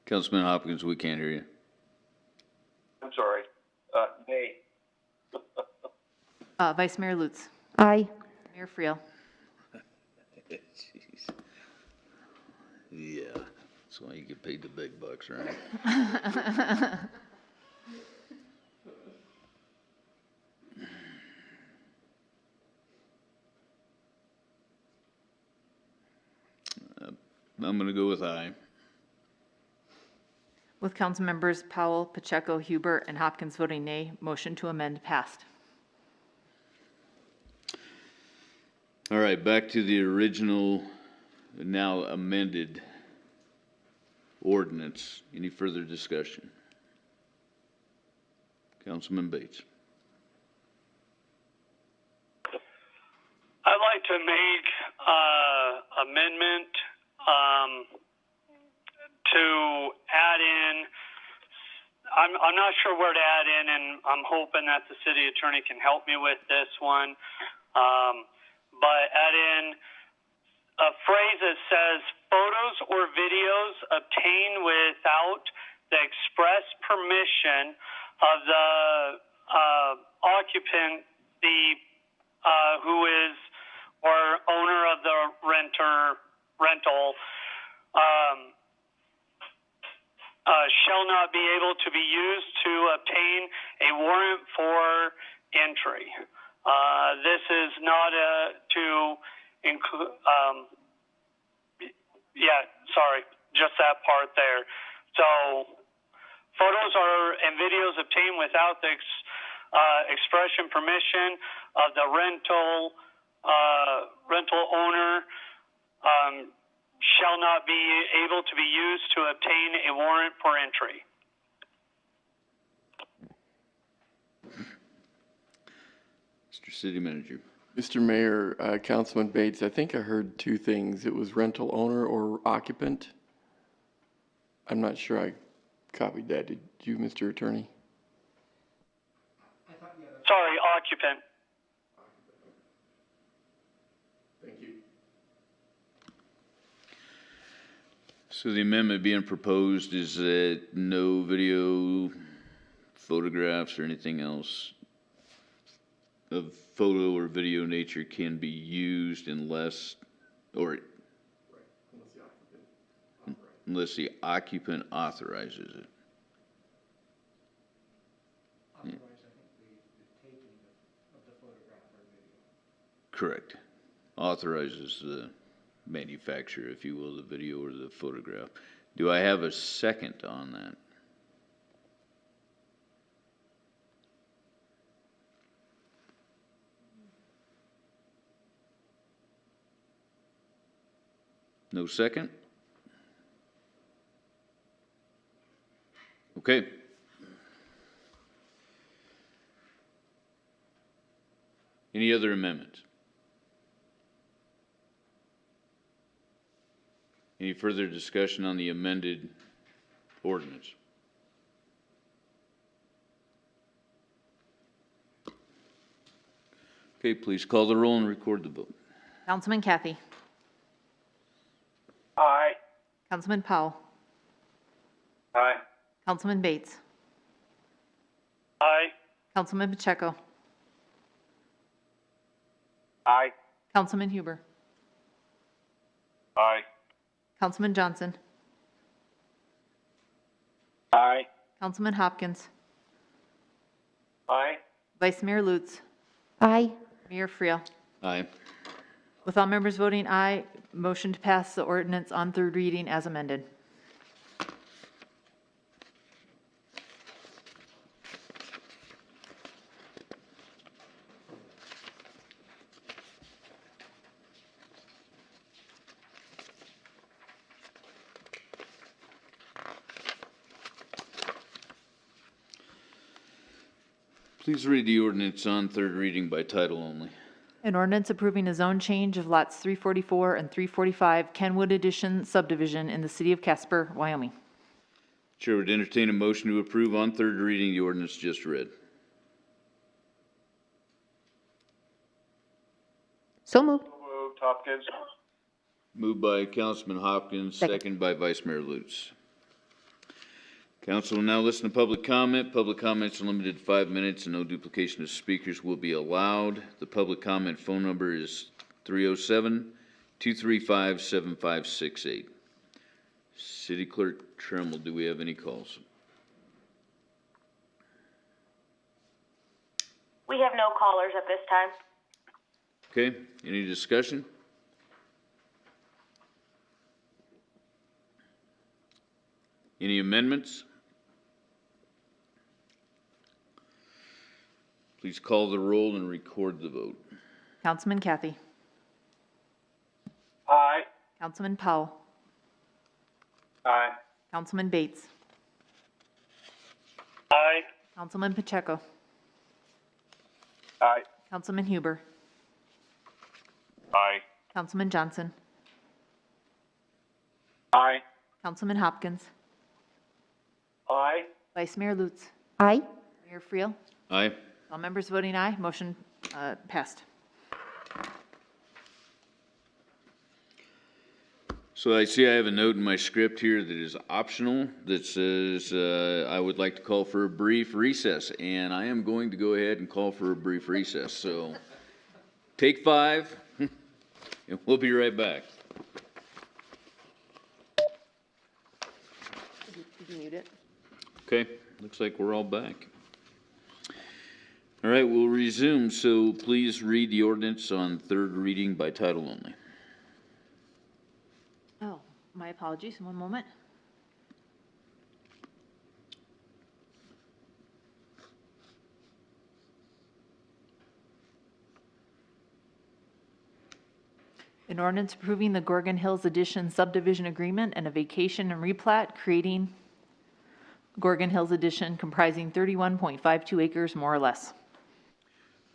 Councilman Hopkins, we can't hear you. I'm sorry. Nay. Vice Mayor Lutz. Aye. Mayor Friel. Jeez. Yeah, that's why you get paid the big bucks, right? I'm going to go with aye. With council members Powell, Pacheco, Huber, and Hopkins voting nay, motion to amend passed. All right, back to the original, now amended ordinance. Any further discussion? Councilman Bates. I'd like to make amendment to add in, I'm not sure where to add in, and I'm hoping that the city attorney can help me with this one, but add in a phrase that says photos or videos obtained without the express permission of the occupant, who is or owner of the rental, shall not be able to be used to obtain a warrant for entry. This is not to include, just that part there. So photos and videos obtained without the expression permission of the rental owner shall not be able to be used to obtain a warrant for entry. Mr. City Manager. Mr. Mayor, Councilman Bates, I think I heard two things. It was rental owner or occupant. I'm not sure I copied that. Did you, Mr. Attorney? Sorry, occupant. Thank you. So the amendment being proposed is that no video, photographs, or anything else of photo or video nature can be used unless the occupant authorizes it. Correct. Authorizes the manufacturer, if you will, the video or the photograph. Do I have a second on that? No second? Okay. Any other amendments? Any further discussion on the amended ordinance? Okay, please call the roll and record the vote. Councilman Kathy. Aye. Councilman Powell. Aye. Councilman Bates. Aye. Councilman Pacheco. Aye. Councilman Huber. Aye. Councilman Johnson. Aye. Councilman Hopkins. Aye. Vice Mayor Lutz. Aye. Mayor Friel. Aye. With all members voting aye, motion to pass the ordinance on third reading as amended. Please read the ordinance on third reading by title only. An ordinance approving a zone change of lots 344 and 345 Kenwood Addition subdivision in the city of Casper, Wyoming. Chair would entertain a motion to approve on third reading the ordinance just read. So moved. Moved, Hopkins. Moved by Councilman Hopkins, second by Vice Mayor Lutz. Council will now listen to public comment. Public comments are limited to 5 minutes and no duplication of speakers will be allowed. The public comment phone number is 307-235-7568. City Clerk Tremble, do we have any calls? We have no callers at this time. Okay, any discussion? Any amendments? Please call the roll and record the vote. Councilman Kathy. Aye. Councilman Powell. Aye. Councilman Bates. Aye. Councilman Pacheco. Aye. Councilman Huber. Aye. Councilman Johnson. Aye. Councilman Hopkins. Aye. Vice Mayor Lutz. Aye. Mayor Friel. Aye. All members voting aye, motion passed. So I see I have a note in my script here that is optional that says I would like to call for a brief recess, and I am going to go ahead and call for a brief recess. So take 5, and we'll be right back. Did you mute it? Okay, looks like we're all back. All right, we'll resume. So please read the ordinance on third reading by title only. Oh, my apologies, one moment. An ordinance approving the Grogan Hills Addition subdivision agreement and a vacation and replat creating Grogan Hills Addition comprising 31.52 acres more or less.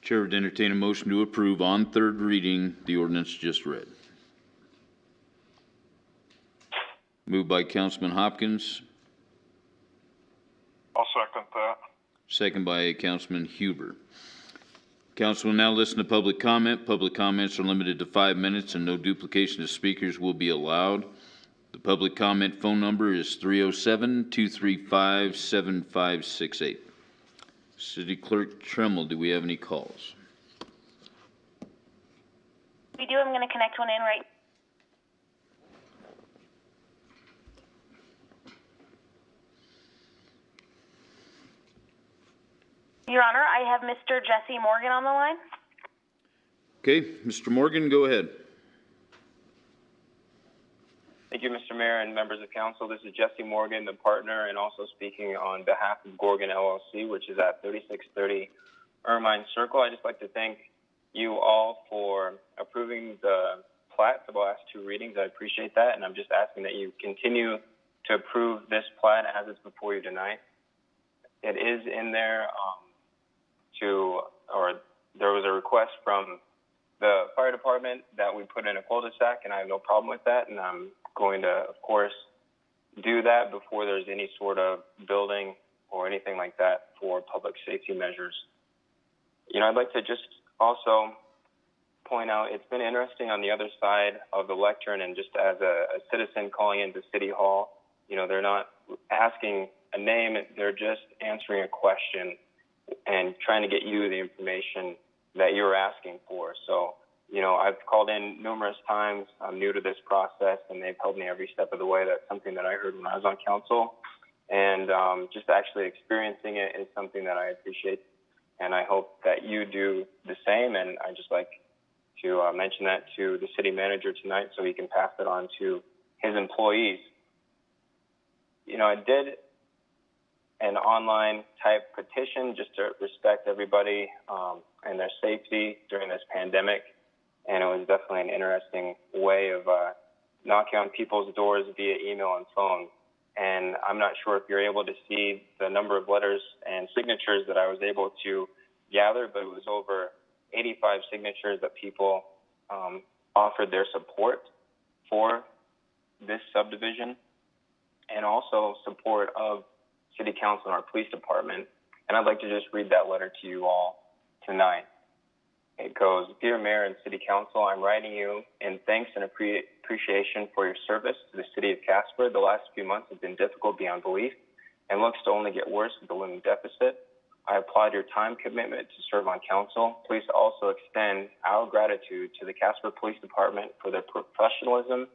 Chair would entertain a motion to approve on third reading the ordinance just read. Moved by Councilman Hopkins, I'll second that. Second by Councilman Huber. Council will now listen to public comment. Public comments are limited to 5 minutes and no duplication of speakers will be allowed. The public comment phone number is 307-235-7568. City Clerk Tremmel, do we have any calls? We do. I'm going to connect one in right. Your Honor, I have Mr. Jesse Morgan on the line. Okay, Mr. Morgan, go ahead. Thank you, Mr. Mayor and members of council. This is Jesse Morgan, the partner, and also speaking on behalf of Grogan LLC, which is at 3630 Ermine Circle. I'd just like to thank you all for approving the plat for the last 2 readings. I appreciate that, and I'm just asking that you continue to approve this plat as it's before you tonight. It is in there there was a request from the fire department that we put in a cul-de-sac, and I have no problem with that, and I'm going to, of course, do that before there's any sort of building or anything like that for public safety measures. You know, I'd like to just also point out, it's been interesting on the other side of the lectern, and just as a citizen calling into City Hall, you know, they're not asking a name, they're just answering a question and trying to get you the information that you're asking for. So, you know, I've called in numerous times. I'm new to this process, and they've helped me every step of the way. That's something that I heard when I was on council. And just actually experiencing it is something that I appreciate, and I hope that you do the same. And I'd just like to mention that to the city manager tonight so he can pass it on to his employees. You know, I did an online type petition just to respect everybody and their safety during this pandemic. And it was definitely an interesting way of knocking on people's doors via email and phone. And I'm not sure if you're able to see the number of letters and signatures that I was able to gather, but it was over 85 signatures that people offered their support for this subdivision, and also support of City Council and our police department. And I'd like to just read that letter to you all tonight. It goes, Dear Mayor and City Council, I'm writing you in thanks and appreciation for your service to the City of Casper. The last few months have been difficult beyond belief and looks to only get worse with the looming deficit. I applaud your time commitment to serve on council. Please also extend our gratitude to the Casper Police Department for their professionalism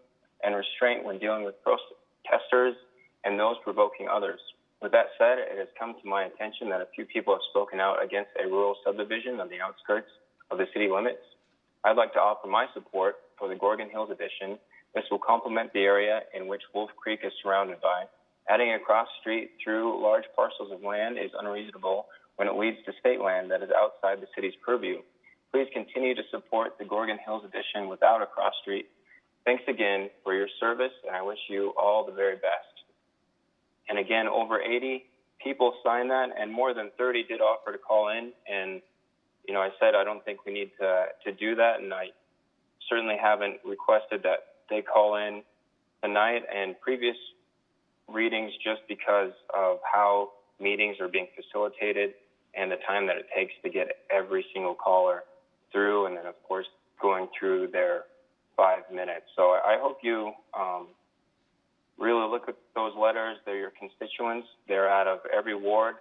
and restraint when dealing with protesters and those provoking others. With that said, it has come to my attention that a few people have spoken out against a rural subdivision on the outskirts of the city limits. I'd like to offer my support for the Grogan Hills addition. This will complement the area in which Wolf Creek is surrounded by. Adding a cross street through large parcels of land is unreasonable when it leads to state land that is outside the city's purview. Please continue to support the Grogan Hills addition without a cross street. Thanks again for your service, and I wish you all the very best. And again, over 80 people signed that, and more than 30 did offer to call in. And, you know, I said I don't think we need to do that, and I certainly haven't requested that they call in tonight and previous readings just because of how meetings are being facilitated and the time that it takes to get every single caller through, and then, of course, going through their 5 minutes. So I hope you really look at those letters. They're your constituents. They're out of every ward.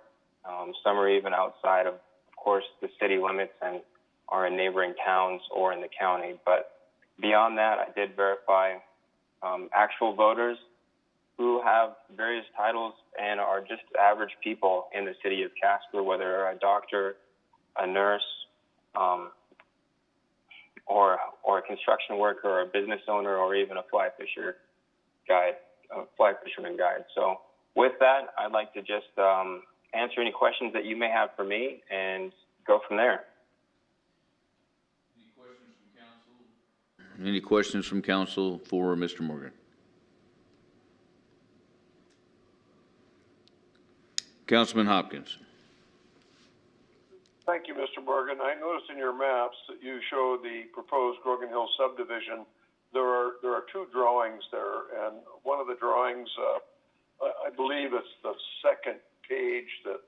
Some are even outside of course, the city limits and are in neighboring towns or in the county. But beyond that, I did verify actual voters who have various titles and are just average people in the city of Casper, whether they're a doctor, a nurse, or a construction worker, or a business owner, or even a fly fisherman guide. So with that, I'd like to just answer any questions that you may have for me and go from there. Any questions from council for Mr. Morgan? Councilman Hopkins. Thank you, Mr. Morgan. I noticed in your maps that you show the proposed Grogan Hill subdivision. There are two drawings there, and one of the drawings, I believe it's the second cage that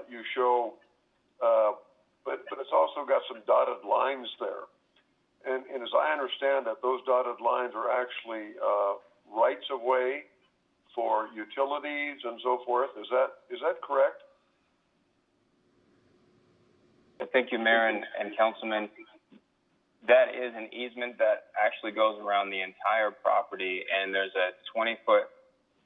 you show, but it's also got some dotted lines there. And as I understand it, those dotted lines are actually rights of way for utilities and so forth. Is that correct? Thank you, Mayor and Councilman. That is an easement that actually goes around the entire property, and there's a 20-foot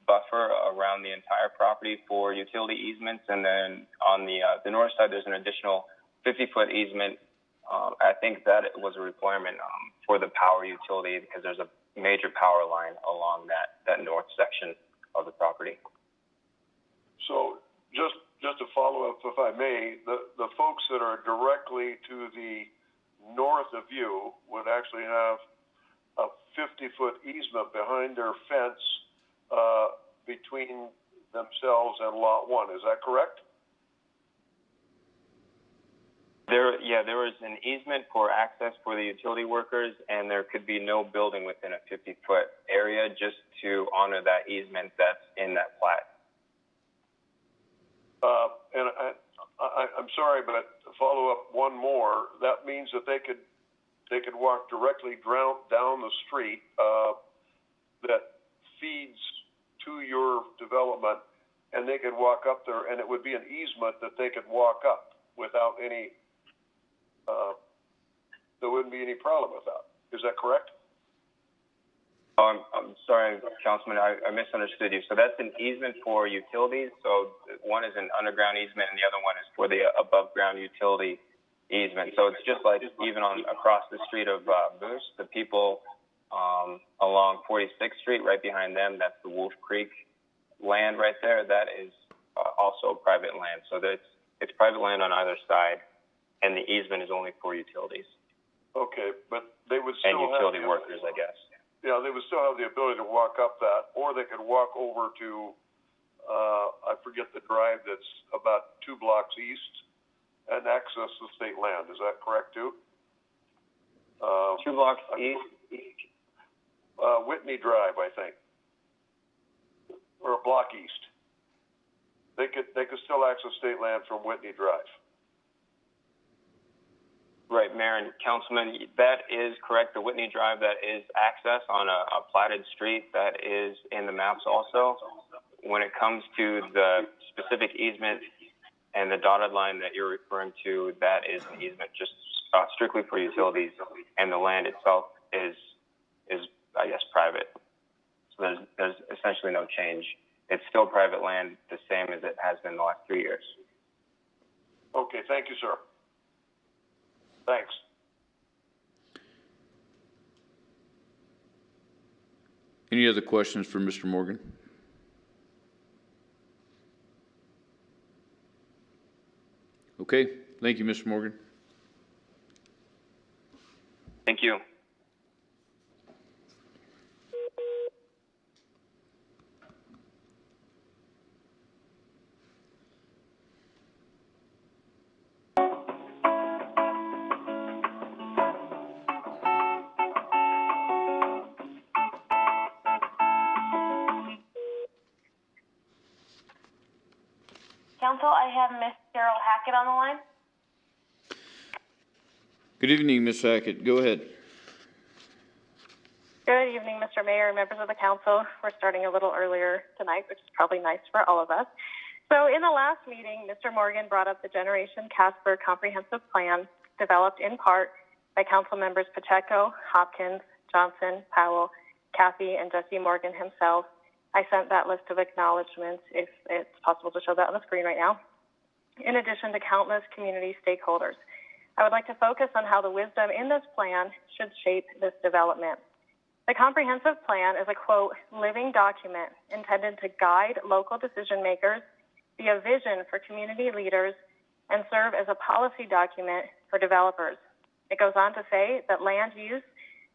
buffer around the entire property for utility easements. And then on the north side, there's an additional 50-foot easement. I think that was a requirement for the power utility because there's a major power line along that north section of the property. So just to follow up, if I may, the folks that are directly to the north of you would actually have a 50-foot easement behind their fence between themselves and Lot 1. Is that correct? There is an easement for access for the utility workers, and there could be no building within a 50-foot area just to honor that easement that's in that plat. And I'm sorry, but to follow up one more, that means that they could walk directly down the street that feeds to your development, and they could walk up there, and it would be an easement that they could walk up without any. There wouldn't be any problem with that. Is that correct? I'm sorry, Councilman, I misunderstood you. So that's an easement for utilities. So one is an underground easement and the other one is for the above ground utility easement. So it's just like even across the street of Moose, the people along 46th Street, right behind them, that's the Wolf Creek land right there. That is also private land. So it's private land on either side, and the easement is only for utilities. Okay, but they would still and utility workers, I guess. Yeah, they would still have the ability to walk up that, or they could walk over to, I forget the drive that's about 2 blocks east and access the state land. Is that correct too? 2 blocks east? Whitney Drive, I think, or a block east. They could still access state land from Whitney Drive. Right, Mayor and Councilman, that is correct. The Whitney Drive, that is access on a platted street. That is in the maps also. When it comes to the specific easement and the dotted line that you're referring to, that is an easement just strictly for utilities, and the land itself is I guess, private. So there's essentially no change. It's still private land, the same as it has been the last 3 years. Okay, thank you, sir. Thanks. Any other questions for Mr. Morgan? Okay, thank you, Mr. Morgan. Thank you. Council, I have Miss Cheryl Hackett on the line. Good evening, Ms. Hackett. Go ahead. Good evening, Mr. Mayor, members of the council. We're starting a little earlier tonight, which is probably nice for all of us. So in the last meeting, Mr. Morgan brought up the Generation Casper Comprehensive Plan, developed in part by council members Pacheco, Hopkins, Johnson, Powell, Kathy, and Jesse Morgan himself. I sent that list of acknowledgments, if it's possible to show that on the screen right now, in addition to countless community stakeholders. I would like to focus on how the wisdom in this plan should shape this development. The comprehensive plan is a, quote, living document intended to guide local decision makers, be a vision for community leaders, and serve as a policy document for developers. It goes on to say that land use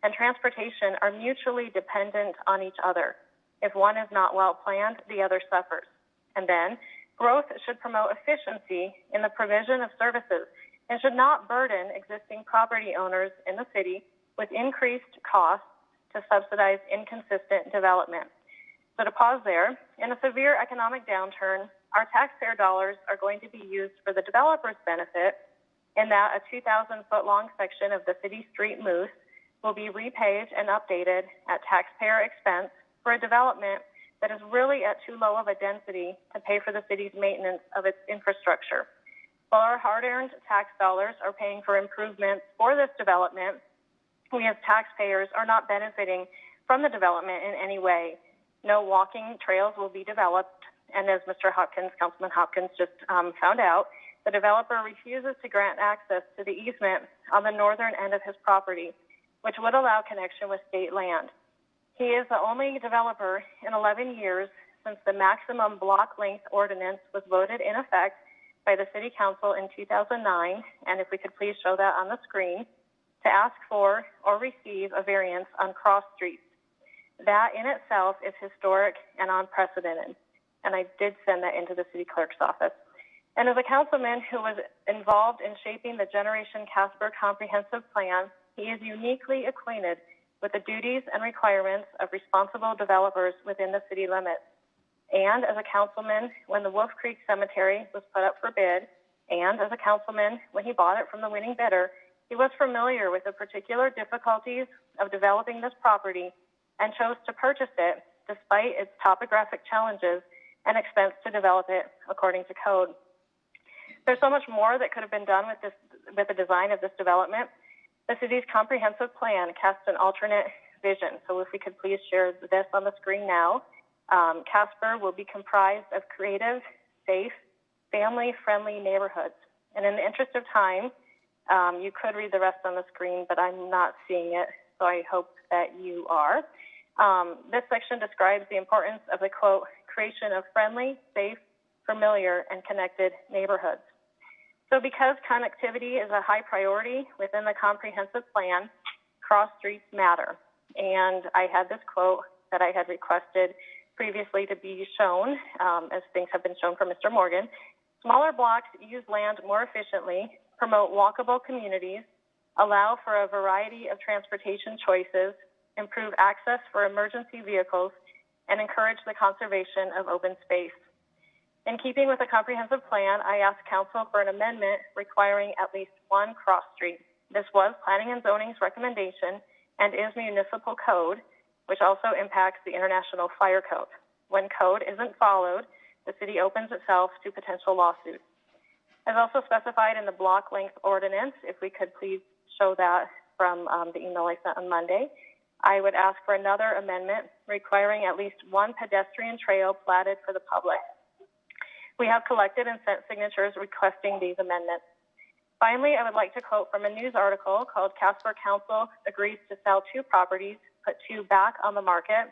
and transportation are mutually dependent on each other. If one is not well planned, the other suffers. And then, growth should promote efficiency in the provision of services and should not burden existing property owners in the city with increased costs to subsidize inconsistent development. So to pause there, in a severe economic downturn, our taxpayer dollars are going to be used for the developer's benefit in that a 2,000-foot-long section of the city street Moose will be repaved and updated at taxpayer expense for a development that is really at too low of a density to pay for the city's maintenance of its infrastructure. While our hard-earned tax dollars are paying for improvements for this development, we as taxpayers are not benefiting from the development in any way. No walking trails will be developed, and as Mr. Hopkins, Councilman Hopkins just found out, the developer refuses to grant access to the easement on the northern end of his property, which would allow connection with state land. He is the only developer in 11 years since the maximum block length ordinance was voted in effect by the City Council in 2009, and if we could please show that on the screen, to ask for or receive a variance on cross streets. That in itself is historic and unprecedented, and I did send that into the city clerk's office. And as a councilman who was involved in shaping the Generation Casper Comprehensive Plan, he is uniquely acquainted with the duties and requirements of responsible developers within the city limits. And as a councilman, when the Wolf Creek Cemetery was put up for bid, and as a councilman, when he bought it from the winning bidder, he was familiar with the particular difficulties of developing this property and chose to purchase it despite its topographic challenges and expense to develop it according to code. There's so much more that could have been done with the design of this development. The city's comprehensive plan casts an alternate vision. So if we could please share this on the screen now. Casper will be comprised of creative, safe, family-friendly neighborhoods. And in the interest of time, you could read the rest on the screen, but I'm not seeing it, so I hope that you are. This section describes the importance of the, quote, creation of friendly, safe, familiar, and connected neighborhoods. So because connectivity is a high priority within the comprehensive plan, cross streets matter. And I had this quote that I had requested previously to be shown, as things have been shown from Mr. Morgan. Smaller blocks use land more efficiently, promote walkable communities, allow for a variety of transportation choices, improve access for emergency vehicles, and encourage the conservation of open space. In keeping with the comprehensive plan, I asked Council for an amendment requiring at least one cross street. This was Planning and Zoning's recommendation and is municipal code, which also impacts the International Fire Code. When code isn't followed, the city opens itself to potential lawsuits. As also specified in the block length ordinance, if we could please show that from the email I sent on Monday, I would ask for another amendment requiring at least one pedestrian trail platted for the public. We have collected and sent signatures requesting these amendments. Finally, I would like to quote from a news article called Casper Council Agrees to Sell 2 Properties, Put 2 Back on the Market.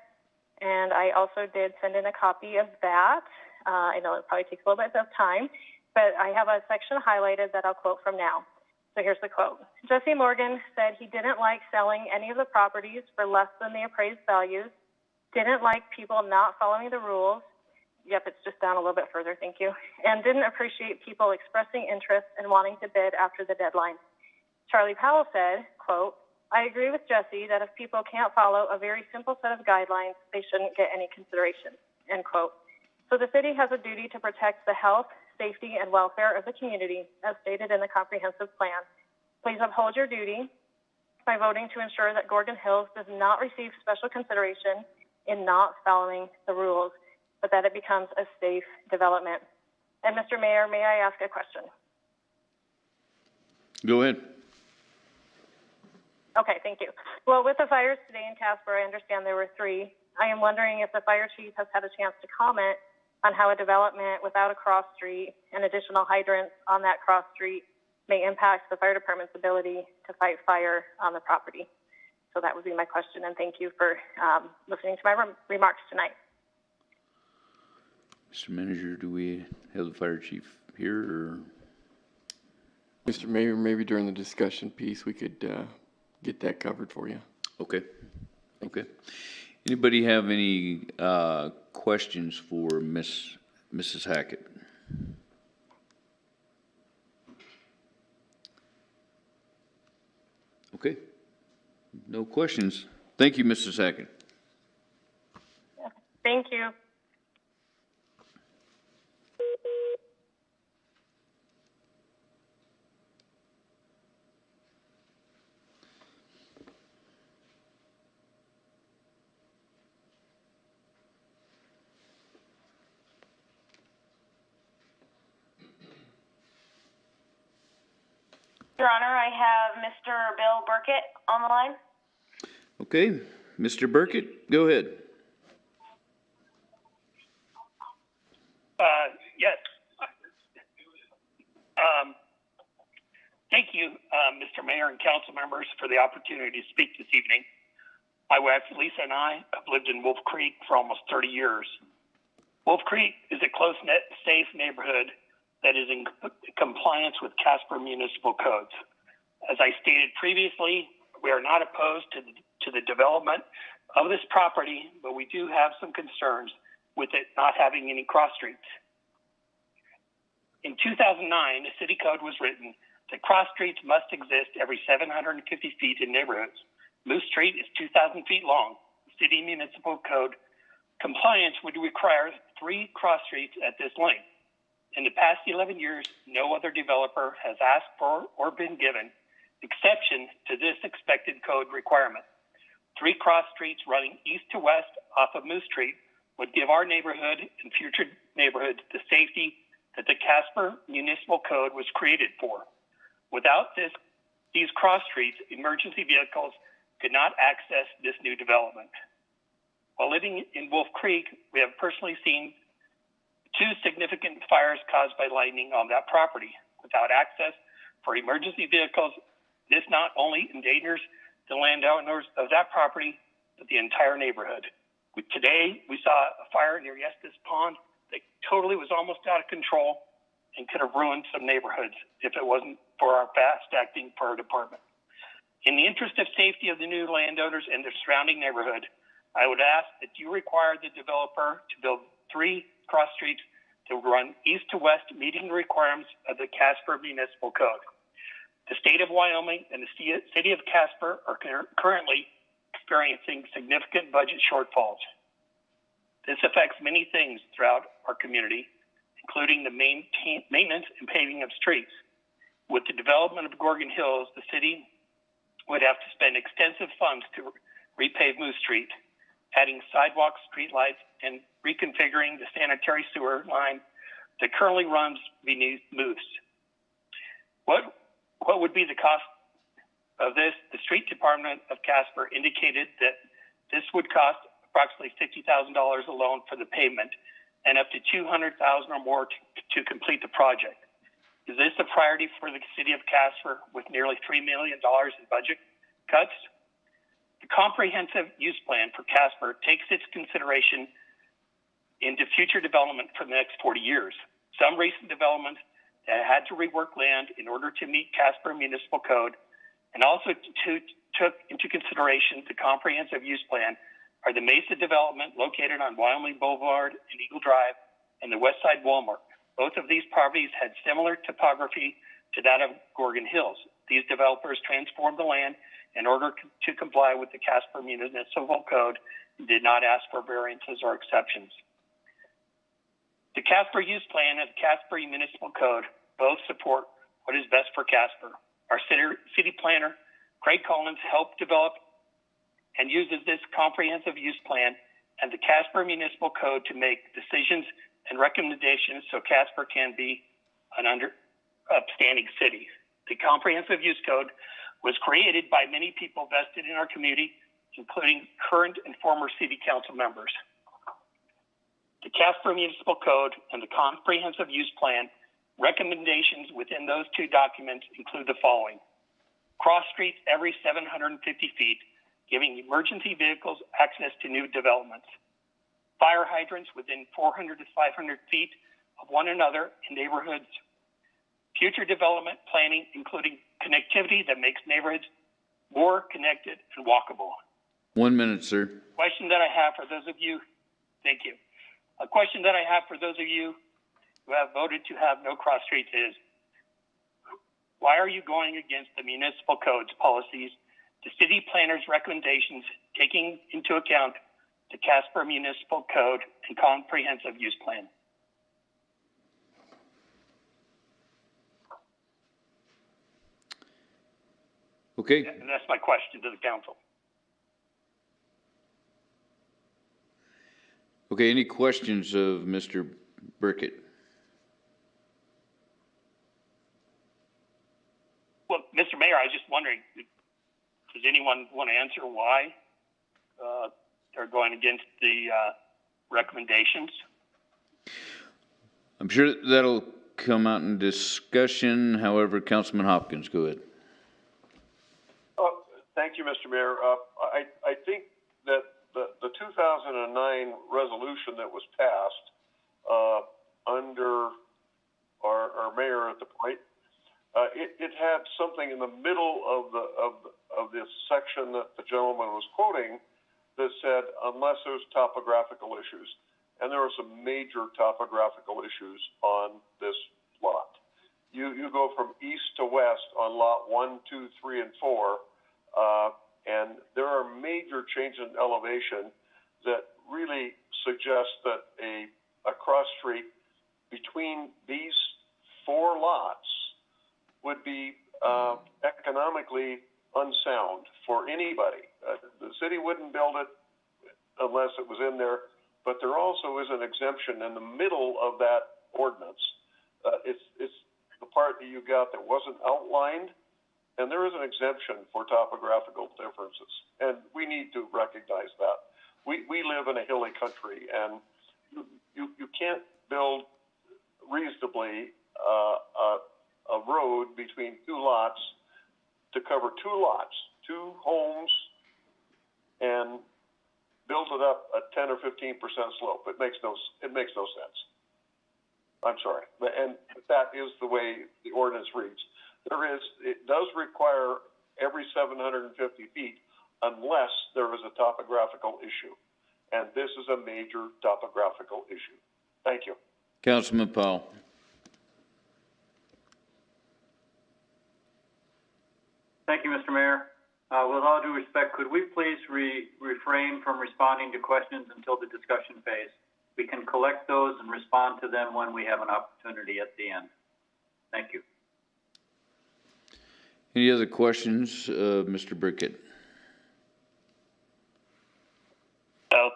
And I also did send in a copy of that. I know it probably takes a little bit of time, but I have a section highlighted that I'll quote from now. So here's the quote. Jesse Morgan said he didn't like selling any of the properties for less than the appraised values, didn't like people not following the rules. Yep, it's just down a little bit further, thank you. And didn't appreciate people expressing interest and wanting to bid after the deadline. Charlie Powell said, quote, I agree with Jesse that if people can't follow a very simple set of guidelines, they shouldn't get any consideration, end quote. So the city has a duty to protect the health, safety, and welfare of the community, as stated in the comprehensive plan. Please uphold your duty by voting to ensure that Grogan Hills does not receive special consideration in not following the rules, but that it becomes a safe development. And Mr. Mayor, may I ask a question? Go ahead. Okay, thank you. Well, with the fires today in Casper, I understand there were 3. I am wondering if the fire chief has had a chance to comment on how a development without a cross street and additional hydrants on that cross street may impact the fire department's ability to fight fire on the property. So that would be my question, and thank you for listening to my remarks tonight. Mr. Manager, do we have the fire chief here, or? Mr. Mayor, maybe during the discussion piece, we could get that covered for you. Okay. Okay. Anybody have any questions for Mrs. Hackett? Okay. No questions. Thank you, Mrs. Hackett. Thank you. Your Honor, I have Mr. Bill Burkett on the line. Okay, Mr. Burkett, go ahead. Yes. Thank you, Mr. Mayor and council members, for the opportunity to speak this evening. My wife, Lisa, and I have lived in Wolf Creek for almost 30 years. Wolf Creek is a close-knit, safe neighborhood that is in compliance with Casper municipal codes. As I stated previously, we are not opposed to the development of this property, but we do have some concerns with it not having any cross streets. In 2009, the city code was written that cross streets must exist every 750 feet in neighborhoods. Moose Street is 2,000 feet long. City municipal code compliance would require 3 cross streets at this length. In the past 11 years, no other developer has asked for or been given exception to this expected code requirement. 3 cross streets running east to west off of Moose Street would give our neighborhood and future neighborhoods the safety that the Casper municipal code was created for. Without these cross streets, emergency vehicles could not access this new development. While living in Wolf Creek, we have personally seen 2 significant fires caused by lightning on that property. Without access for emergency vehicles, this not only endangers the landowners of that property, but the entire neighborhood. Today, we saw a fire near Estes Pond that totally was almost out of control and could have ruined some neighborhoods if it wasn't for our fast-acting fire department. In the interest of safety of the new landowners and their surrounding neighborhood, I would ask that you require the developer to build 3 cross streets that will run east to west, meeting the requirements of the Casper Municipal Code. The state of Wyoming and the city of Casper are currently experiencing significant budget shortfalls. This affects many things throughout our community, including the maintenance and paving of streets. With the development of Grogan Hills, the city would have to spend extensive funds to repave Moose Street, adding sidewalks, streetlights, and reconfiguring the sanitary sewer line that currently runs beneath Moose. What would be the cost of this? The street department of Casper indicated that this would cost approximately $50,000 alone for the pavement and up to $200,000 or more to complete the project. Is this a priority for the city of Casper with nearly $3 million in budget cuts? The comprehensive use plan for Casper takes its consideration into future development for the next 40 years. Some recent developments that had to rework land in order to meet Casper Municipal Code and also took into consideration the comprehensive use plan are the Mesa development located on Wyoming Boulevard and Eagle Drive and the Westside Walmart. Both of these properties had similar topography to that of Grogan Hills. These developers transformed the land in order to comply with the Casper Municipal Code and did not ask for variances or exceptions. The Casper Use Plan and the Casper Municipal Code both support what is best for Casper. Our city planner, Craig Collins, helped develop and uses this comprehensive use plan and the Casper Municipal Code to make decisions and recommendations so Casper can be an upstanding city. The Comprehensive Use Code was created by many people vested in our community, including current and former city council members. The Casper Municipal Code and the Comprehensive Use Plan recommendations within those 2 documents include the following: cross streets every 750 feet, giving emergency vehicles access to new developments; fire hydrants within 400 to 500 feet of one another in neighborhoods; future development planning, including connectivity that makes neighborhoods more connected and walkable. 1 minute, sir. Question that I have for those of you, thank you. A question that I have for those of you who have voted to have no cross streets is, why are you going against the municipal code's policies, the city planner's recommendations, taking into account the Casper Municipal Code and Comprehensive Use Plan? Okay. And that's my question to the council. Okay, any questions of Mr. Burkett? Well, Mr. Mayor, I was just wondering, does anyone want to answer why they're going against the recommendations? I'm sure that'll come out in discussion. However, Councilman Hopkins, go ahead. Thank you, Mr. Mayor. I think that the 2009 resolution that was passed under our mayor at the point, it had something in the middle of this section that the gentleman was quoting that said, unless there's topographical issues. And there are some major topographical issues on this lot. You go from east to west on lot 1, 2, 3, and 4, and there are major changes in elevation that really suggest that a cross street between these 4 lots would be economically unsound for anybody. The city wouldn't build it unless it was in there, but there also is an exemption in the middle of that ordinance. It's the part that you got that wasn't outlined, and there is an exemption for topographical differences, and we need to recognize that. We live in a hilly country, and you can't build reasonably a road between 2 lots to cover 2 lots, 2 homes, and build it up at 10 or 15% slope. It makes no sense. I'm sorry, and that is the way the ordinance reads. It does require every 750 feet unless there is a topographical issue, and this is a major topographical issue. Thank you. Councilman Powell. Thank you, Mr. Mayor. With all due respect, could we please refrain from responding to questions until the discussion phase? We can collect those and respond to them when we have an opportunity at the end. Thank you. Any other questions, Mr. Brickett?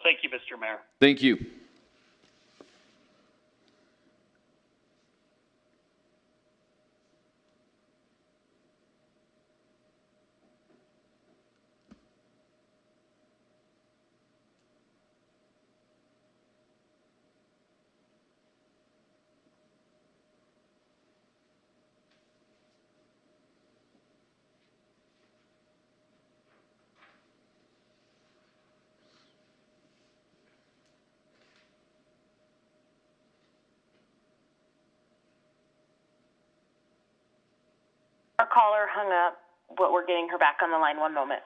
Thank you, Mr. Mayor. Thank you. Our caller hung up, but we're getting her back on the line. One moment.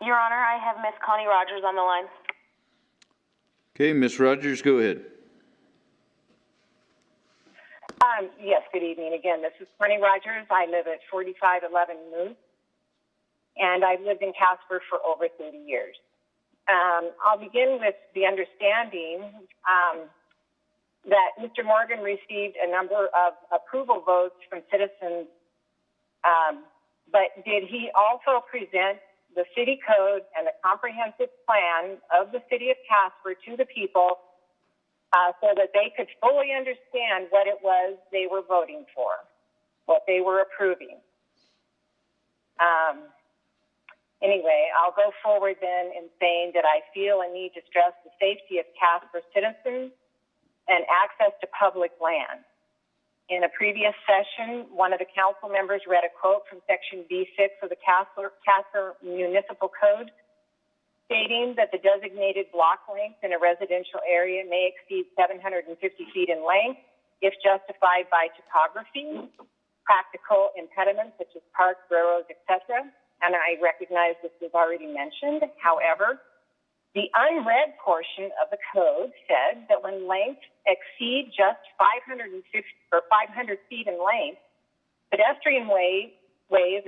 Your Honor, I have Miss Connie Rogers on the line. Okay, Ms. Rogers, go ahead. Yes, good evening. Again, this is Connie Rogers. I live at 4511 Moose, and I've lived in Casper for over 30 years. I'll begin with the understanding that Mr. Morgan received a number of approval votes from citizens, but did he also present the city code and the comprehensive plan of the city of Casper to the people so that they could fully understand what it was they were voting for, what they were approving? Anyway, I'll go forward then in saying that I feel a need to stress the safety of Casper citizens and access to public land. In a previous session, one of the council members read a quote from Section B6 of the Casper Municipal Code, stating that the designated block length in a residential area may exceed 750 feet in length if justified by topography, practical impediments such as parks, railroads, etc. And I recognize this was already mentioned. However, the unread portion of the code said that when lengths exceed just 500 feet in length, pedestrian ways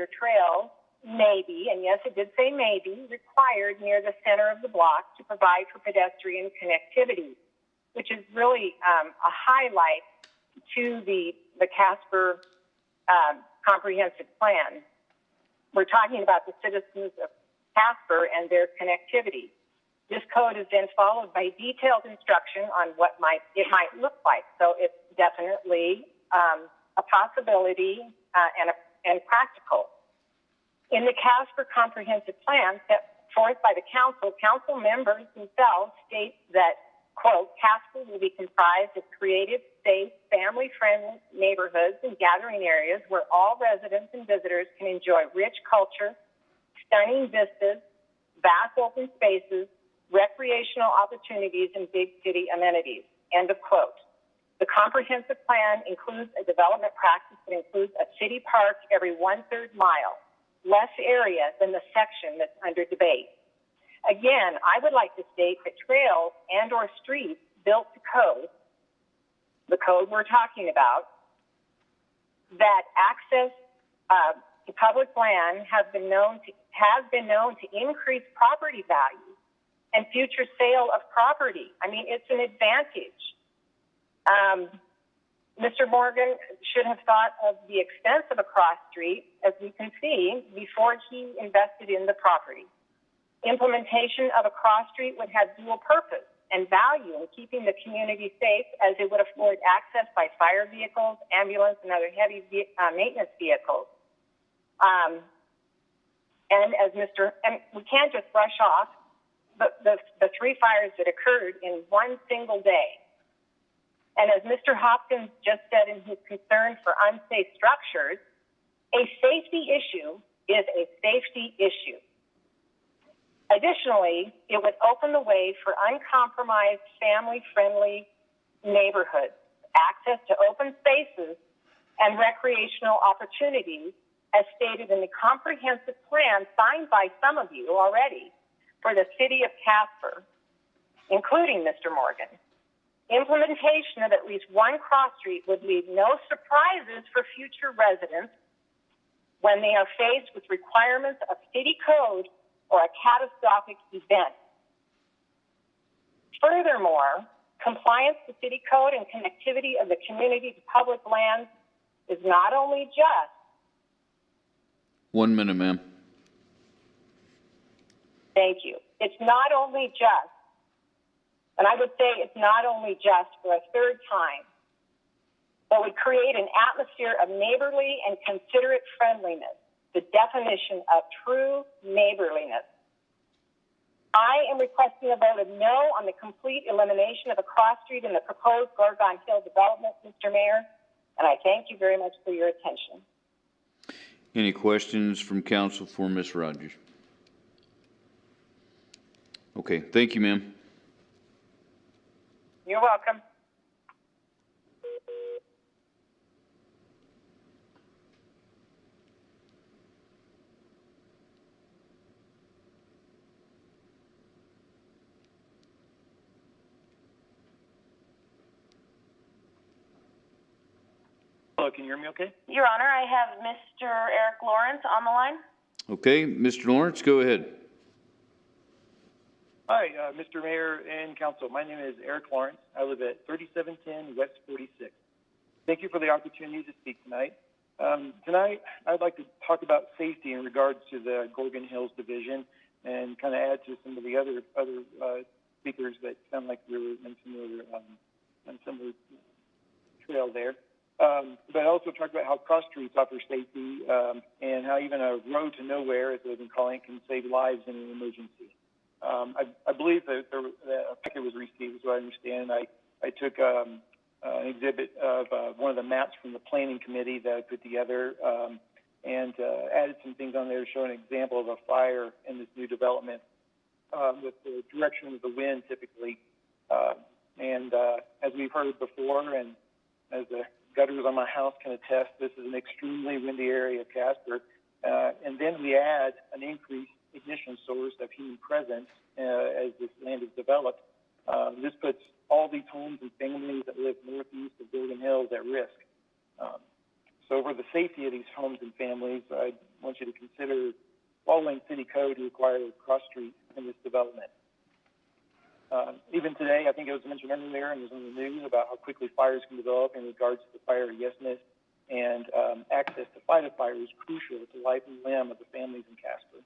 or trails may be, and yes, it did say may be, required near the center of the block to provide for pedestrian connectivity, which is really a highlight to the the Casper comprehensive plan. We're talking about the citizens of Casper and their connectivity. This code is then followed by detailed instruction on what it might look like. So it's definitely a possibility and practical. In the Casper comprehensive plan set forth by the council members themselves state that, quote, Casper will be comprised of creative, safe, family-friendly neighborhoods and gathering areas where all residents and visitors can enjoy rich culture, stunning vistas, vast open spaces, recreational opportunities, and big city amenities, end of quote. The comprehensive plan includes a development practice that includes a city park every 1/3 mile, less area than the section that's under debate. Again, I would like to state that trails and or streets built to code, the code we're talking about, that access to public land has been known to increase property value and future sale of property. I mean, it's an advantage. Mr. Morgan should have thought of the expense of a cross street, as we can see, before he invested in the property. Implementation of a cross street would have dual purpose and value in keeping the community safe, as it would afford access by fire vehicles, ambulance, and other heavy maintenance vehicles. And we can't just brush off the 3 fires that occurred in one single day. And as Mr. Hopkins just said in his concern for unsafe structures, a safety issue is a safety issue. Additionally, it would open the way for uncompromised, family-friendly neighborhoods, access to open spaces, and recreational opportunities, as stated in the comprehensive plan signed by some of you already for the city of Casper, including Mr. Morgan. Implementation of at least one cross street would leave no surprises for future residents when they are faced with requirements of city code or a catastrophic event. Furthermore, compliance to city code and connectivity of the community to public lands is not only just. 1 minute, ma'am. Thank you. It's not only just, and I would say it's not only just for a third time, but would create an atmosphere of neighborly and considerate friendliness, the definition of true neighborliness. I am requesting a vote of no on the complete elimination of a cross street in the proposed Grogan Hill development, Mr. Mayor, and I thank you very much for your attention. Any questions from council for Ms. Rogers? Okay, thank you, ma'am. You're welcome. Hello, can you hear me okay? Your Honor, I have Mr. Eric Lawrence on the line. Okay, Mr. Lawrence, go ahead. Hi, Mr. Mayor and Council. My name is Eric Lawrence. I live at 3710 West 46. Thank you for the opportunity to speak tonight. Tonight, I'd like to talk about safety in regards to the Grogan Hills division and kind of add to some of the other speakers that sound like we were in similar trail there. But also talk about how cross streets offer safety and how even a road to nowhere, as they've been calling it, can save lives in an emergency. I believe that a packet was received, so I understand. I took an exhibit of one of the maps from the planning committee that I put together and added some things on there to show an example of a fire in this new development with the direction of the wind typically. And as we've heard before, and as the gutters on my house can attest, this is an extremely windy area of Casper. And then we add an increased ignition source of human presence as this land is developed. This puts all these homes and families that live northeast of Grogan Hills at risk. So for the safety of these homes and families, I want you to consider following city code to require a cross street in this development. Even today, I think it was mentioned earlier and it was in the news about how quickly fires can develop in regards to fire yes-ness, and access to fight a fire is crucial to life and limb of the families in Casper.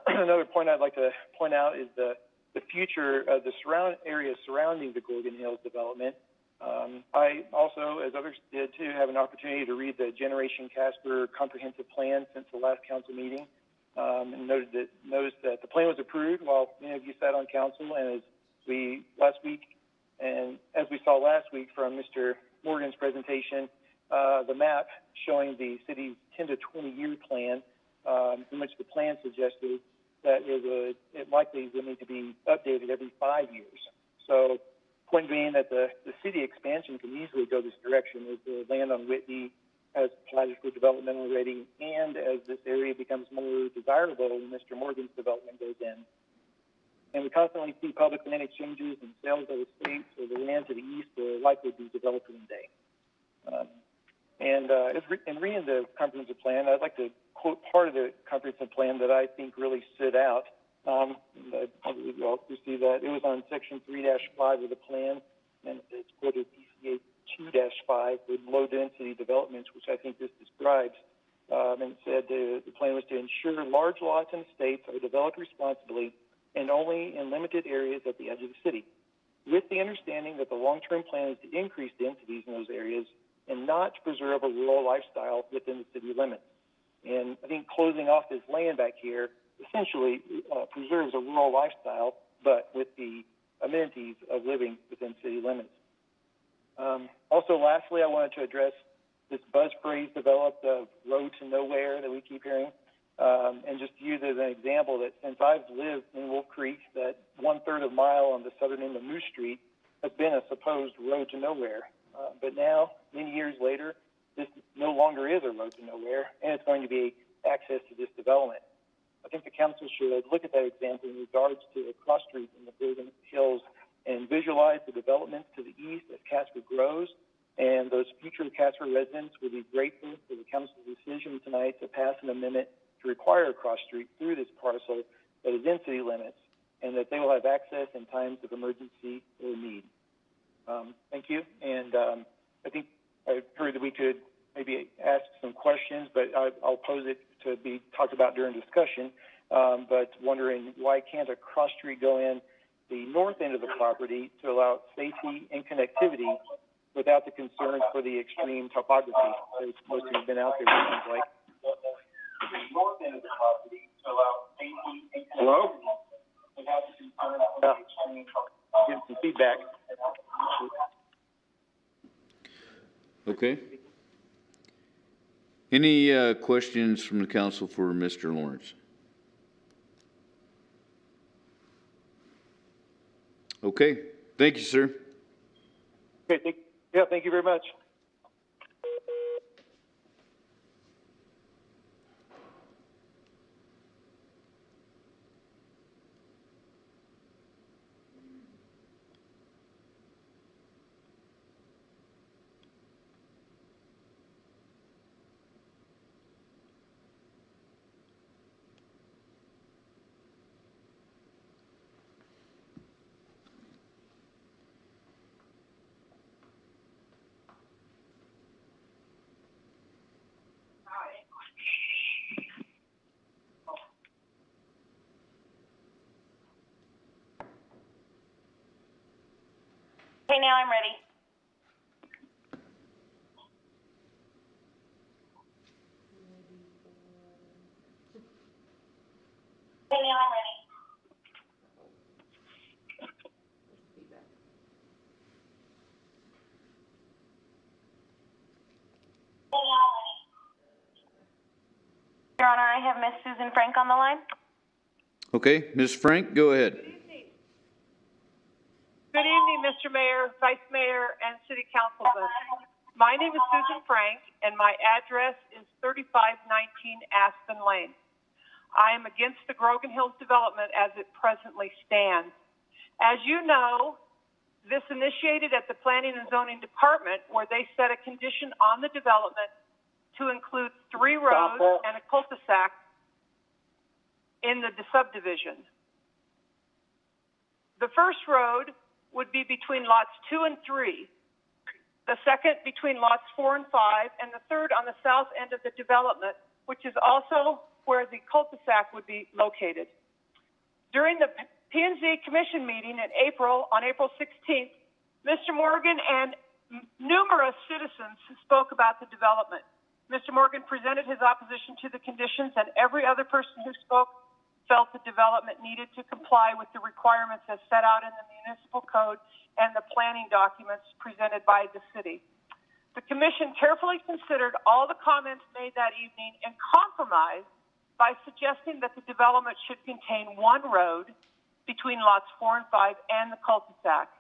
Another point I'd like to point out is the future of the areas surrounding the Grogan Hills development. I also, as others did too, have an opportunity to read the Generation Casper comprehensive plan since the last council meeting, and noticed that the plan was approved while many of you sat on council, and as we saw last week from Mr. Morgan's presentation, the map showing the city's 10 to 20 year plan, in which the plan suggested that it likely would need to be updated every 5 years. So, point being that the city expansion can easily go this direction as the land on Whitney has platted for development already, and as this area becomes more desirable when Mr. Morgan's development goes in. And we constantly see public land exchanges and sales of estates, so the land to the east will likely be developed one day. In reading the comprehensive plan, I'd like to quote part of the comprehensive plan that I think really stood out. I believe you all received that. It was on section 3-5 of the plan, and it's quoted PCA 2-5 with low density developments, which I think this describes. And it said the plan was to ensure large lots and estates are developed responsibly and only in limited areas at the edge of the city, with the understanding that the long-term plan is to increase densities in those areas and not to preserve a rural lifestyle within the city limits. And I think closing off this land back here essentially preserves a rural lifestyle, but with the amenities of living within city limits. Also, lastly, I wanted to address this buzz phrase developed of road to nowhere that we keep hearing, and just use as an example that since I've lived in Wolf Creek, that 1/3 of a mile on the southern end of Moose Street has been a supposed road to nowhere. But now, many years later, this no longer is a road to nowhere, and it's going to be access to this development. I think the council should look at that example in regards to a cross street in the Grogan Hills and visualize the developments to the east as Casper grows, and those future Casper residents will be grateful for the council's decision tonight to pass an amendment to require a cross street through this parcel that is in city limits, and that they will have access in times of emergency or need. Thank you, and I think I heard that we could maybe ask some questions, but I'll pose it to be talked about during discussion, but wondering why can't a cross street go in the north end of the property to allow safety and connectivity without the concerns for the extreme topography? As most of you have been out there, it sounds like. The north end of the property to allow safety and connectivity. Hello? Without the concerns for the extreme topography. Getting some feedback. Okay. Any questions from the council for Mr. Lawrence? Okay. Thank you, sir. Okay. Thank you very much. Okay, now I'm ready. Okay, now I'm ready. Your Honor, I have Miss Susan Frank on the line. Okay, Ms. Frank, go ahead. Good evening, Mr. Mayor, Vice Mayor, and City Councilman. My name is Susan Frank, and my address is 3519 Aspen Lane. I am against the Grogan Hills development as it presently stands. As you know, this initiated at the Planning and Zoning Department, where they set a condition on the development to include 3 roads and a cul-de-sac in the subdivision. The first road would be between lots 2 and 3, the second between lots 4 and 5, and the third on the south end of the development, which is also where the cul-de-sac would be located. During the P&Z Commission meeting on April 16th, Mr. Morgan and numerous citizens spoke about the development. Mr. Morgan presented his opposition to the conditions, and every other person who spoke felt the development needed to comply with the requirements as set out in the municipal code and the planning documents presented by the city. The commission carefully considered all the comments made that evening and compromised by suggesting that the development should contain one road between lots 4 and 5 and the cul-de-sac.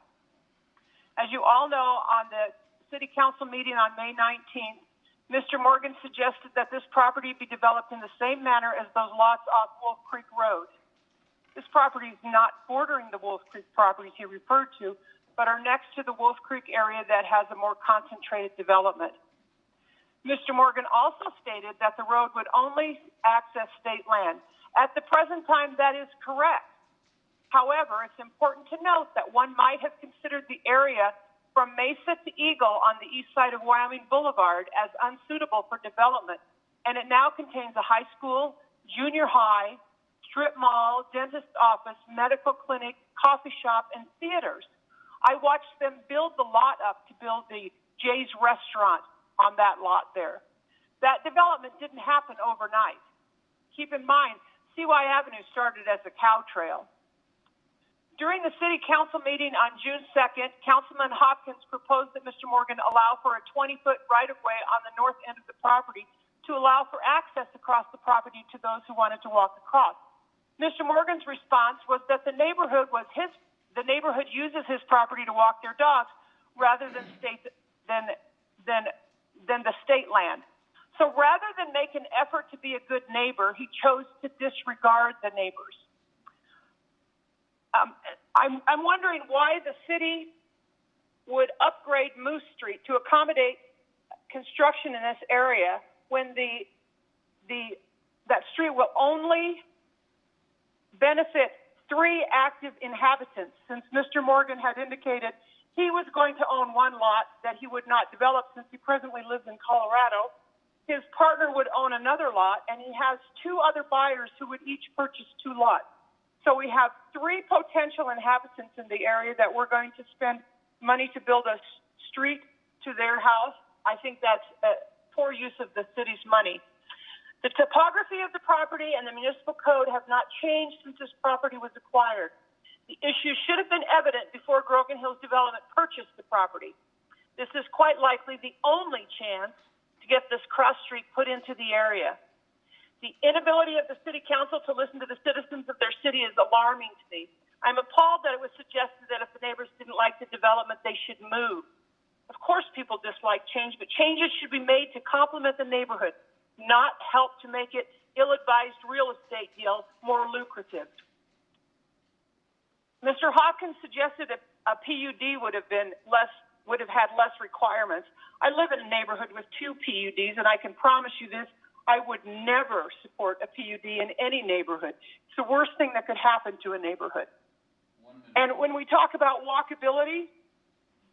As you all know, on the city council meeting on May 19th, Mr. Morgan suggested that this property be developed in the same manner as those lots off Wolf Creek Road. This property is not bordering the Wolf Creek properties he referred to, but are next to the Wolf Creek area that has a more concentrated development. Mr. Morgan also stated that the road would only access state land. At the present time, that is correct. However, it's important to note that one might have considered the area from Mesa to Eagle on the east side of Wyoming Boulevard as unsuitable for development, and it now contains a high school, junior high, strip mall, dentist office, medical clinic, coffee shop, and theaters. I watched them build the lot up to build the Jay's restaurant on that lot there. That development didn't happen overnight. Keep in mind, CY Avenue started as a cow trail. During the city council meeting on June 2nd, Councilman Hopkins proposed that Mr. Morgan allow for a 20-foot right-of-way on the north end of the property to allow for access across the property to those who wanted to walk across. Mr. Morgan's response was that the neighborhood uses his property to walk their dogs rather than the state land. So rather than make an effort to be a good neighbor, he chose to disregard the neighbors. I'm wondering why the city would upgrade Moose Street to accommodate construction in this area when that street will only benefit 3 active inhabitants, since Mr. Morgan had indicated he was going to own one lot that he would not develop since he presently lives in Colorado. His partner would own another lot, and he has 2 other buyers who would each purchase 2 lots. So we have 3 potential inhabitants in the area that we're going to spend money to build a street to their house. I think that's a poor use of the city's money. The topography of the property and the municipal code have not changed since this property was acquired. The issue should have been evident before Grogan Hills Development purchased the property. This is quite likely the only chance to get this cross street put into the area. The inability of the city council to listen to the citizens of their city is alarming to me. I'm appalled that it was suggested that if the neighbors didn't like the development, they should move. Of course people dislike change, but changes should be made to complement the neighborhood, not help to make it ill-advised real estate deal more lucrative. Mr. Hopkins suggested a PUD would have had less requirements. I live in a neighborhood with 2 PUDs, and I can promise you this, I would never support a PUD in any neighborhood. It's the worst thing that could happen to a neighborhood. And when we talk about walkability,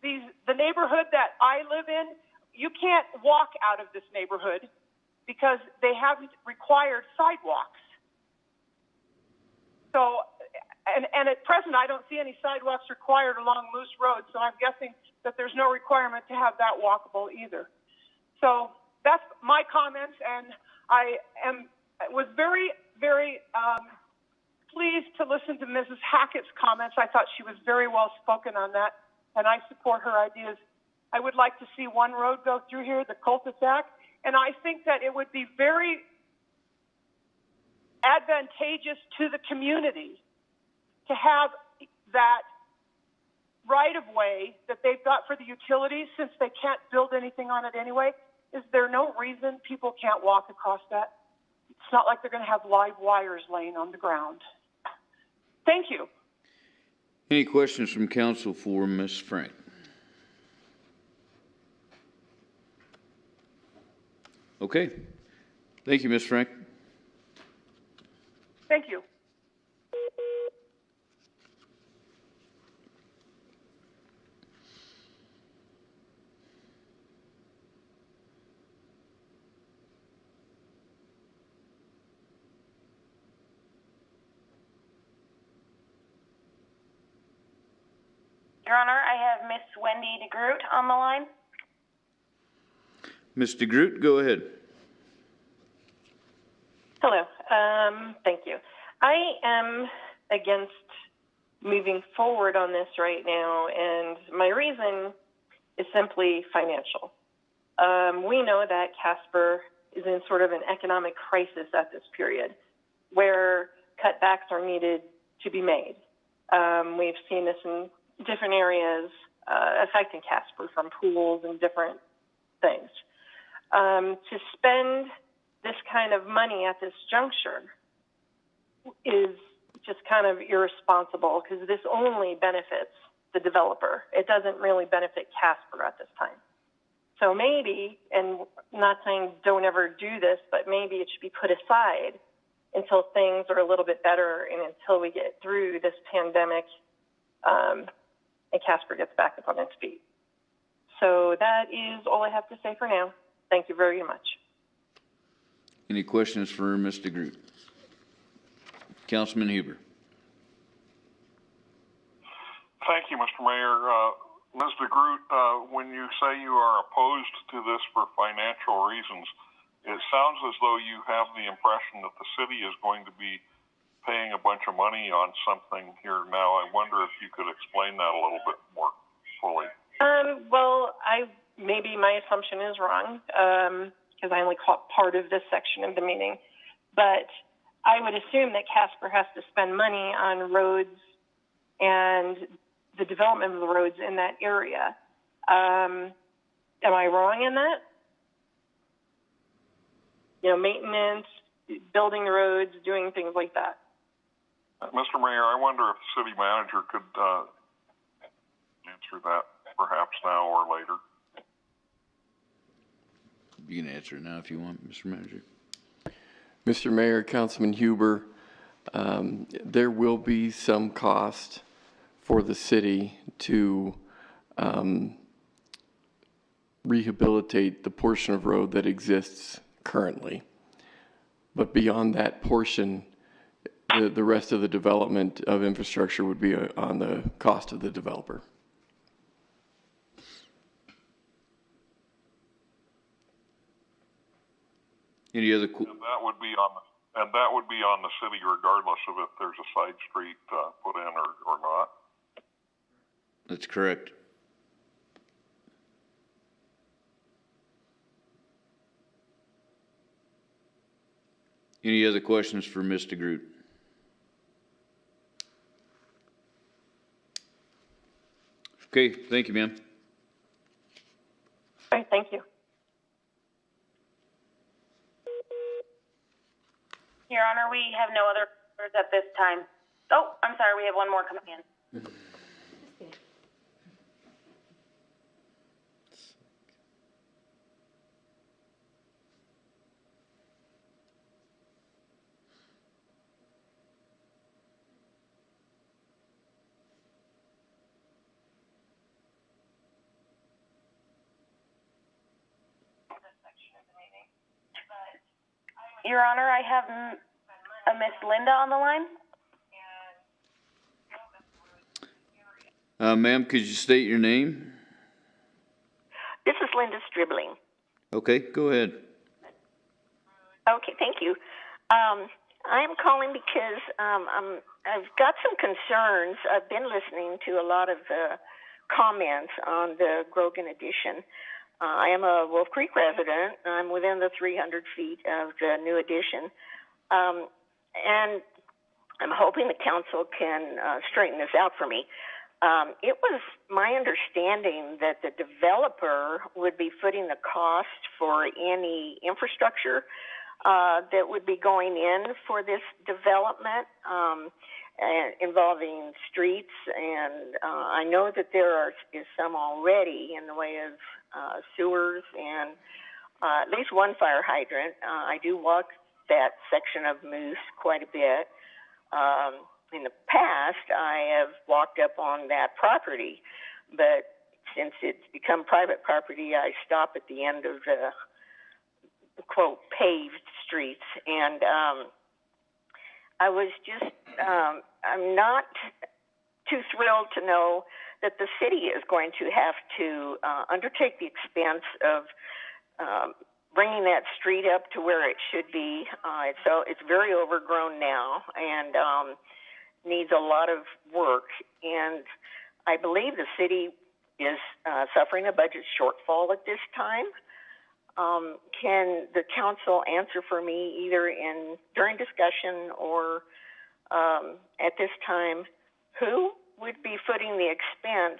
the neighborhood that I live in, you can't walk out of this neighborhood because they haven't required sidewalks. So, and at present, I don't see any sidewalks required along Moose Road, so I'm guessing that there's no requirement to have that walkable either. So that's my comments, and I was very, very pleased to listen to Mrs. Hackett's comments. I thought she was very well spoken on that, and I support her ideas. I would like to see one road go through here, the cul-de-sac, and I think that it would be very advantageous to the community to have that right-of-way that they've got for the utilities, since they can't build anything on it anyway. Is there no reason people can't walk across that? It's not like they're going to have live wires laying on the ground. Thank you. Any questions from council for Ms. Frank? Okay. Thank you, Ms. Frank. Thank you. Your Honor, I have Miss Wendy DeGroot on the line. Ms. DeGroot, go ahead. Hello. Thank you. I am against moving forward on this right now, and my reason is simply financial. We know that Casper is in sort of an economic crisis at this period where cutbacks are needed to be made. We've seen this in different areas affecting Casper, from pools and different things. To spend this kind of money at this juncture is just kind of irresponsible, because this only benefits the developer. It doesn't really benefit Casper at this time. So maybe, and I'm not saying don't ever do this, but maybe it should be put aside until things are a little bit better and until we get through this pandemic and Casper gets back up on its feet. So that is all I have to say for now. Thank you very much. Any questions for Ms. DeGroot? Councilman Huber. Thank you, Mr. Mayor. Ms. DeGroot, when you say you are opposed to this for financial reasons, it sounds as though you have the impression that the city is going to be paying a bunch of money on something here now. I wonder if you could explain that a little bit more fully. Well, maybe my assumption is wrong, because I only caught part of this section of the meeting. But I would assume that Casper has to spend money on roads and the development of the roads in that area. Am I wrong in that? You know, maintenance, building roads, doing things like that. Mr. Mayor, I wonder if the city manager could answer that perhaps now or later. You can answer it now if you want, Mr. Manager. Mr. Mayor, Councilman Huber, there will be some cost for the city to rehabilitate the portion of road that exists currently. But beyond that portion, the rest of the development of infrastructure would be on the cost of the developer. Any other? And that would be on the city, regardless of if there's a side street put in or not. That's correct. Any other questions for Ms. DeGroot? Okay, thank you, ma'am. All right, thank you. Your Honor, we have no other orders at this time. Oh, I'm sorry, we have one more coming in. Your Honor, I have a Miss Linda on the line. Ma'am, could you state your name? This is Linda Stribling. Okay, go ahead. Okay, thank you. I'm calling because I've got some concerns. I've been listening to a lot of the comments on the Grogan addition. I am a Wolf Creek resident. I'm within the 300 feet of the new addition. And I'm hoping the council can straighten this out for me. It was my understanding that the developer would be footing the cost for any infrastructure that would be going in for this development involving streets. And I know that there is some already in the way of sewers and at least one fire hydrant. I do walk that section of Moose quite a bit. In the past, I have walked up on that property, but since it's become private property, I stop at the end of the, quote, paved streets. And I was just, I'm not too thrilled to know that the city is going to have to undertake the expense of bringing that street up to where it should be. So it's very overgrown now and needs a lot of work. And I believe the city is suffering a budget shortfall at this time. Can the council answer for me either during discussion or at this time, who would be footing the expense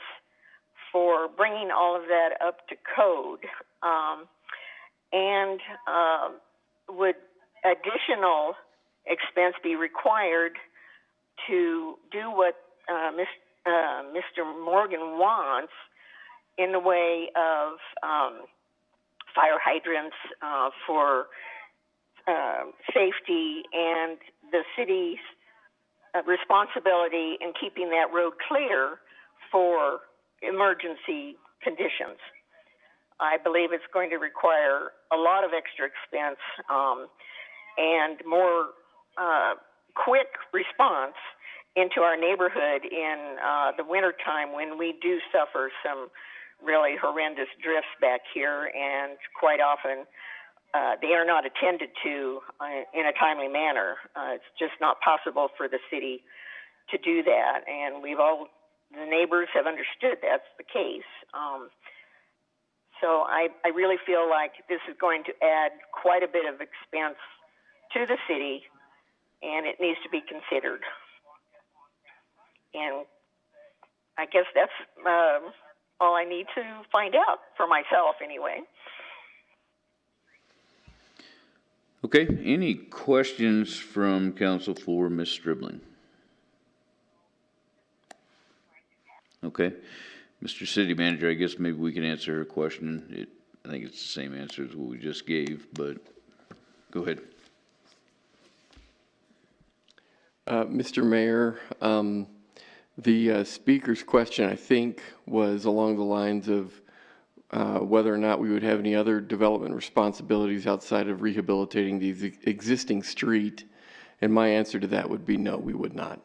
for bringing all of that up to code? And would additional expense be required to do what Mr. Morgan wants in the way of fire hydrants for safety and the city's responsibility in keeping that road clear for emergency conditions? I believe it's going to require a lot of extra expense and more quick response into our neighborhood in the wintertime when we do suffer some really horrendous drifts back here, and quite often they are not attended to in a timely manner. It's just not possible for the city to do that, and the neighbors have understood that's the case. So I really feel like this is going to add quite a bit of expense to the city, and it needs to be considered. And I guess that's all I need to find out for myself anyway. Okay, any questions from council for Ms. Stribling? Okay, Mr. City Manager, I guess maybe we can answer her question. I think it's the same answer as what we just gave, but go ahead. Mr. Mayor, the speaker's question, I think, was along the lines of whether or not we would have any other development responsibilities outside of rehabilitating the existing street. And my answer to that would be no, we would not.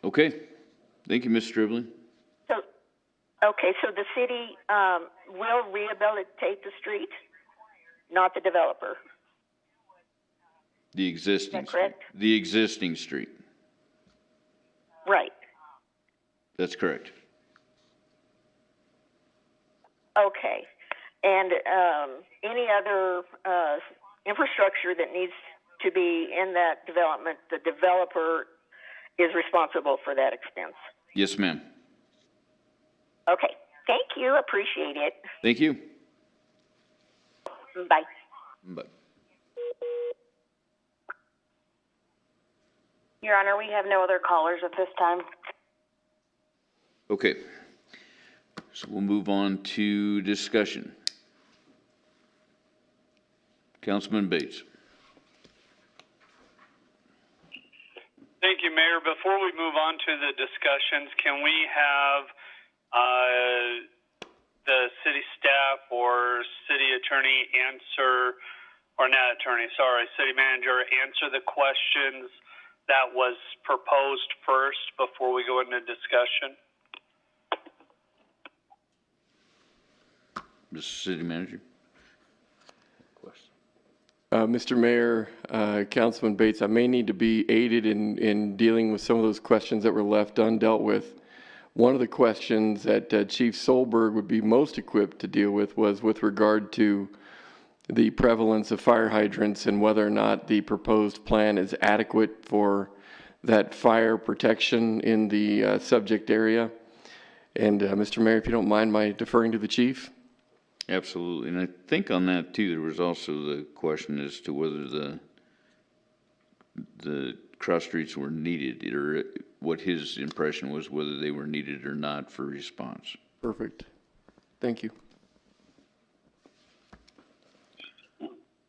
Okay, thank you, Ms. Stribling. So the city will rehabilitate the street, not the developer. The existing Is that correct? street. The existing street. Right. That's correct. Okay. And any other infrastructure that needs to be in that development, the developer is responsible for that expense. Yes, ma'am. Okay. Thank you. Appreciate it. Thank you. Bye. Bye. Your Honor, we have no other callers at this time. Okay. So we'll move on to discussion. Councilman Bates. Thank you, Mayor. Before we move on to the discussions, can we have the city staff or city attorney answer, or not attorney, sorry, city manager answer the questions that was proposed first before we go into discussion? Mr. City Manager. Mr. Mayor, Councilman Bates, I may need to be aided in dealing with some of those questions that were left undealt with. One of the questions that Chief Solberg would be most equipped to deal with was with regard to the prevalence of fire hydrants and whether or not the proposed plan is adequate for that fire protection in the subject area. And Mr. Mayor, if you don't mind my deferring to the chief. Absolutely. And I think on that too, there was also the question as to whether the cross streets were needed, or what his impression was, whether they were needed or not for response. Perfect. Thank you.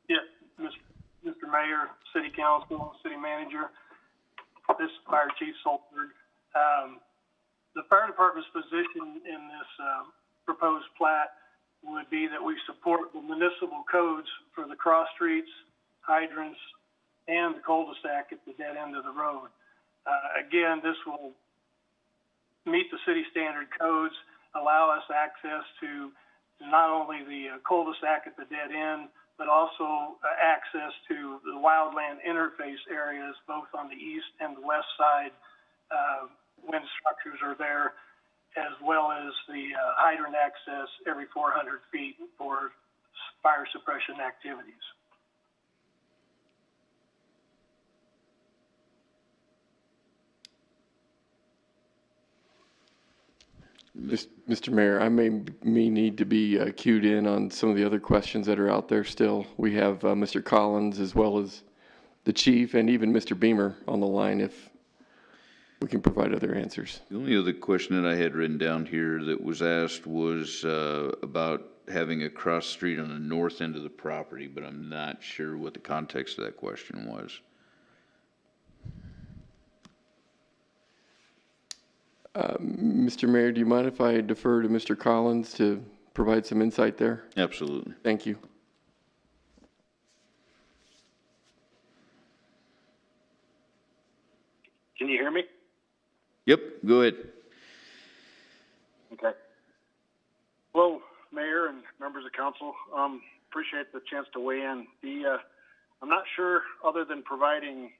Yeah, Mr. Mayor, City Council, City Manager, this is Fire Chief Solberg. The fire department's position in this proposed plat would be that we support the municipal codes for the cross streets, hydrants, and the cul-de-sac at the dead end of the road. Again, this will meet the city standard codes, allow us access to not only the cul-de-sac at the dead end, but also access to the wildland interface areas, both on the east and the west side, when structures are there, as well as the hydrant access every 400 feet for fire suppression activities. Mr. Mayor, I may need to be cued in on some of the other questions that are out there still. We have Mr. Collins as well as the chief and even Mr. Beamer on the line if we can provide other answers. The only other question that I had written down here that was asked was about having a cross street on the north end of the property, but I'm not sure what the context of that question was. Mr. Mayor, do you mind if I defer to Mr. Collins to provide some insight there? Absolutely. Thank you. Can you hear me? Yep, go ahead. Okay. Hello, Mayor and members of council. Appreciate the chance to weigh in. I'm not sure, other than providing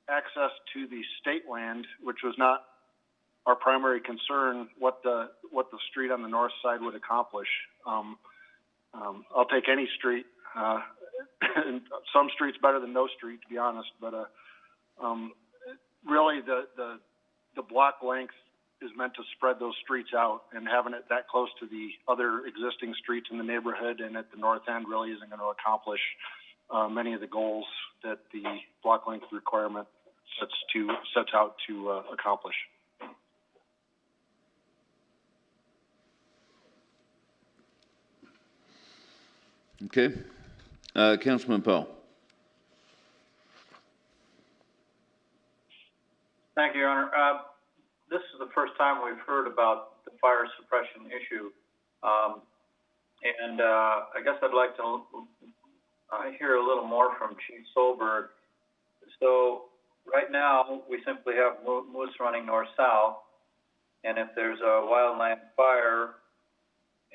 access to the state land, which was not our primary concern, what the street on the north side would accomplish. I'll take any street. Some streets better than no street, to be honest. But really, the block length is meant to spread those streets out, and having it that close to the other existing streets in the neighborhood and at the north end really isn't going to accomplish many of the goals that the block length requirement sets out to accomplish. Okay. Councilman Powell. Thank you, Your Honor. This is the first time we've heard about the fire suppression issue. I guess I'd like to hear a little more from Chief Solberg. So right now, we simply have moose running north-south, and if there's a wildland fire,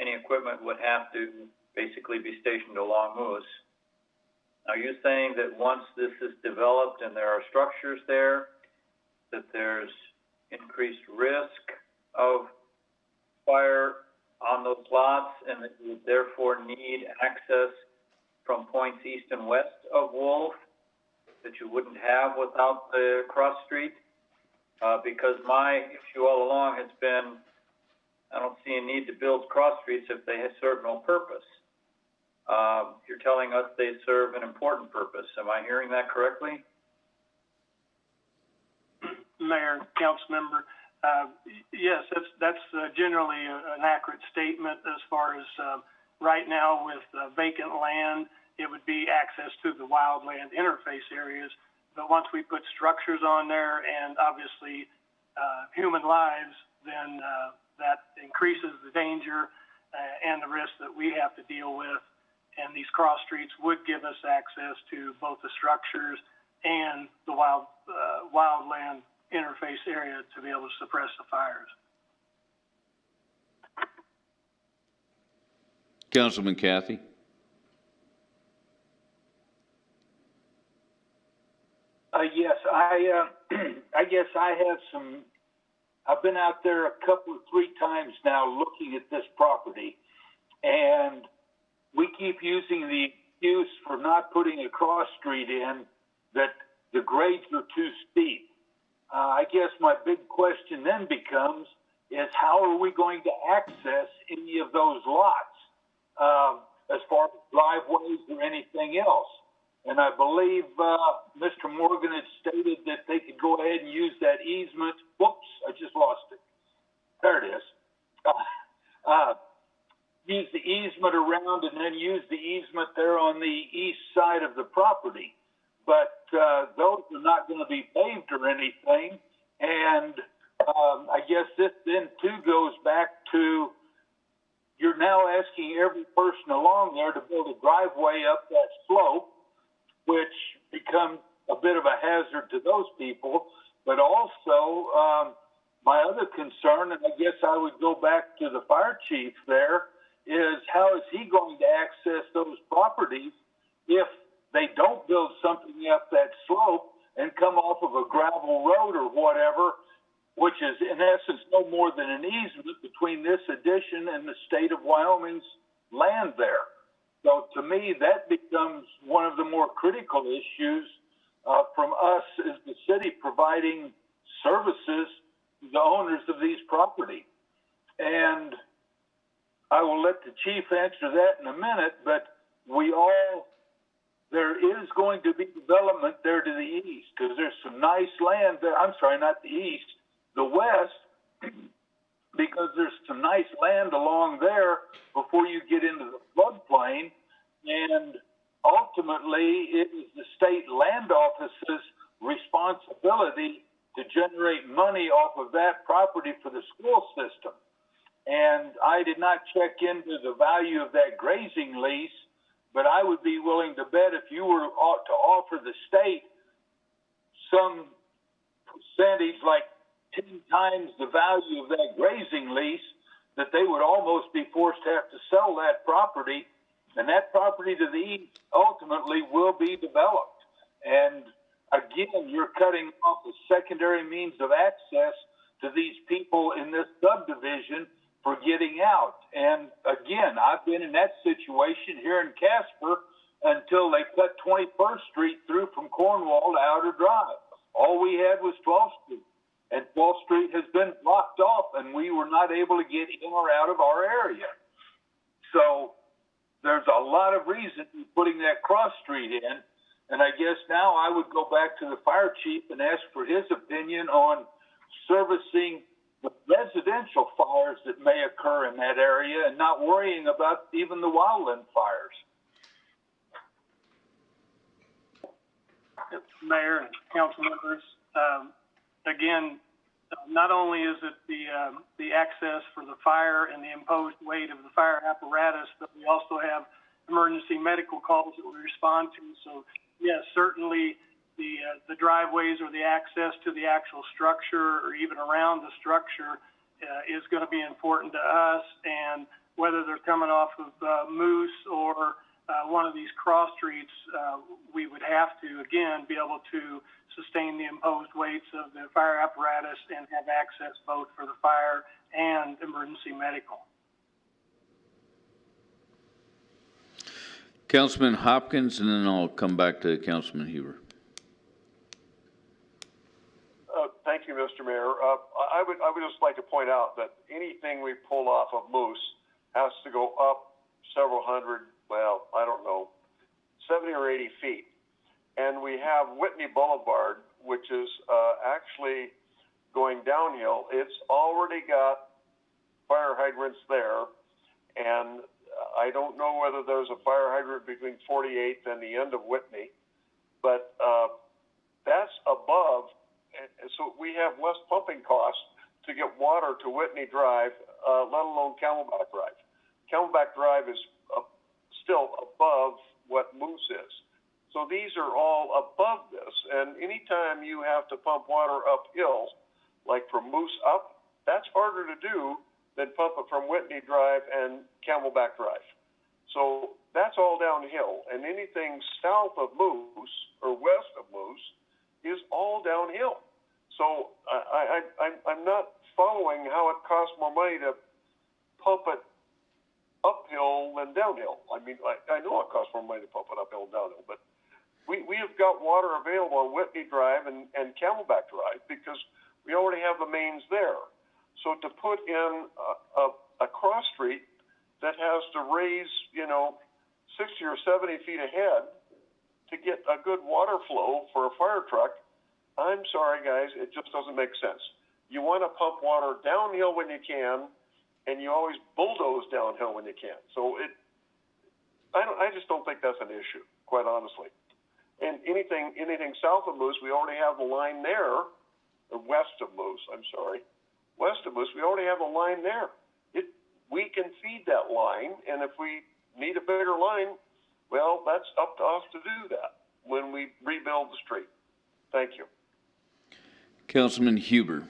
any equipment would have to basically be stationed along moose. Are you saying that once this is developed and there are structures there, that there's increased risk of fire on those lots and that you therefore need access from points east and west of Wolf that you wouldn't have without the cross street? Because my issue all along has been, I don't see a need to build cross streets if they serve no purpose. You're telling us they serve an important purpose. Am I hearing that correctly? Mayor, council member, yes, that's generally an accurate statement as far as right now with vacant land, it would be access to the wildland interface areas. But once we put structures on there and obviously human lives, then that increases the danger and the risk that we have to deal with. And these cross streets would give us access to both the structures and the wildland interface area to be able to suppress the fires. Councilman Cathy. Yes, I guess I have some. I've been out there three times now looking at this property, and we keep using the excuse for not putting a cross street in that the grades are too steep. I guess my big question then becomes is how are we going to access any of those lots as far as driveways or anything else? And I believe Mr. Morgan had stated that they could go ahead and use that easement. Whoops, I just lost it. There it is. Use the easement around and then use the easement there on the east side of the property. But those are not going to be paved or anything. And I guess this then too goes back to you're now asking every person along there to build a driveway up that slope, which becomes a bit of a hazard to those people. But also, my other concern, and I guess I would go back to the fire chief there, is how is he going to access those properties if they don't build something up that slope and come off of a gravel road or whatever, which is in essence no more than an easement between this addition and the state of Wyoming's land there. So to me, that becomes one of the more critical issues from us as the city providing services to the owners of these property. And I will let the chief answer that in a minute, but there is going to be development there to the east, because there's some nice land there. I'm sorry, not the east, the west, because there's some nice land along there before you get into the floodplain. And ultimately, it is the state land office's responsibility to generate money off of that property for the school system. And I did not check into the value of that grazing lease, but I would be willing to bet if you were to offer the state some percentage, like 10 times the value of that grazing lease, that they would almost be forced to have to sell that property. And that property to the east ultimately will be developed. And again, you're cutting off the secondary means of access to these people in this subdivision for getting out. And again, I've been in that situation here in Casper until they cut 21st Street through from Cornwall to Outer Drive. All we had was 12th Street. And 12th Street has been blocked off, and we were not able to get in or out of our area. So there's a lot of reason for putting that cross street in. And I guess now I would go back to the fire chief and ask for his opinion on servicing the residential fires that may occur in that area and not worrying about even the wildland fires. Mayor and council members, again, not only is it the access for the fire and the imposed weight of the fire apparatus, but we also have emergency medical calls that we respond to. So yes, certainly the driveways or the access to the actual structure or even around the structure is going to be important to us. And whether they're coming off of Moose or one of these cross streets, we would have to, again, be able to sustain the imposed weights of the fire apparatus and have access both for the fire and emergency medical. Councilman Hopkins, and then I'll come back to Councilman Huber. Thank you, Mr. Mayor. I would just like to point out that anything we pull off of Moose has to go up several hundred, well, I don't know, 70 or 80 feet. And we have Whitney Boulevard, which is actually going downhill. It's already got fire hydrants there, and I don't know whether there's a fire hydrant between 48th and the end of Whitney, but that's above. So we have less pumping costs to get water to Whitney Drive, let alone Camelback Drive. Camelback Drive is still above what Moose is. So these are all above this. And anytime you have to pump water uphill, like from Moose up, that's harder to do than pump it from Whitney Drive and Camelback Drive. So that's all downhill. And anything south of Moose or west of Moose is all downhill. So I'm not following how it costs more money to pump it uphill than downhill. I mean, I know it costs more money to pump it uphill and downhill, but we have got water available on Whitney Drive and Camelback Drive because we already have the mains there. So to put in a cross street that has to raise, 60 or 70 feet ahead to get a good water flow for a fire truck, I'm sorry, guys, it just doesn't make sense. You want to pump water downhill when you can, and you always bulldoze downhill when you can. So I just don't think that's an issue, quite honestly. And anything south of Moose, we already have the line there, or west of Moose, I'm sorry. West of Moose, we already have a line there. We can feed that line, and if we need a bigger line, well, that's up to us to do that when we rebuild the street. Thank you. Councilman Huber.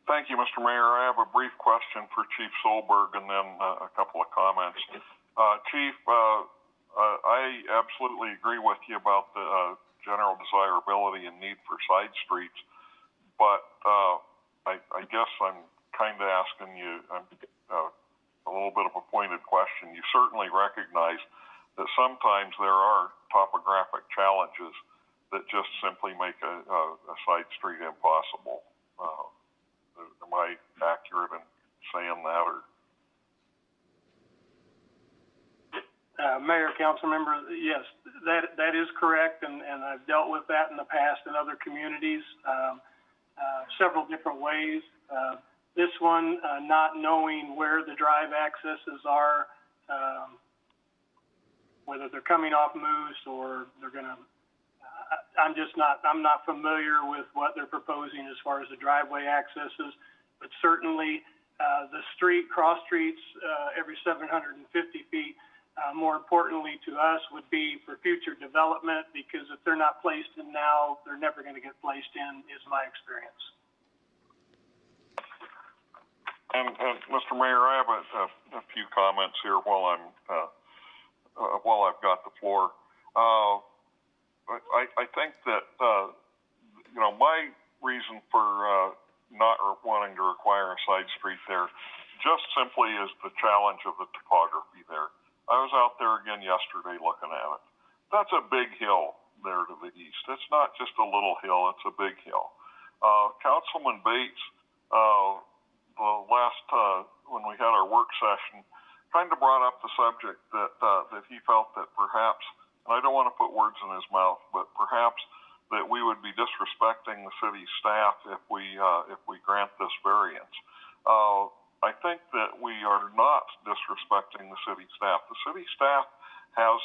Thank you, Mr. Mayor. I have a brief question for Chief Solberg and then a couple of comments. Chief, I absolutely agree with you about the general desirability and need for side streets, but I guess I'm kind of asking you a little bit of a pointed question. You certainly recognize that sometimes there are topographic challenges that just simply make a side street impossible. Am I accurate in saying that, or? Mayor, council member, yes, that is correct, and I've dealt with that in the past in other communities, several different ways. This one, not knowing where the drive accesses are, whether they're coming off Moose or they're gonna, I'm not familiar with what they're proposing as far as the driveway accesses, but certainly the cross streets every 750 feet, more importantly to us, would be for future development, because if they're not placed in now, they're never going to get placed in, is my experience. And Mr. Mayor, I have a few comments here while I've got the floor. I think that my reason for not wanting to require a side street there just simply is the challenge of the topography there. I was out there again yesterday looking at it. That's a big hill there to the east. It's not just a little hill, it's a big hill. Councilman Bates, the last, when we had our work session, kind of brought up the subject that he felt that perhaps, and I don't want to put words in his mouth, but perhaps that we would be disrespecting the city staff if we grant this variance. I think that we are not disrespecting the city staff. The city staff has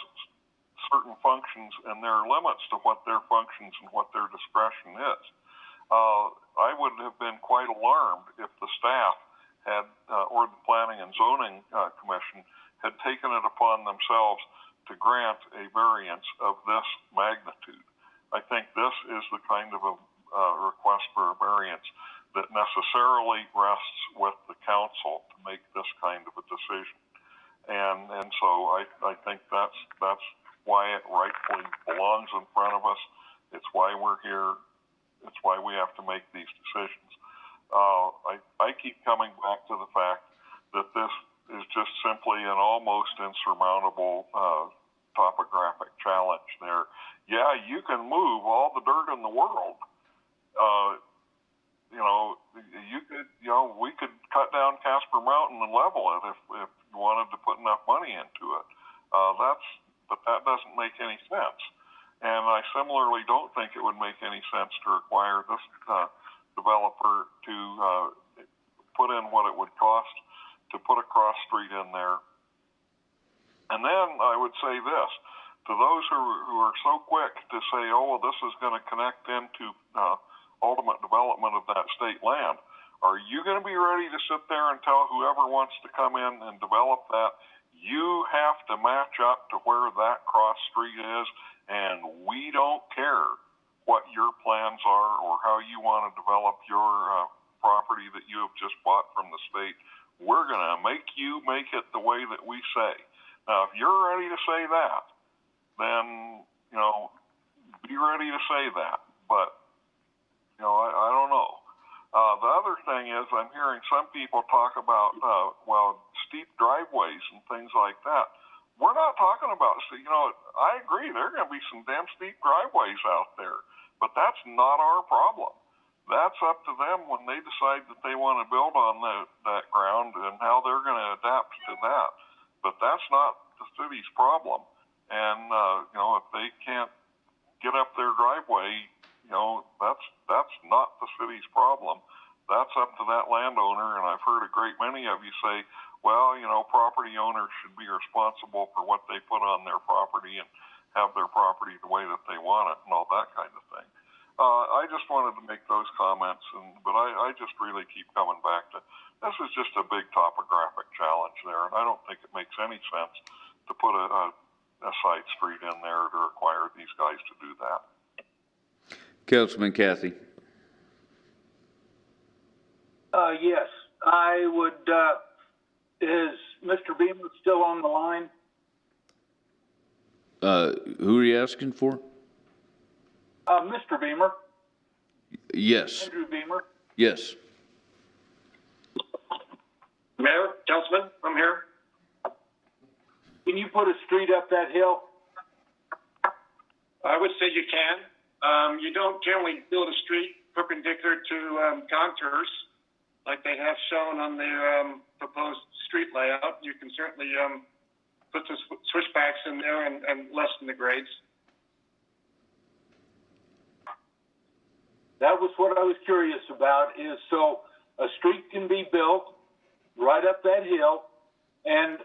certain functions, and there are limits to what their functions and what their discretion is. I would have been quite alarmed if the staff had, or the Planning and Zoning Commission, had taken it upon themselves to grant a variance of this magnitude. I think this is the kind of a request for a variance that necessarily rests with the council to make this kind of a decision. And so I think that's why it rightfully belongs in front of us. It's why we're here. It's why we have to make these decisions. I keep coming back to the fact that this is just simply an almost insurmountable topographic challenge there. Yeah, you can move all the dirt in the world. We could cut down Casper Mountain and level it if you wanted to put enough money into it. But that doesn't make any sense. And I similarly don't think it would make any sense to require this developer to put in what it would cost to put a cross street in there. And then I would say this, to those who are so quick to say, oh, well, this is going to connect into ultimate development of that state land, are you going to be ready to sit there and tell whoever wants to come in and develop that, you have to match up to where that cross street is, and we don't care what your plans are or how you want to develop your property that you have just bought from the state. We're going to make you make it the way that we say. Now, if you're ready to say that, then, be ready to say that. But, I don't know. The other thing is I'm hearing some people talk about, steep driveways and things like that. We're not talking about, I agree, there are going to be some damn steep driveways out there, but that's not our problem. That's up to them when they decide that they want to build on that ground and how they're going to adapt to that. But that's not the city's problem. And, if they can't get up their driveway, that's not the city's problem. That's up to that landowner. And I've heard a great many of you say, well, property owners should be responsible for what they put on their property and have their property the way that they want it and all that kind of thing. I just wanted to make those comments, but I just really keep coming back to this is just a big topographic challenge there, and I don't think it makes any sense to put a side street in there to require these guys to do that. Councilman Kathy. Yes, I would, is Mr. Beamer still on the line? Who are you asking for? Mr. Beamer, Yes. Andrew Beamer. Yes. Mayor, Councilman, I'm here. Can you put a street up that hill? I would say you can. You don't generally build a street perpendicular to contours like they have shown on the proposed street layout. You can certainly put some switchbacks in there and lessen the grades. That was what I was curious about, is so a street can be built right up that hill. And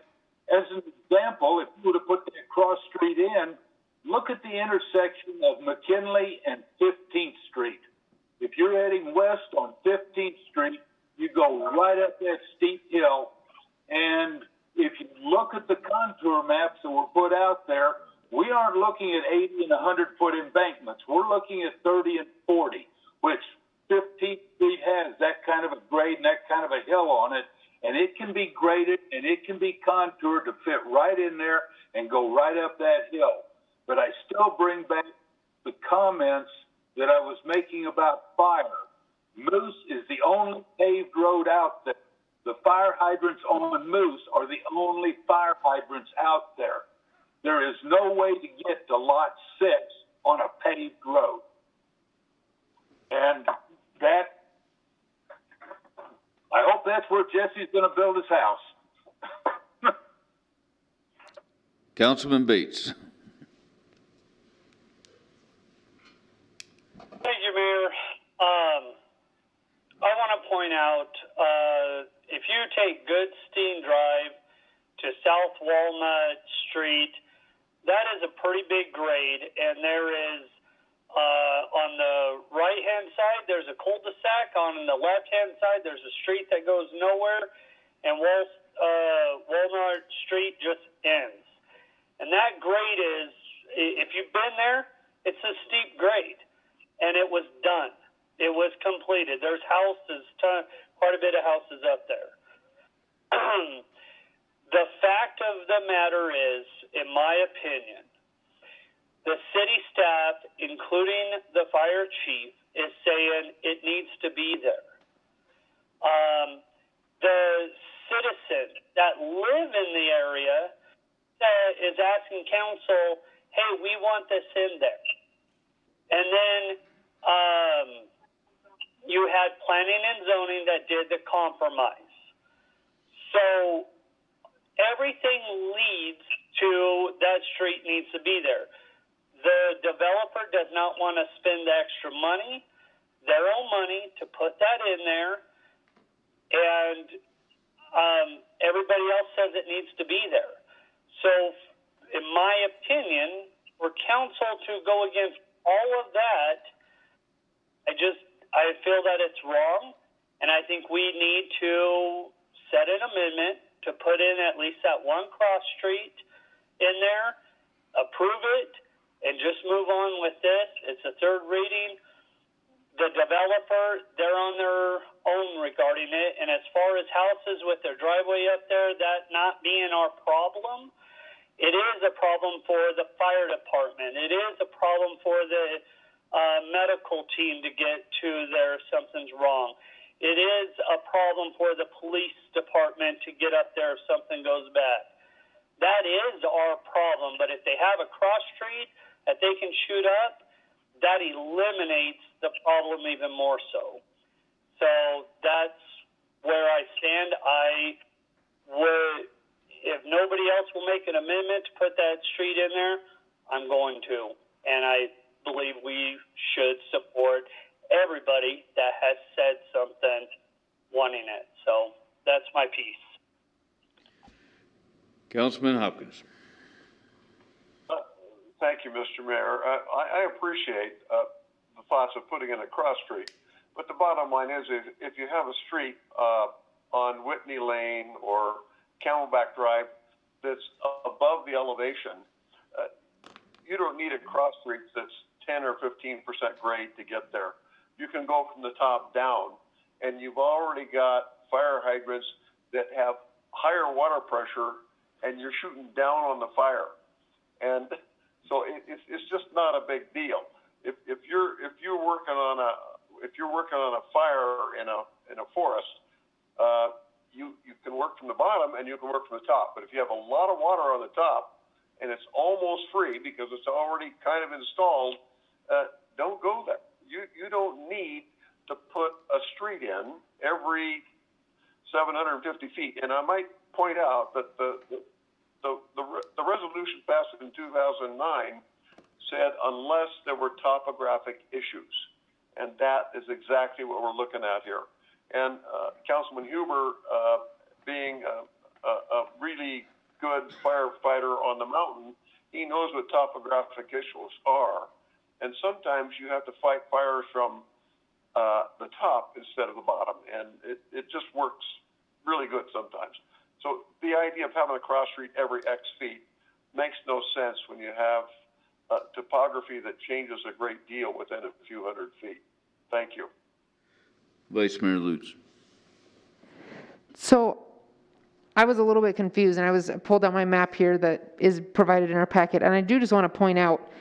as an example, if you were to put that cross street in, look at the intersection of McKinley and 15th Street. If you're heading west on 15th Street, you go right up that steep hill. And if you look at the contour maps that were put out there, we aren't looking at 80 and 100-foot embankments. We're looking at 30 and 40, which 15th Street has that kind of a grade and that kind of a hill on it. And it can be graded and it can be contoured to fit right in there and go right up that hill. But I still bring back the comments that I was making about fire. Moose is the only paved road out there. The fire hydrants on Moose are the only fire hydrants out there. There is no way to get to lot 6 on a paved road. And that, I hope that's where Jesse's going to build his house. Councilman Bates. Thank you, Mayor. I want to point out, if you take Goodstein Drive to South Walnut Street, that is a pretty big grade, and there is, on the right-hand side, there's a cul-de-sac. On the left-hand side, there's a street that goes nowhere, and Walnut Street just ends. And that grade is, if you've been there, it's a steep grade, and it was done. It was completed. There's houses, quite a bit of houses up there. The fact of the matter is, in my opinion, the city staff, including the fire chief, is saying it needs to be there. The citizens that live in the area is asking council, hey, we want this in there. And then you had planning and zoning that did the compromise. So everything leads to that street needs to be there. The developer does not want to spend the extra money, their own money, to put that in there, and everybody else says it needs to be there. So, in my opinion, for council to go against all of that, I feel that it's wrong, and I think we need to set an amendment to put in at least that one cross street in there, approve it, and just move on with this. It's a third reading. The developer, they're on their own regarding it, and as far as houses with their driveway up there, that not being our problem, it is a problem for the fire department. It is a problem for the medical team to get to there if something's wrong. It is a problem for the police department to get up there if something goes bad. That is our problem, but if they have a cross street that they can shoot up, that eliminates the problem even more so. So that's where I stand. I would, if nobody else will make an amendment to put that street in there, I'm going to. And I believe we should support everybody that has said something wanting it. So that's my piece. Councilman Hopkins. Thank you, Mr. Mayor. I appreciate the thoughts of putting in a cross street, but the bottom line is if you have a street on Whitney Lane or Camelback Drive that's above the elevation, you don't need a cross street that's 10 or 15% grade to get there. You can go from the top down, and you've already got fire hydrants that have higher water pressure, and you're shooting down on the fire. And so it's just not a big deal. If you're working on a fire in a forest, you can work from the bottom and you can work from the top. But if you have a lot of water on the top and it's almost free because it's already kind of installed, don't go there. You don't need to put a street in every 750 feet. And I might point out that the resolution passed in 2009 said unless there were topographic issues. And that is exactly what we're looking at here. And Councilman Huber, being a really good firefighter on the mountain, he knows what topographic issues are. And sometimes you have to fight fires from the top instead of the bottom. And it just works really good sometimes. So the idea of having a cross street every X feet makes no sense when you have topography that changes a great deal within a few hundred feet. Thank you. Vice Mayor Lutz. So I was a little bit confused, and I pulled out my map here that is provided in our packet, and I do just want to point out,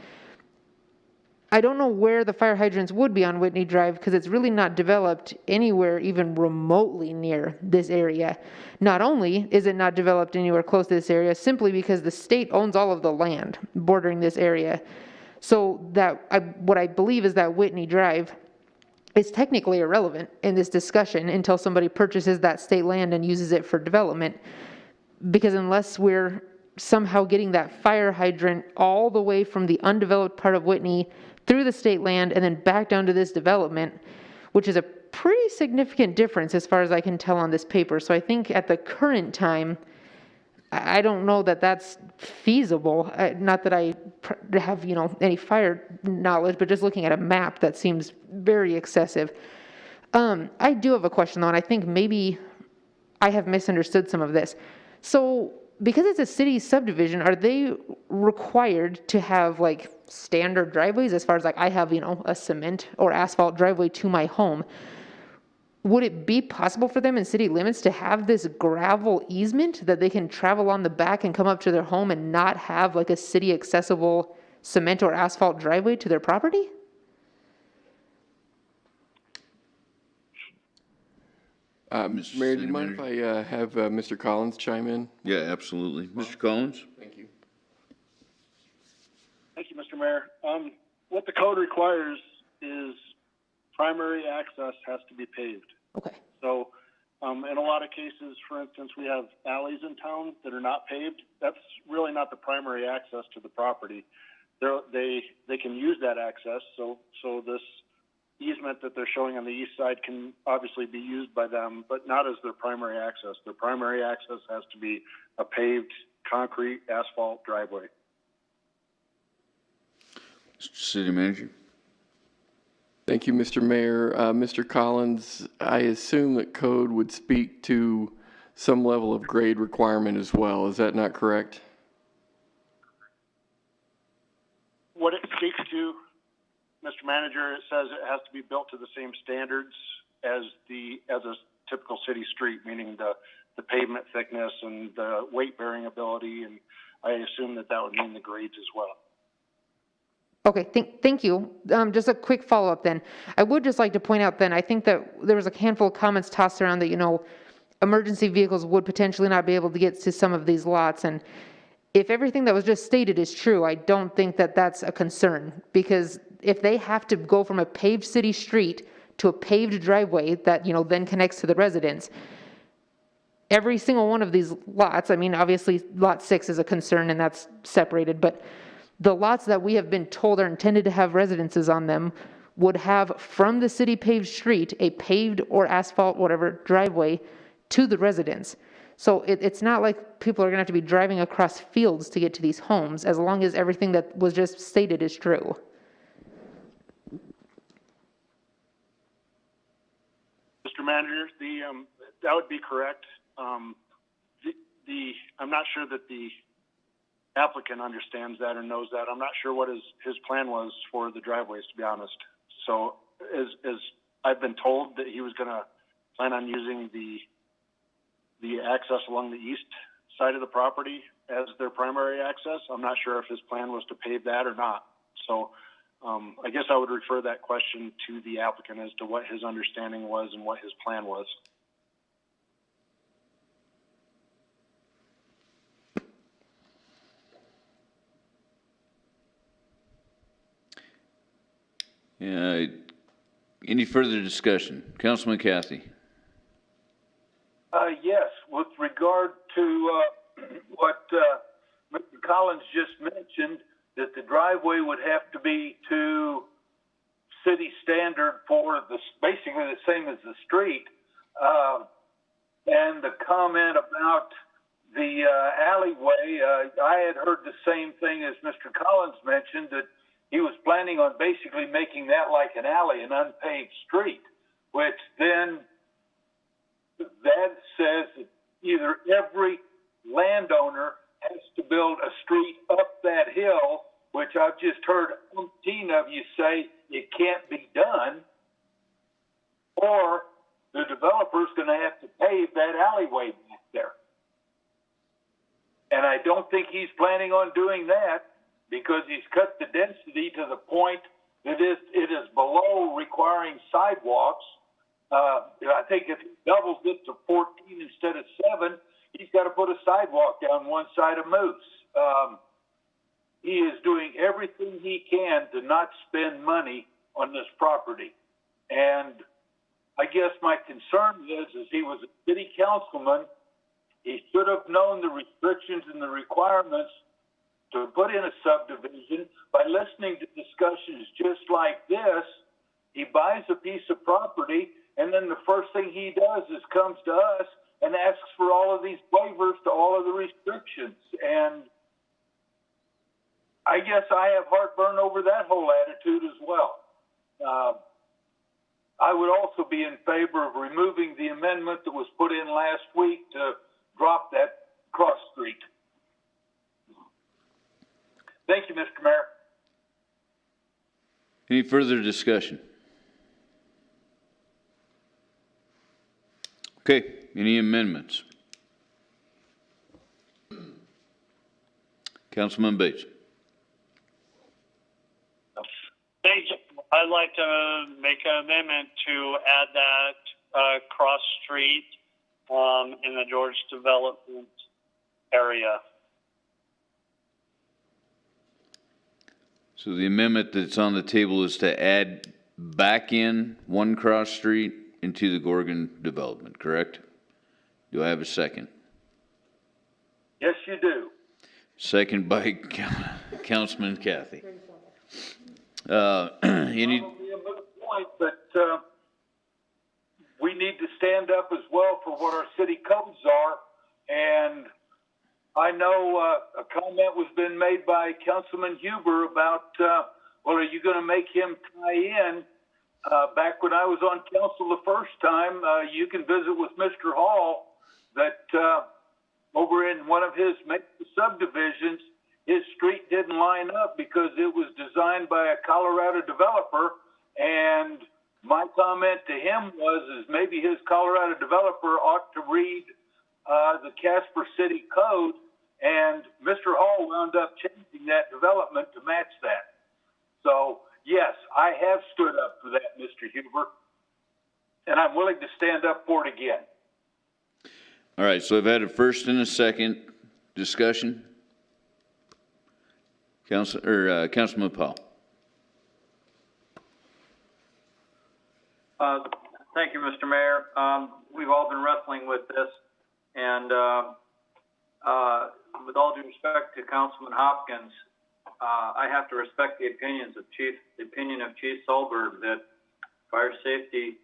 I don't know where the fire hydrants would be on Whitney Drive because it's really not developed anywhere even remotely near this area. Not only is it not developed anywhere close to this area, simply because the state owns all of the land bordering this area. So what I believe is that Whitney Drive is technically irrelevant in this discussion until somebody purchases that state land and uses it for development. Because unless we're somehow getting that fire hydrant all the way from the undeveloped part of Whitney through the state land and then back down to this development, which is a pretty significant difference as far as I can tell on this paper. So I think at the current time, I don't know that that's feasible. Not that I have, any fire knowledge, but just looking at a map, that seems very excessive. I do have a question though, and I think maybe I have misunderstood some of this. So because it's a city subdivision, are they required to have like standard driveways as far as like I have, a cement or asphalt driveway to my home? Would it be possible for them in city limits to have this gravel easement that they can travel on the back and come up to their home and not have like a city accessible cement or asphalt driveway to their property? Mayor, do you mind if I have Mr. Collins chime in? Yeah, absolutely. Mr. Collins? Thank you. Thank you, Mr. Mayor. What the code requires is primary access has to be paved. Okay. So in a lot of cases, for instance, we have alleys in town that are not paved. That's really not the primary access to the property. They can use that access. So this easement that they're showing on the east side can obviously be used by them, but not as their primary access. Their primary access has to be a paved concrete asphalt driveway. City Manager. Thank you, Mr. Mayor. Mr. Collins, I assume that code would speak to some level of grade requirement as well. Is that not correct? What it speaks to, Mr. Manager, it says it has to be built to the same standards as a typical city street, meaning the pavement thickness and the weight bearing ability, and I assume that would mean the grades as well. Okay, thank you. Just a quick follow-up then. I would just like to point out then, I think that there was a handful of comments tossed around that, emergency vehicles would potentially not be able to get to some of these lots. And if everything that was just stated is true, I don't think that that's a concern. Because if they have to go from a paved city street to a paved driveway that, then connects to the residence, every single one of these lots, I mean, obviously lot 6 is a concern and that's separated, but the lots that we have been told are intended to have residences on them would have from the city paved street a paved or asphalt, whatever, driveway to the residence. So it's not like people are going to have to be driving across fields to get to these homes, as long as everything that was just stated is true. Mr. Manager, that would be correct. I'm not sure that the applicant understands that and knows that. I'm not sure what his plan was for the driveways, to be honest. So as I've been told that he was going to plan on using the access along the east side of the property as their primary access. I'm not sure if his plan was to pave that or not. So I guess I would refer that question to the applicant as to what his understanding was and what his plan was. Any further discussion? Councilman Cathy. Yes, with regard to what Mr. Collins just mentioned, that the driveway would have to be to city standard for basically the same as the street. And the comment about the alleyway, I had heard the same thing as Mr. Collins mentioned, that he was planning on basically making that like an alley, an unpaved street, which then that says that either every landowner has to build a street up that hill, which I've just heard umpteen of you say it can't be done, or the developer's going to have to pave that alleyway back there. And I don't think he's planning on doing that, because he's cut the density to the point that it is below requiring sidewalks. I think if he doubles it to 14 instead of 7, he's got to put a sidewalk down one side of Moose. He is doing everything he can to not spend money on this property. And I guess my concern is he was a city councilman. He should have known the restrictions and the requirements to put in a subdivision. By listening to discussions just like this, he buys a piece of property, and then the first thing he does is comes to us and asks for all of these waivers to all of the restrictions. And I guess I have heartburn over that whole attitude as well. I would also be in favor of removing the amendment that was put in last week to drop that cross street. Thank you, Mr. Mayor. Any further discussion? Okay, any amendments? Councilman Bates. Thanks. I'd like to make an amendment to add that cross street in the George development area. So the amendment that's on the table is to add back in one cross street into the Grogan development, correct? Do I have a second? Yes, you do. Second by Councilman Cathy. Any? Probably a moot point, but we need to stand up as well for what our city codes are. And I know a comment was been made by Councilman Huber about, well, are you going to make him tie in? Back when I was on council the first time, you can visit with Mr. Hall that over in one of his subdivisions, his street didn't line up because it was designed by a Colorado developer. And my comment to him was, is maybe his Colorado developer ought to read the Casper City Code. And Mr. Hall wound up changing that development to match that. So, yes, I have stood up for that, Mr. Huber, and I'm willing to stand up for it again. All right, so I've had a first and a second discussion. Councilman Powell. Thank you, Mr. Mayor. We've all been wrestling with this, and with all due respect to Councilman Hopkins, I have to respect the opinion of Chief Solberg that fire safety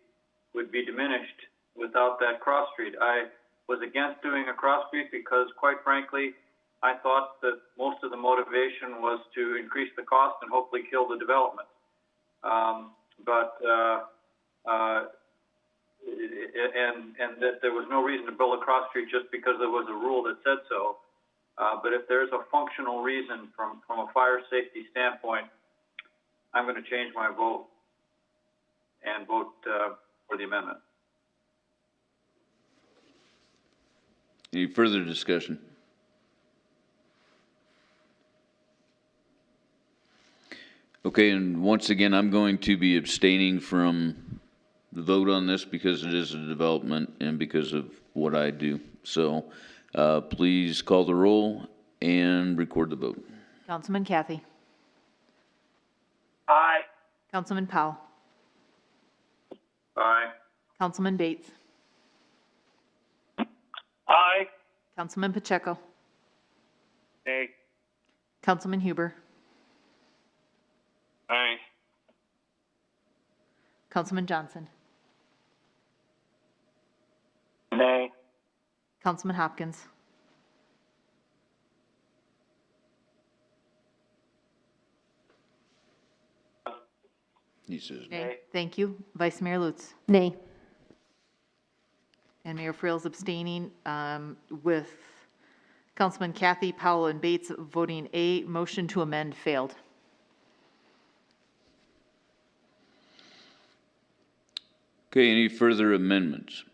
would be diminished without that cross street. I was against doing a cross street because, quite frankly, I thought that most of the motivation was to increase the cost and hopefully kill the development. And that there was no reason to build a cross street just because there was a rule that said so. But if there's a functional reason from a fire safety standpoint, I'm going to change my vote and vote for the amendment. Any further discussion? Okay, and once again, I'm going to be abstaining from the vote on this because it is a development and because of what I do. So please call the roll and record the vote. Councilman Kathy. Aye. Councilman Powell. Aye. Councilman Bates. Aye. Councilman Pacheco. Nay. Councilman Huber. Nay. Councilman Johnson. Nay. Councilman Hopkins. He says Nay. Thank you. Vice Mayor Lutz. Nay. And Mayor Friel's abstaining, with Councilman Kathy, Powell, and Bates voting A. Motion to amend failed. Okay, any further amendments?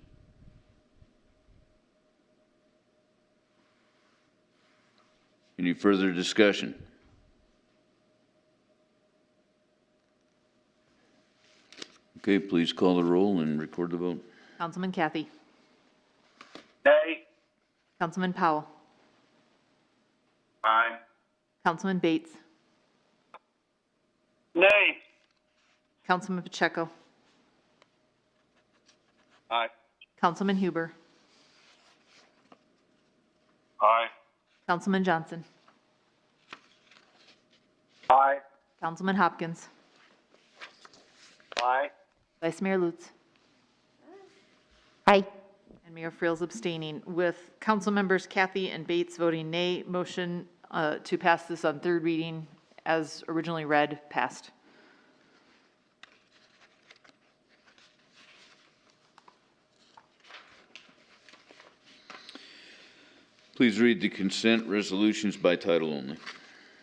Any further discussion? Okay, please call the roll and record the vote. Councilman Kathy. Nay. Councilman Powell. Aye. Councilman Bates. Nay. Councilman Pacheco. Aye. Councilman Huber. Aye. Councilman Johnson. Aye. Councilman Hopkins. Aye. Vice Mayor Lutz. Aye. And Mayor Friel's abstaining, with council members Kathy and Bates voting nay. Motion to pass this on third reading as originally read passed. Please read the consent resolutions by title only.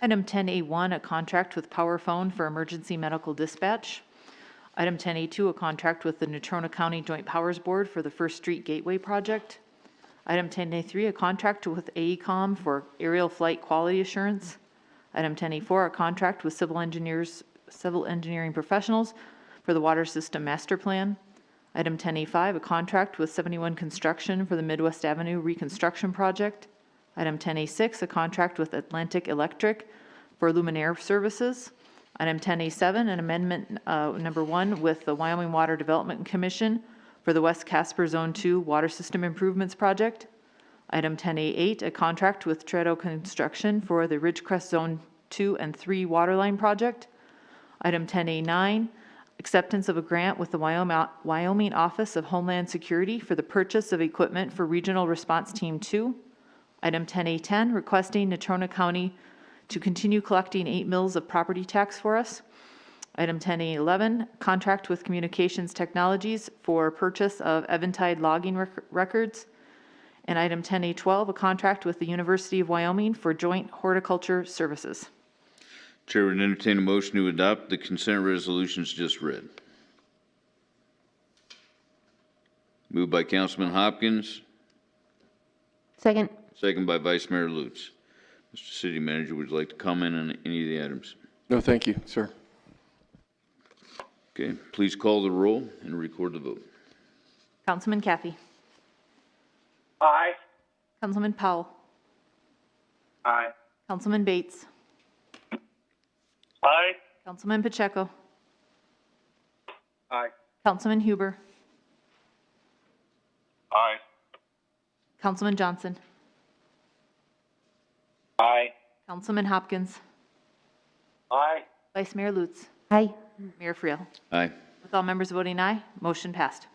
Item 10A1, a contract with PowerPhone for emergency medical dispatch. Item 10A2, a contract with the Natrona County Joint Powers Board for the First Street Gateway Project. Item 10A3, a contract with AECOM for aerial flight quality assurance. Item 10A4, a contract with civil engineering professionals for the Water System Master Plan. Item 10A5, a contract with 71 Construction for the Midwest Avenue Reconstruction Project. Item 10A6, a contract with Atlantic Electric for luminaire services. Item 10A7, an amendment number 1 with the Wyoming Water Development Commission for the West Casper Zone 2 Water System Improvements Project. Item 10A8, a contract with Tredo Construction for the Ridgecrest Zone 2 and 3 Waterline Project. Item 10A9, acceptance of a grant with the Wyoming Office of Homeland Security for the purchase of equipment for Regional Response Team 2. Item 10A10, requesting Natrona County to continue collecting 8 mills of property tax for us. Item 10A11, contract with Communications Technologies for purchase of Eventide logging records. And item 10A12, a contract with the University of Wyoming for joint horticulture services. Chair would entertain a motion to adopt the consent resolutions just read. Moved by Councilman Hopkins, Second. second by Vice Mayor Lutz. Mr. City Manager, would you like to comment on any of the items? No, thank you, sir. Okay, please call the roll and record the vote. Councilman Kathy. Aye. Councilman Powell. Aye. Councilman Bates. Aye. Councilman Pacheco. Aye. Councilman Huber. Aye. Councilman Johnson. Aye. Councilman Hopkins. Aye. Vice Mayor Lutz. Aye. Mayor Friel. Aye. With all members voting aye, motion passed.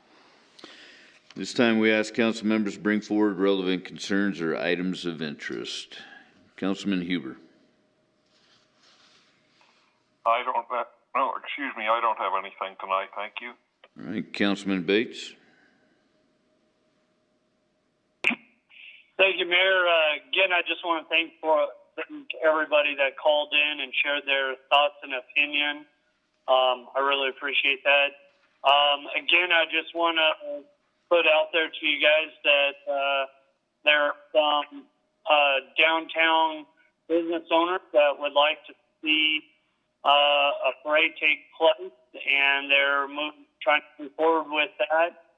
This time we ask council members to bring forward relevant concerns or items of interest. Councilman Huber. I don't have anything tonight, thank you. All right, Councilman Bates. Thank you, Mayor. Again, I just want to thank everybody that called in and shared their thoughts and opinion. I really appreciate that. Again, I just want to put out there to you guys that there are some downtown business owners that would like to see a parade take place, and they're trying to move forward with that.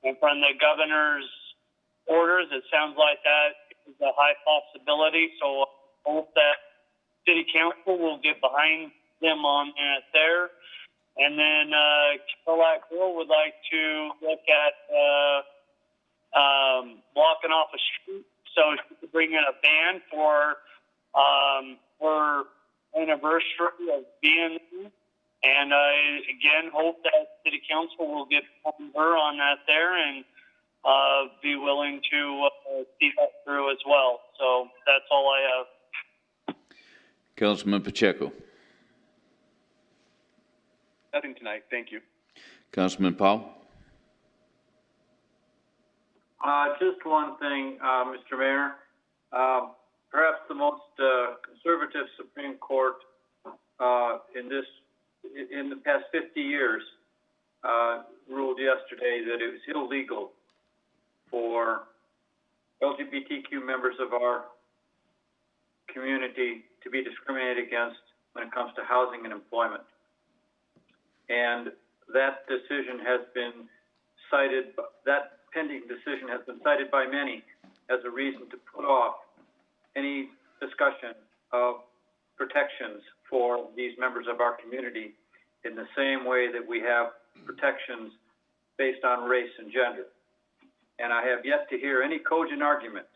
And from the governor's orders, it sounds like that is a high possibility. So I hope that city council will get behind them on that there. And then Cadillac Girl would like to look at blocking off a street so she could bring in a band for her anniversary of being there. And I, again, hope that city council will get her on that there and be willing to see that through as well. So that's all I have. Councilman Pacheco. Nothing tonight. Thank you. Councilman Powell. Just one thing, Mr. Mayor. Perhaps the most conservative Supreme Court in the past 50 years ruled yesterday that it was illegal for LGBTQ members of our community to be discriminated against when it comes to housing and employment. And that decision has been cited, that pending decision has been cited by many as a reason to put off any discussion of protections for these members of our community in the same way that we have protections based on race and gender. And I have yet to hear any cogent argument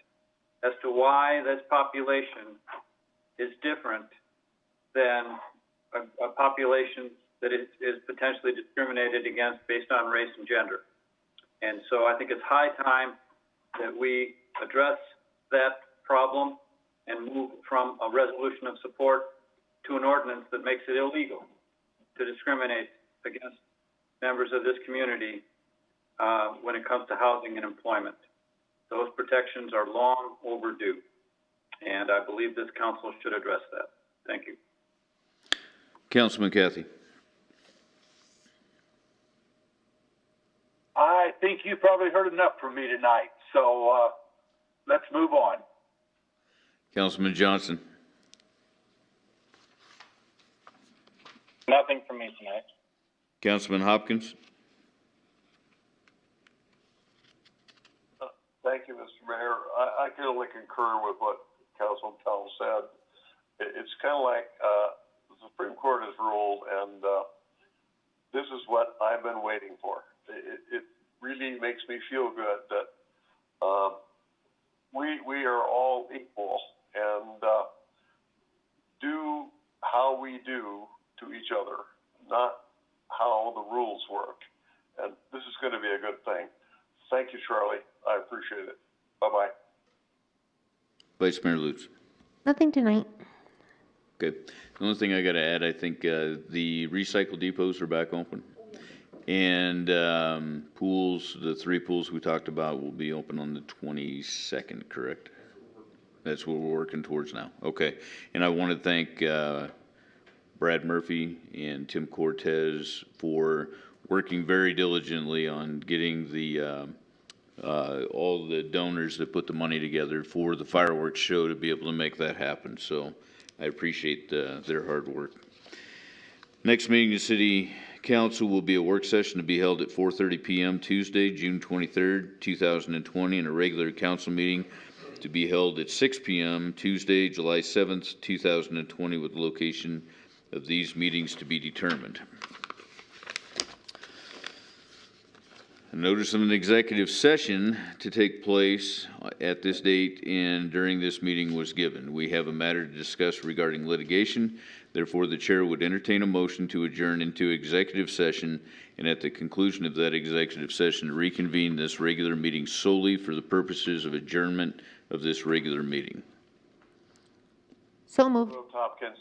as to why this population is different than a population that is potentially discriminated against based on race and gender. And so I think it's high time that we address that problem and move from a resolution of support to an ordinance that makes it illegal to discriminate against members of this community when it comes to housing and employment. Those protections are long overdue, and I believe this council should address that. Thank you. Councilman Cathy. I think you probably heard enough from me tonight, so let's move on. Councilman Johnson. Nothing from me tonight. Councilman Hopkins. Thank you, Mr. Mayor. I can only concur with what Councilman Powell said. It's kind of like the Supreme Court has ruled, and this is what I've been waiting for. It really makes me feel good that we are all equal and do how we do to each other, not how the rules work. And this is going to be a good thing. Thank you, Charlie. I appreciate it. Bye-bye. Vice Mayor Lutz. Nothing tonight. Okay. The only thing I got to add, I think the recycle depots are back open. And pools, the 3 pools we talked about will be open on the 22nd, correct? That's what we're working towards now. Okay. And I want to thank Brad Murphy and Tim Cortez for working very diligently on getting the all the donors that put the money together for the fireworks show to be able to make that happen. So I appreciate their hard work. Next meeting of City Council will be a work session to be held at 4:30 p.m. Tuesday, June 23rd, 2020, and a regular council meeting to be held at 6 p.m. Tuesday, July 7th, 2020, with the location of these meetings to be determined. A notice of an executive session to take place at this date and during this meeting was given. We have a matter to discuss regarding litigation. Therefore, the chair would entertain a motion to adjourn into executive session, and at the conclusion of that executive session, reconvene this regular meeting solely for the purposes of adjournment of this regular meeting. So moved. Hopkins.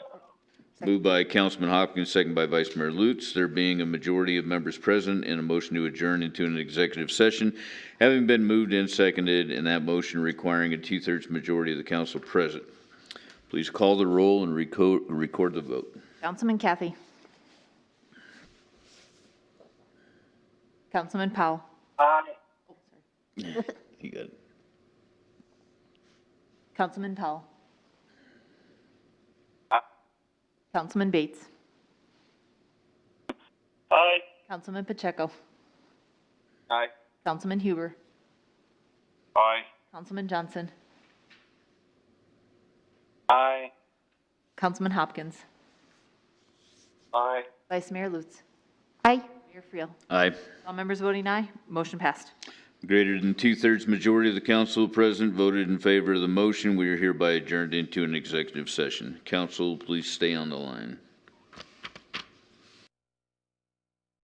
Moved by Councilman Hopkins, second by Vice Mayor Lutz. There being a majority of members present and a motion to adjourn into an executive session, having been moved and seconded, and that motion requiring a 2/3 majority of the council present. Please call the roll and record the vote. Councilman Kathy. Councilman Powell. Aye. You got it. Councilman Powell. Councilman Bates. Aye. Councilman Pacheco. Aye. Councilman Huber. Aye. Councilman Johnson. Aye. Councilman Hopkins. Aye. Vice Mayor Lutz. Aye. Mayor Friel. Aye. All members voting aye, motion passed. Greater than 2/3 majority of the council present voted in favor of the motion. We are hereby adjourned into an executive session. Council, please stay on the line.